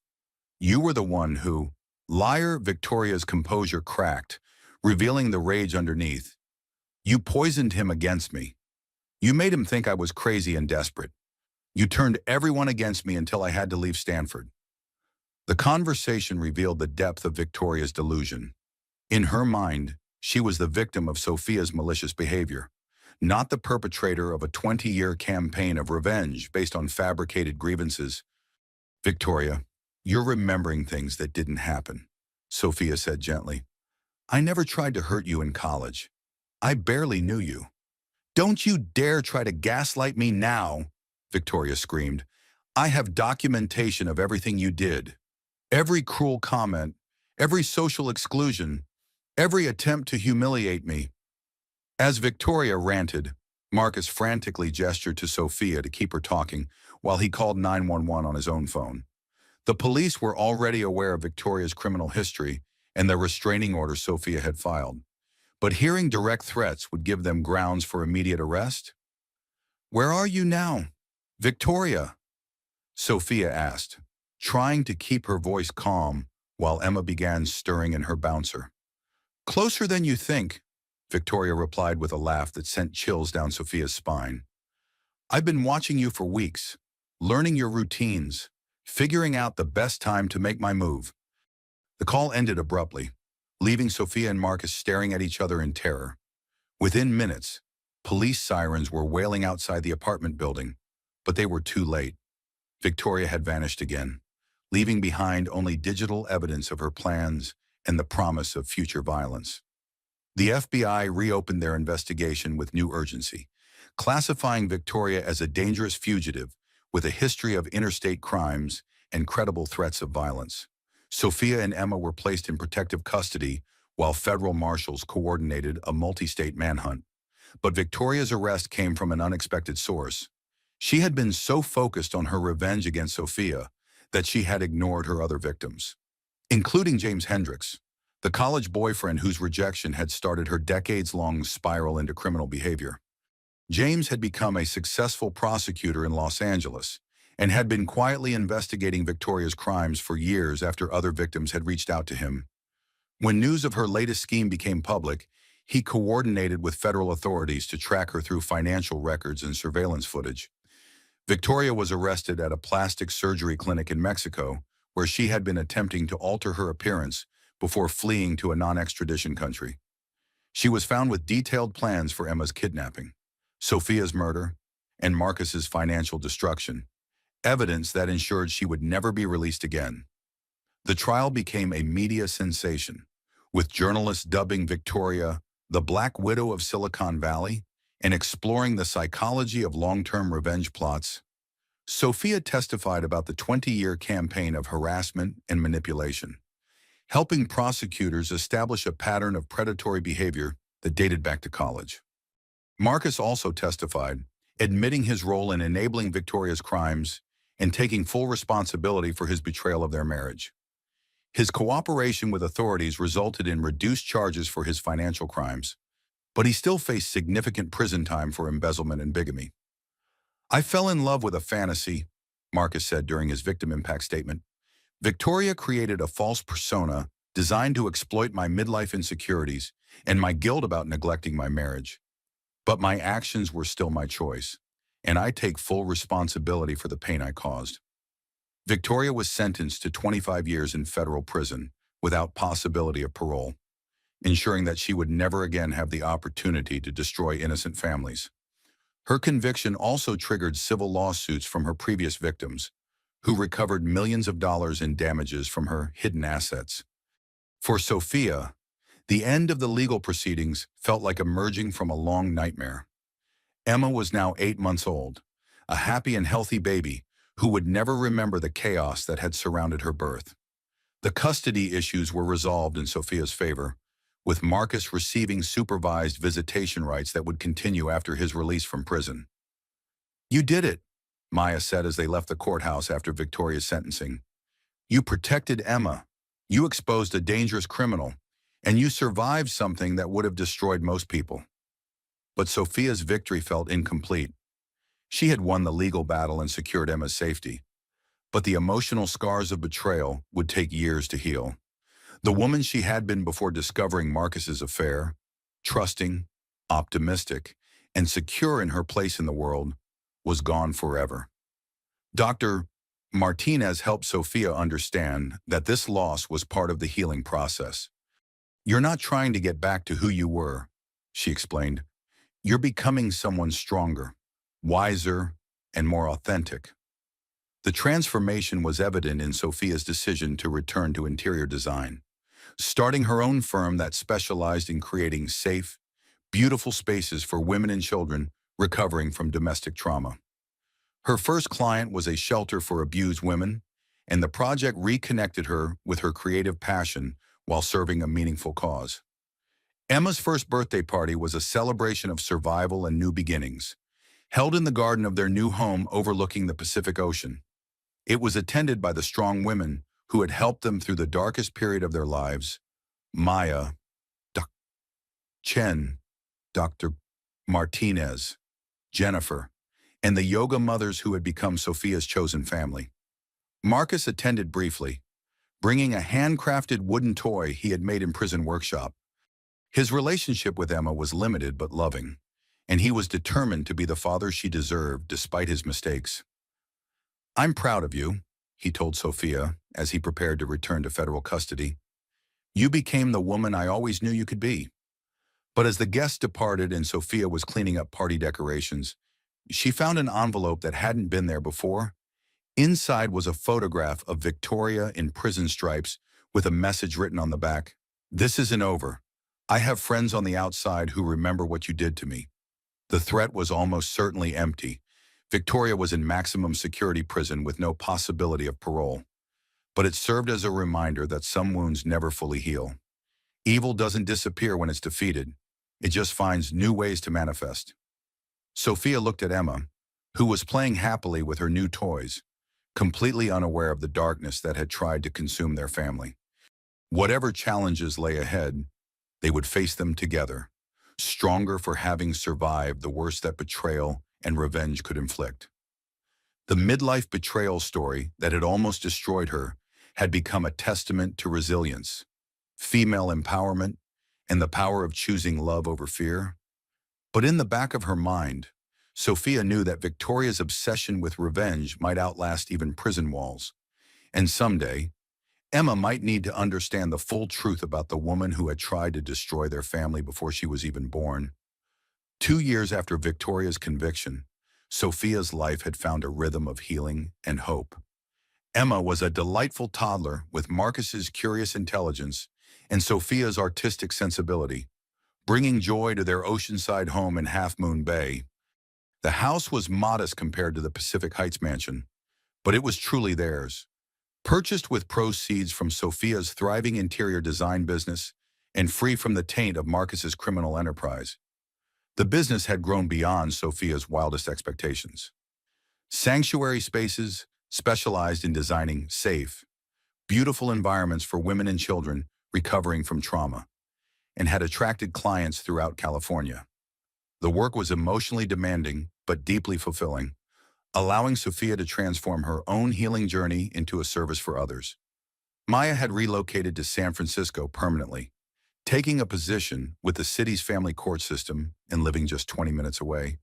Speaker 2: You were the one who, liar. Victoria's composure cracked, revealing the rage underneath. You poisoned him against me. You made him think I was crazy and desperate. You turned everyone against me until I had to leave Stanford." The conversation revealed the depth of Victoria's delusion. In her mind, she was the victim of Sophia's malicious behavior, not the perpetrator of a 20-year campaign of revenge based on fabricated grievances. "Victoria, you're remembering things that didn't happen," Sophia said gently. "I never tried to hurt you in college. I barely knew you." "Don't you dare try to gaslight me now," Victoria screamed. "I have documentation of everything you did. Every cruel comment, every social exclusion, every attempt to humiliate me." As Victoria ranted, Marcus frantically gestured to Sophia to keep her talking while he called 911 on his own phone. The police were already aware of Victoria's criminal history and the restraining order Sophia had filed, but hearing direct threats would give them grounds for immediate arrest. "Where are you now, Victoria?" Sophia asked, trying to keep her voice calm while Emma began stirring in her bouncer. "Closer than you think," Victoria replied with a laugh that sent chills down Sophia's spine. "I've been watching you for weeks, learning your routines, figuring out the best time to make my move." The call ended abruptly, leaving Sophia and Marcus staring at each other in terror. Within minutes, police sirens were wailing outside the apartment building, but they were too late. Victoria had vanished again, leaving behind only digital evidence of her plans and the promise of future violence. The FBI reopened their investigation with new urgency, classifying Victoria as a dangerous fugitive with a history of interstate crimes and credible threats of violence. Sophia and Emma were placed in protective custody while federal marshals coordinated a multi-state manhunt. But Victoria's arrest came from an unexpected source. She had been so focused on her revenge against Sophia that she had ignored her other victims, including James Hendricks, the college boyfriend whose rejection had started her decades-long spiral into criminal behavior. James had become a successful prosecutor in Los Angeles and had been quietly investigating Victoria's crimes for years after other victims had reached out to him. When news of her latest scheme became public, he coordinated with federal authorities to track her through financial records and surveillance footage. Victoria was arrested at a plastic surgery clinic in Mexico, where she had been attempting to alter her appearance before fleeing to a non-extradition country. She was found with detailed plans for Emma's kidnapping, Sophia's murder, and Marcus's financial destruction, evidence that ensured she would never be released again. The trial became a media sensation, with journalists dubbing Victoria the Black Widow of Silicon Valley and exploring the psychology of long-term revenge plots. Sophia testified about the 20-year campaign of harassment and manipulation, helping prosecutors establish a pattern of predatory behavior that dated back to college. Marcus also testified, admitting his role in enabling Victoria's crimes and taking full responsibility for his betrayal of their marriage. His cooperation with authorities resulted in reduced charges for his financial crimes, but he still faced significant prison time for embezzlement and bigamy. "I fell in love with a fantasy," Marcus said during his victim impact statement. "Victoria created a false persona designed to exploit my midlife insecurities and my guilt about neglecting my marriage. But my actions were still my choice, and I take full responsibility for the pain I caused." Victoria was sentenced to 25 years in federal prison without possibility of parole, ensuring that she would never again have the opportunity to destroy innocent families. Her conviction also triggered civil lawsuits from her previous victims, who recovered millions of dollars in damages from her hidden assets. For Sophia, the end of the legal proceedings felt like emerging from a long nightmare. Emma was now 8 months old, a happy and healthy baby who would never remember the chaos that had surrounded her birth. The custody issues were resolved in Sophia's favor, with Marcus receiving supervised visitation rights that would continue after his release from prison. "You did it," Maya said as they left the courthouse after Victoria's sentencing. "You protected Emma, you exposed a dangerous criminal, and you survived something that would have destroyed most people." But Sophia's victory felt incomplete. She had won the legal battle and secured Emma's safety, but the emotional scars of betrayal would take years to heal. The woman she had been before discovering Marcus's affair, trusting, optimistic, and secure in her place in the world, was gone forever. Dr. Martinez helped Sophia understand that this loss was part of the healing process. "You're not trying to get back to who you were," she explained. "You're becoming someone stronger, wiser, and more authentic." The transformation was evident in Sophia's decision to return to interior design, starting her own firm that specialized in creating safe, beautiful spaces for women and children recovering from domestic trauma. Her first client was a shelter for abused women, and the project reconnected her with her creative passion while serving a meaningful cause. Emma's first birthday party was a celebration of survival and new beginnings, held in the garden of their new home overlooking the Pacific Ocean. It was attended by the strong women who had helped them through the darkest period of their lives: Maya, Dr. Chen, Dr. Martinez, Jennifer, and the yoga mothers who had become Sophia's chosen family. Marcus attended briefly, bringing a handcrafted wooden toy he had made in prison workshop. His relationship with Emma was limited but loving, and he was determined to be the father she deserved despite his mistakes. "I'm proud of you," he told Sophia as he prepared to return to federal custody. "You became the woman I always knew you could be." But as the guests departed and Sophia was cleaning up party decorations, she found an envelope that hadn't been there before. Inside was a photograph of Victoria in prison stripes with a message written on the back: "This isn't over. I have friends on the outside who remember what you did to me." The threat was almost certainly empty. Victoria was in maximum security prison with no possibility of parole. But it served as a reminder that some wounds never fully heal. Evil doesn't disappear when it's defeated. It just finds new ways to manifest. Sophia looked at Emma, who was playing happily with her new toys, completely unaware of the darkness that had tried to consume their family. Whatever challenges lay ahead, they would face them together, stronger for having survived the worst that betrayal and revenge could inflict. The midlife betrayal story that had almost destroyed her had become a testament to resilience, female empowerment, and the power of choosing love over fear. But in the back of her mind, Sophia knew that Victoria's obsession with revenge might outlast even prison walls. And someday, Emma might need to understand the full truth about the woman who had tried to destroy their family before she was even born. 2 years after Victoria's conviction, Sophia's life had found a rhythm of healing and hope. Emma was a delightful toddler with Marcus's curious intelligence and Sophia's artistic sensibility, bringing joy to their oceanside home in Half Moon Bay. The house was modest compared to the Pacific Heights mansion, but it was truly theirs. Purchased with proceeds from Sophia's thriving interior design business and free from the taint of Marcus's criminal enterprise, the business had grown beyond Sophia's wildest expectations. Sanctuary spaces specialized in designing safe, beautiful environments for women and children recovering from trauma, and had attracted clients throughout California. The work was emotionally demanding but deeply fulfilling, allowing Sophia to transform her own healing journey into a service for others. Maya had relocated to San Francisco permanently, taking a position with the city's family court system and living just 20 minutes away.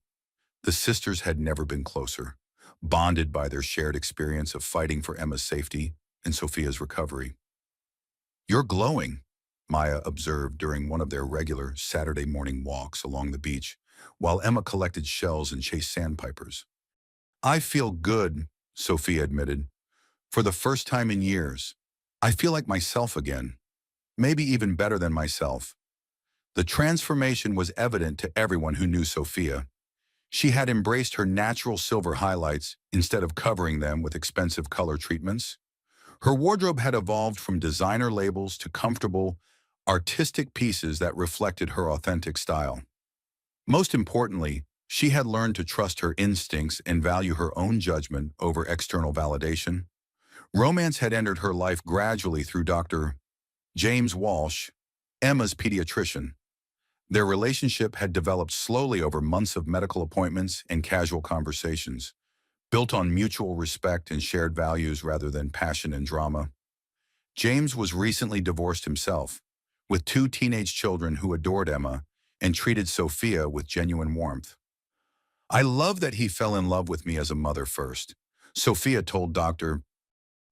Speaker 2: The sisters had never been closer, bonded by their shared experience of fighting for Emma's safety and Sophia's recovery. "You're glowing," Maya observed during one of their regular Saturday morning walks along the beach, while Emma collected shells and chased sandpipers. "I feel good," Sophia admitted. "For the first time in years, I feel like myself again, maybe even better than myself." The transformation was evident to everyone who knew Sophia. She had embraced her natural silver highlights instead of covering them with expensive color treatments. Her wardrobe had evolved from designer labels to comfortable, artistic pieces that reflected her authentic style. Most importantly, she had learned to trust her instincts and value her own judgment over external validation. Romance had entered her life gradually through Dr. James Walsh, Emma's pediatrician. Their relationship had developed slowly over months of medical appointments and casual conversations, built on mutual respect and shared values rather than passion and drama. James was recently divorced himself, with 2 teenage children who adored Emma and treated Sophia with genuine warmth. "I love that he fell in love with me as a mother first," Sophia told Dr.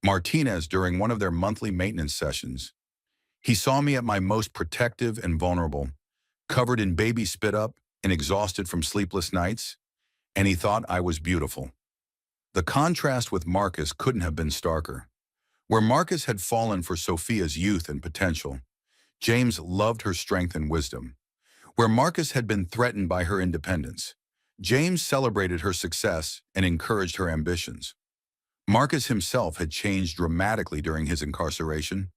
Speaker 2: Martinez during one of their monthly maintenance sessions. He saw me at my most protective and vulnerable, covered in baby spit up and exhausted from sleepless nights, and he thought I was beautiful. The contrast with Marcus couldn't have been starker. Where Marcus had fallen for Sophia's youth and potential, James loved her strength and wisdom. Where Marcus had been threatened by her independence, James celebrated her success and encouraged her ambitions. Marcus himself had changed dramatically during his incarceration.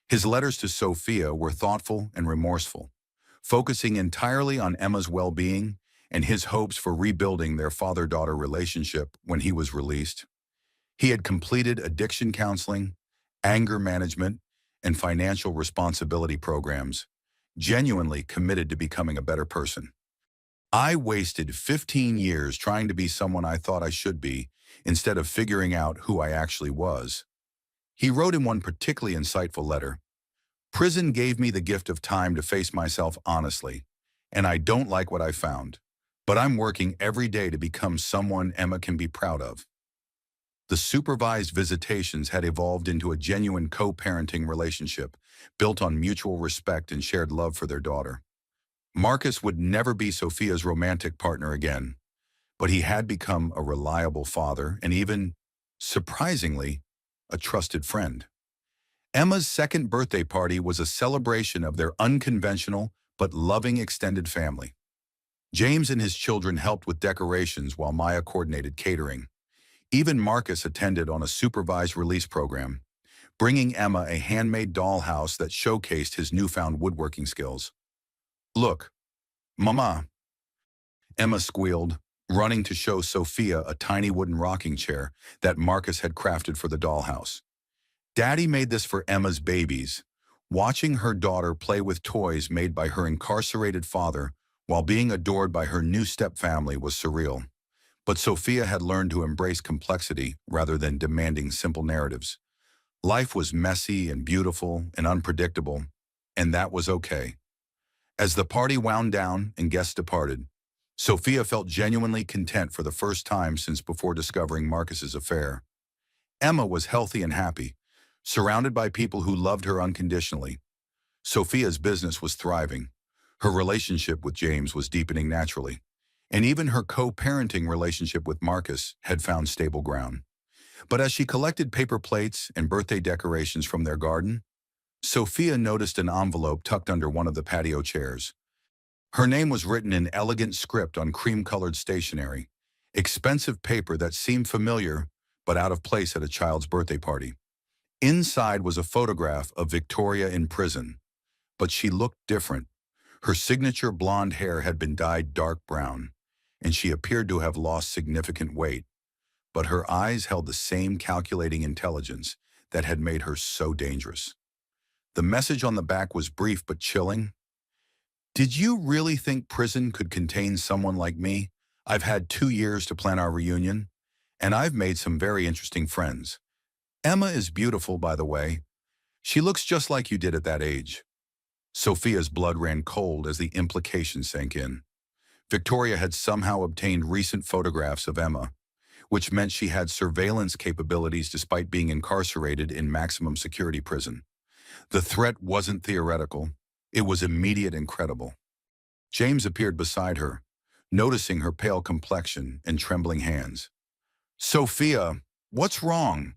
Speaker 2: His letters to Sophia were thoughtful and remorseful, focusing entirely on Emma's well-being and his hopes for rebuilding their father-daughter relationship when he was released. He had completed addiction counseling, anger management, and financial responsibility programs, genuinely committed to becoming a better person. I wasted 15 years trying to be someone I thought I should be instead of figuring out who I actually was. He wrote in one particularly insightful letter, "Prison gave me the gift of time to face myself honestly, and I don't like what I found, but I'm working every day to become someone Emma can be proud of." The supervised visitations had evolved into a genuine co-parenting relationship built on mutual respect and shared love for their daughter. Marcus would never be Sophia's romantic partner again, but he had become a reliable father and even, surprisingly, a trusted friend. Emma's second birthday party was a celebration of their unconventional but loving extended family. James and his children helped with decorations while Maya coordinated catering. Even Marcus attended on a supervised release program, bringing Emma a handmade dollhouse that showcased his newfound woodworking skills. "Look, Mama," Emma squealed, running to show Sophia a tiny wooden rocking chair that Marcus had crafted for the dollhouse. "Daddy made this for Emma's babies." Watching her daughter play with toys made by her incarcerated father while being adored by her new stepfamily was surreal. But Sophia had learned to embrace complexity rather than demanding simple narratives. Life was messy and beautiful and unpredictable, and that was okay. As the party wound down and guests departed, Sophia felt genuinely content for the first time since before discovering Marcus's affair. Emma was healthy and happy, surrounded by people who loved her unconditionally. Sophia's business was thriving. Her relationship with James was deepening naturally, and even her co-parenting relationship with Marcus had found stable ground. But as she collected paper plates and birthday decorations from their garden, Sophia noticed an envelope tucked under one of the patio chairs. Her name was written in elegant script on cream-colored stationery, expensive paper that seemed familiar but out of place at a child's birthday party. Inside was a photograph of Victoria in prison, but she looked different. Her signature blonde hair had been dyed dark brown, and she appeared to have lost significant weight, but her eyes held the same calculating intelligence that had made her so dangerous. The message on the back was brief but chilling. "Did you really think prison could contain someone like me? I've had 2 years to plan our reunion, and I've made some very interesting friends. Emma is beautiful, by the way. She looks just like you did at that age." Sophia's blood ran cold as the implication sank in. Victoria had somehow obtained recent photographs of Emma, which meant she had surveillance capabilities despite being incarcerated in maximum security prison. The threat wasn't theoretical. It was immediate and credible. James appeared beside her, noticing her pale complexion and trembling hands. "Sophia, what's wrong?"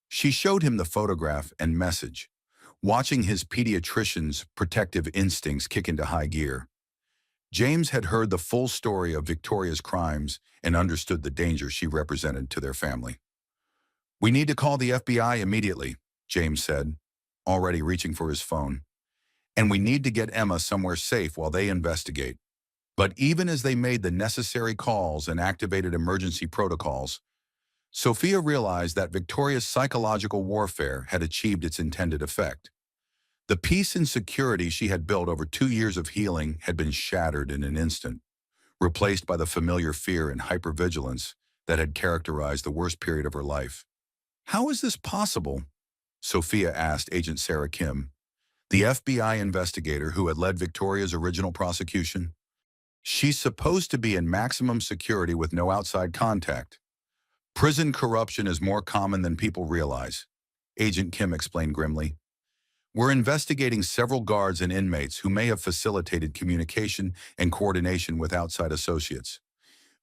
Speaker 2: She showed him the photograph and message, watching his pediatrician's protective instincts kick into high gear. James had heard the full story of Victoria's crimes and understood the danger she represented to their family. "We need to call the FBI immediately," James said, already reaching for his phone. "And we need to get Emma somewhere safe while they investigate." But even as they made the necessary calls and activated emergency protocols, Sophia realized that Victoria's psychological warfare had achieved its intended effect. The peace and security she had built over 2 years of healing had been shattered in an instant, replaced by the familiar fear and hypervigilance that had characterized the worst period of her life. "How is this possible?" Sophia asked Agent Sarah Kim, the FBI investigator who had led Victoria's original prosecution. "She's supposed to be in maximum security with no outside contact." Prison corruption is more common than people realize, Agent Kim explained grimly. We're investigating several guards and inmates who may have facilitated communication and coordination with outside associates.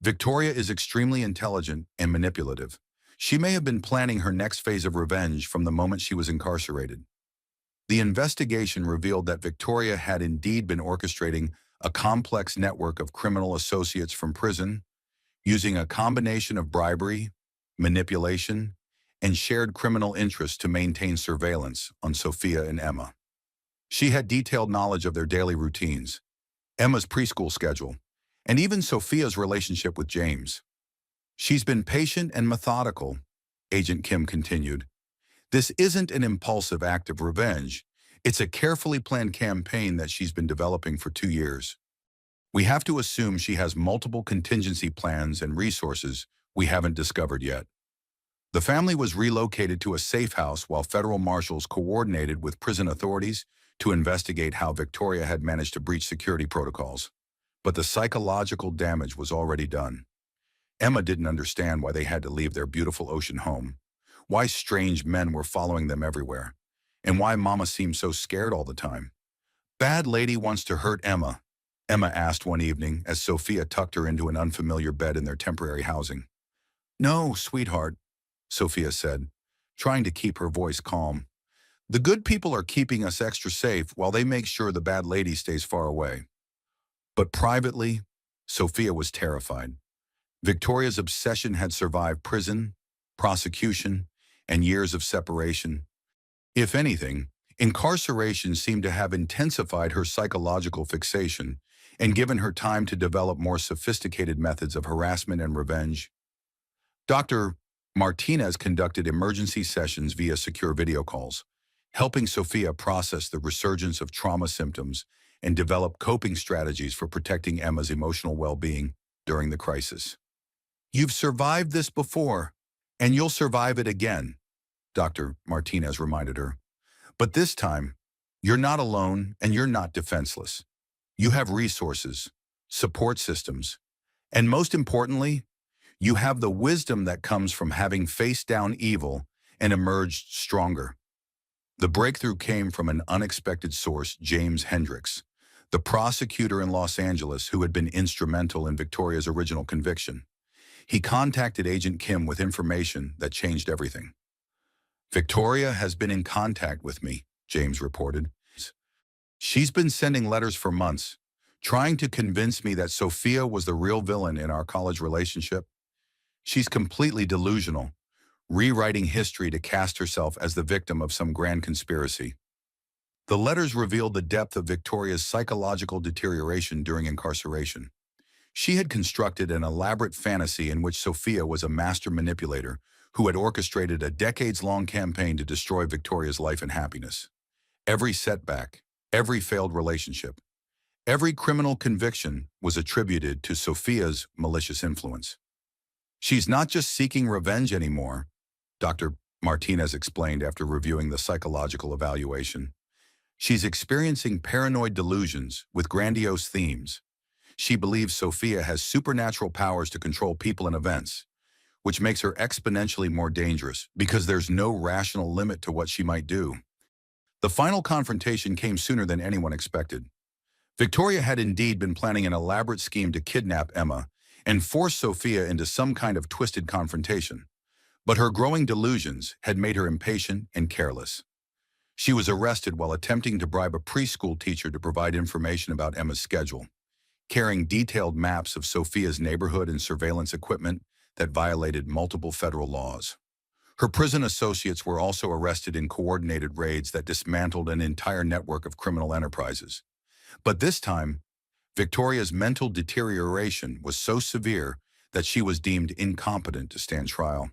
Speaker 2: Victoria is extremely intelligent and manipulative. She may have been planning her next phase of revenge from the moment she was incarcerated. The investigation revealed that Victoria had indeed been orchestrating a complex network of criminal associates from prison, using a combination of bribery, manipulation, and shared criminal interests to maintain surveillance on Sophia and Emma. She had detailed knowledge of their daily routines, Emma's preschool schedule, and even Sophia's relationship with James. She's been patient and methodical, Agent Kim continued. This isn't an impulsive act of revenge. It's a carefully planned campaign that she's been developing for 2 years. We have to assume she has multiple contingency plans and resources we haven't discovered yet. The family was relocated to a safe house while federal marshals coordinated with prison authorities to investigate how Victoria had managed to breach security protocols. But the psychological damage was already done. Emma didn't understand why they had to leave their beautiful ocean home, why strange men were following them everywhere, and why Mama seemed so scared all the time. "Bad lady wants to hurt Emma," Emma asked one evening as Sophia tucked her into an unfamiliar bed in their temporary housing. "No, sweetheart," Sophia said, trying to keep her voice calm. "The good people are keeping us extra safe while they make sure the bad lady stays far away." But privately, Sophia was terrified. Victoria's obsession had survived prison, prosecution, and years of separation. If anything, incarceration seemed to have intensified her psychological fixation and given her time to develop more sophisticated methods of harassment and revenge. Dr. Martinez conducted emergency sessions via secure video calls, helping Sophia process the resurgence of trauma symptoms and develop coping strategies for protecting Emma's emotional well-being during the crisis. "You've survived this before, and you'll survive it again," Dr. Martinez reminded her. "But this time, you're not alone and you're not defenseless. You have resources, support systems, and most importantly, you have the wisdom that comes from having faced down evil and emerged stronger." The breakthrough came from an unexpected source, James Hendricks, the prosecutor in Los Angeles who had been instrumental in Victoria's original conviction. He contacted Agent Kim with information that changed everything. "Victoria has been in contact with me," James reported. "She's been sending letters for months, trying to convince me that Sophia was the real villain in our college relationship. She's completely delusional, rewriting history to cast herself as the victim of some grand conspiracy." The letters revealed the depth of Victoria's psychological deterioration during incarceration. She had constructed an elaborate fantasy in which Sophia was a master manipulator who had orchestrated a decades-long campaign to destroy Victoria's life and happiness. Every setback, every failed relationship, every criminal conviction was attributed to Sophia's malicious influence. "She's not just seeking revenge anymore," Dr. Martinez explained after reviewing the psychological evaluation. "She's experiencing paranoid delusions with grandiose themes. She believes Sophia has supernatural powers to control people and events, which makes her exponentially more dangerous because there's no rational limit to what she might do." The final confrontation came sooner than anyone expected. Victoria had indeed been planning an elaborate scheme to kidnap Emma and force Sophia into some kind of twisted confrontation. But her growing delusions had made her impatient and careless. She was arrested while attempting to bribe a preschool teacher to provide information about Emma's schedule, carrying detailed maps of Sophia's neighborhood and surveillance equipment that violated multiple federal laws. Her prison associates were also arrested in coordinated raids that dismantled an entire network of criminal enterprises. But this time, Victoria's mental deterioration was so severe that she was deemed incompetent to stand trial.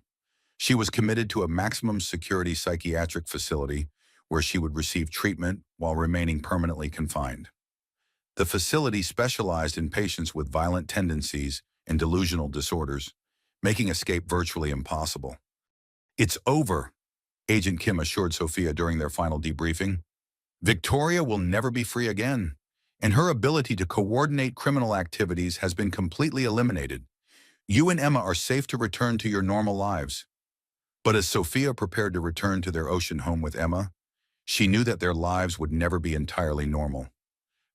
Speaker 2: She was committed to a maximum security psychiatric facility where she would receive treatment while remaining permanently confined. The facility specialized in patients with violent tendencies and delusional disorders, making escape virtually impossible. "It's over," Agent Kim assured Sophia during their final debriefing. "Victoria will never be free again, and her ability to coordinate criminal activities has been completely eliminated. You and Emma are safe to return to your normal lives. But as Sophia prepared to return to their ocean home with Emma, she knew that their lives would never be entirely normal.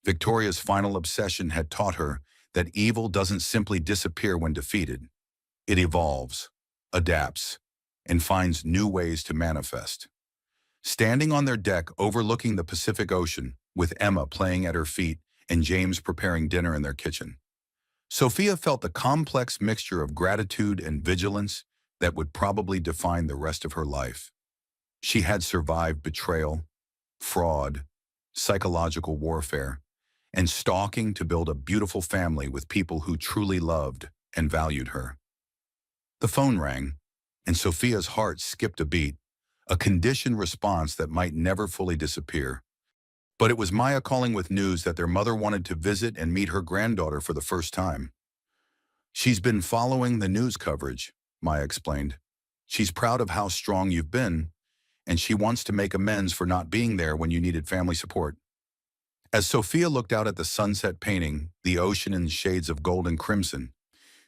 Speaker 2: Victoria's final obsession had taught her that evil doesn't simply disappear when defeated. It evolves, adapts, and finds new ways to manifest. Standing on their deck overlooking the Pacific Ocean, with Emma playing at her feet and James preparing dinner in their kitchen, Sophia felt the complex mixture of gratitude and vigilance that would probably define the rest of her life. She had survived betrayal, fraud, psychological warfare, and stalking to build a beautiful family with people who truly loved and valued her. The phone rang, and Sophia's heart skipped a beat, a conditioned response that might never fully disappear. But it was Maya calling with news that their mother wanted to visit and meet her granddaughter for the first time. "She's been following the news coverage," Maya explained. "She's proud of how strong you've been, and she wants to make amends for not being there when you needed family support." As Sophia looked out at the sunset painting, the ocean in shades of gold and crimson,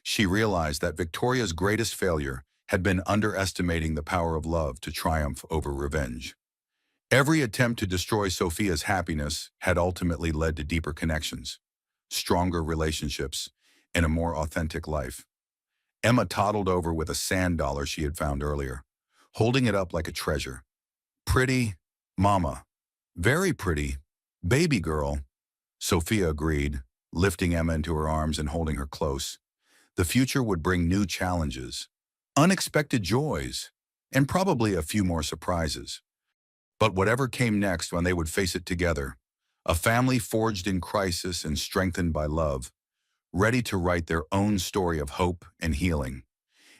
Speaker 2: she realized that Victoria's greatest failure had been underestimating the power of love to triumph over revenge. Every attempt to destroy Sophia's happiness had ultimately led to deeper connections, stronger relationships, and a more authentic life. Emma toddled over with a sand dollar she had found earlier, holding it up like a treasure. "Pretty, Mama. Very pretty. Baby girl," Sophia agreed, lifting Emma into her arms and holding her close. The future would bring new challenges, unexpected joys, and probably a few more surprises. But whatever came next, when they would face it together, a family forged in crisis and strengthened by love, ready to write their own story of hope and healing.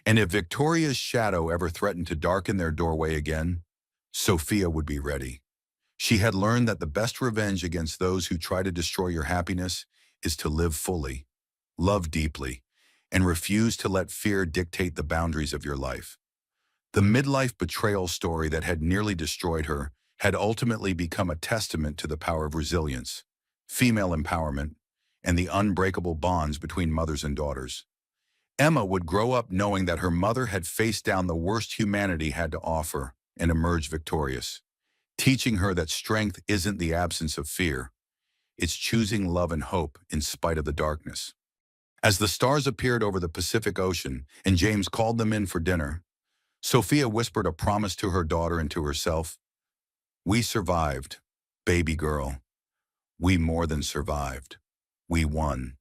Speaker 2: And if Victoria's shadow ever threatened to darken their doorway again, Sophia would be ready. She had learned that the best revenge against those who try to destroy your happiness is to live fully, love deeply, and refuse to let fear dictate the boundaries of your life. The midlife betrayal story that had nearly destroyed her had ultimately become a testament to the power of resilience, female empowerment, and the unbreakable bonds between mothers and daughters. Emma would grow up knowing that her mother had faced down the worst humanity had to offer and emerged victorious, teaching her that strength isn't the absence of fear, it's choosing love and hope in spite of the darkness. As the stars appeared over the Pacific Ocean and James called them in for dinner, Sophia whispered a promise to her daughter and to herself. "We survived, baby girl. We more than survived. We won."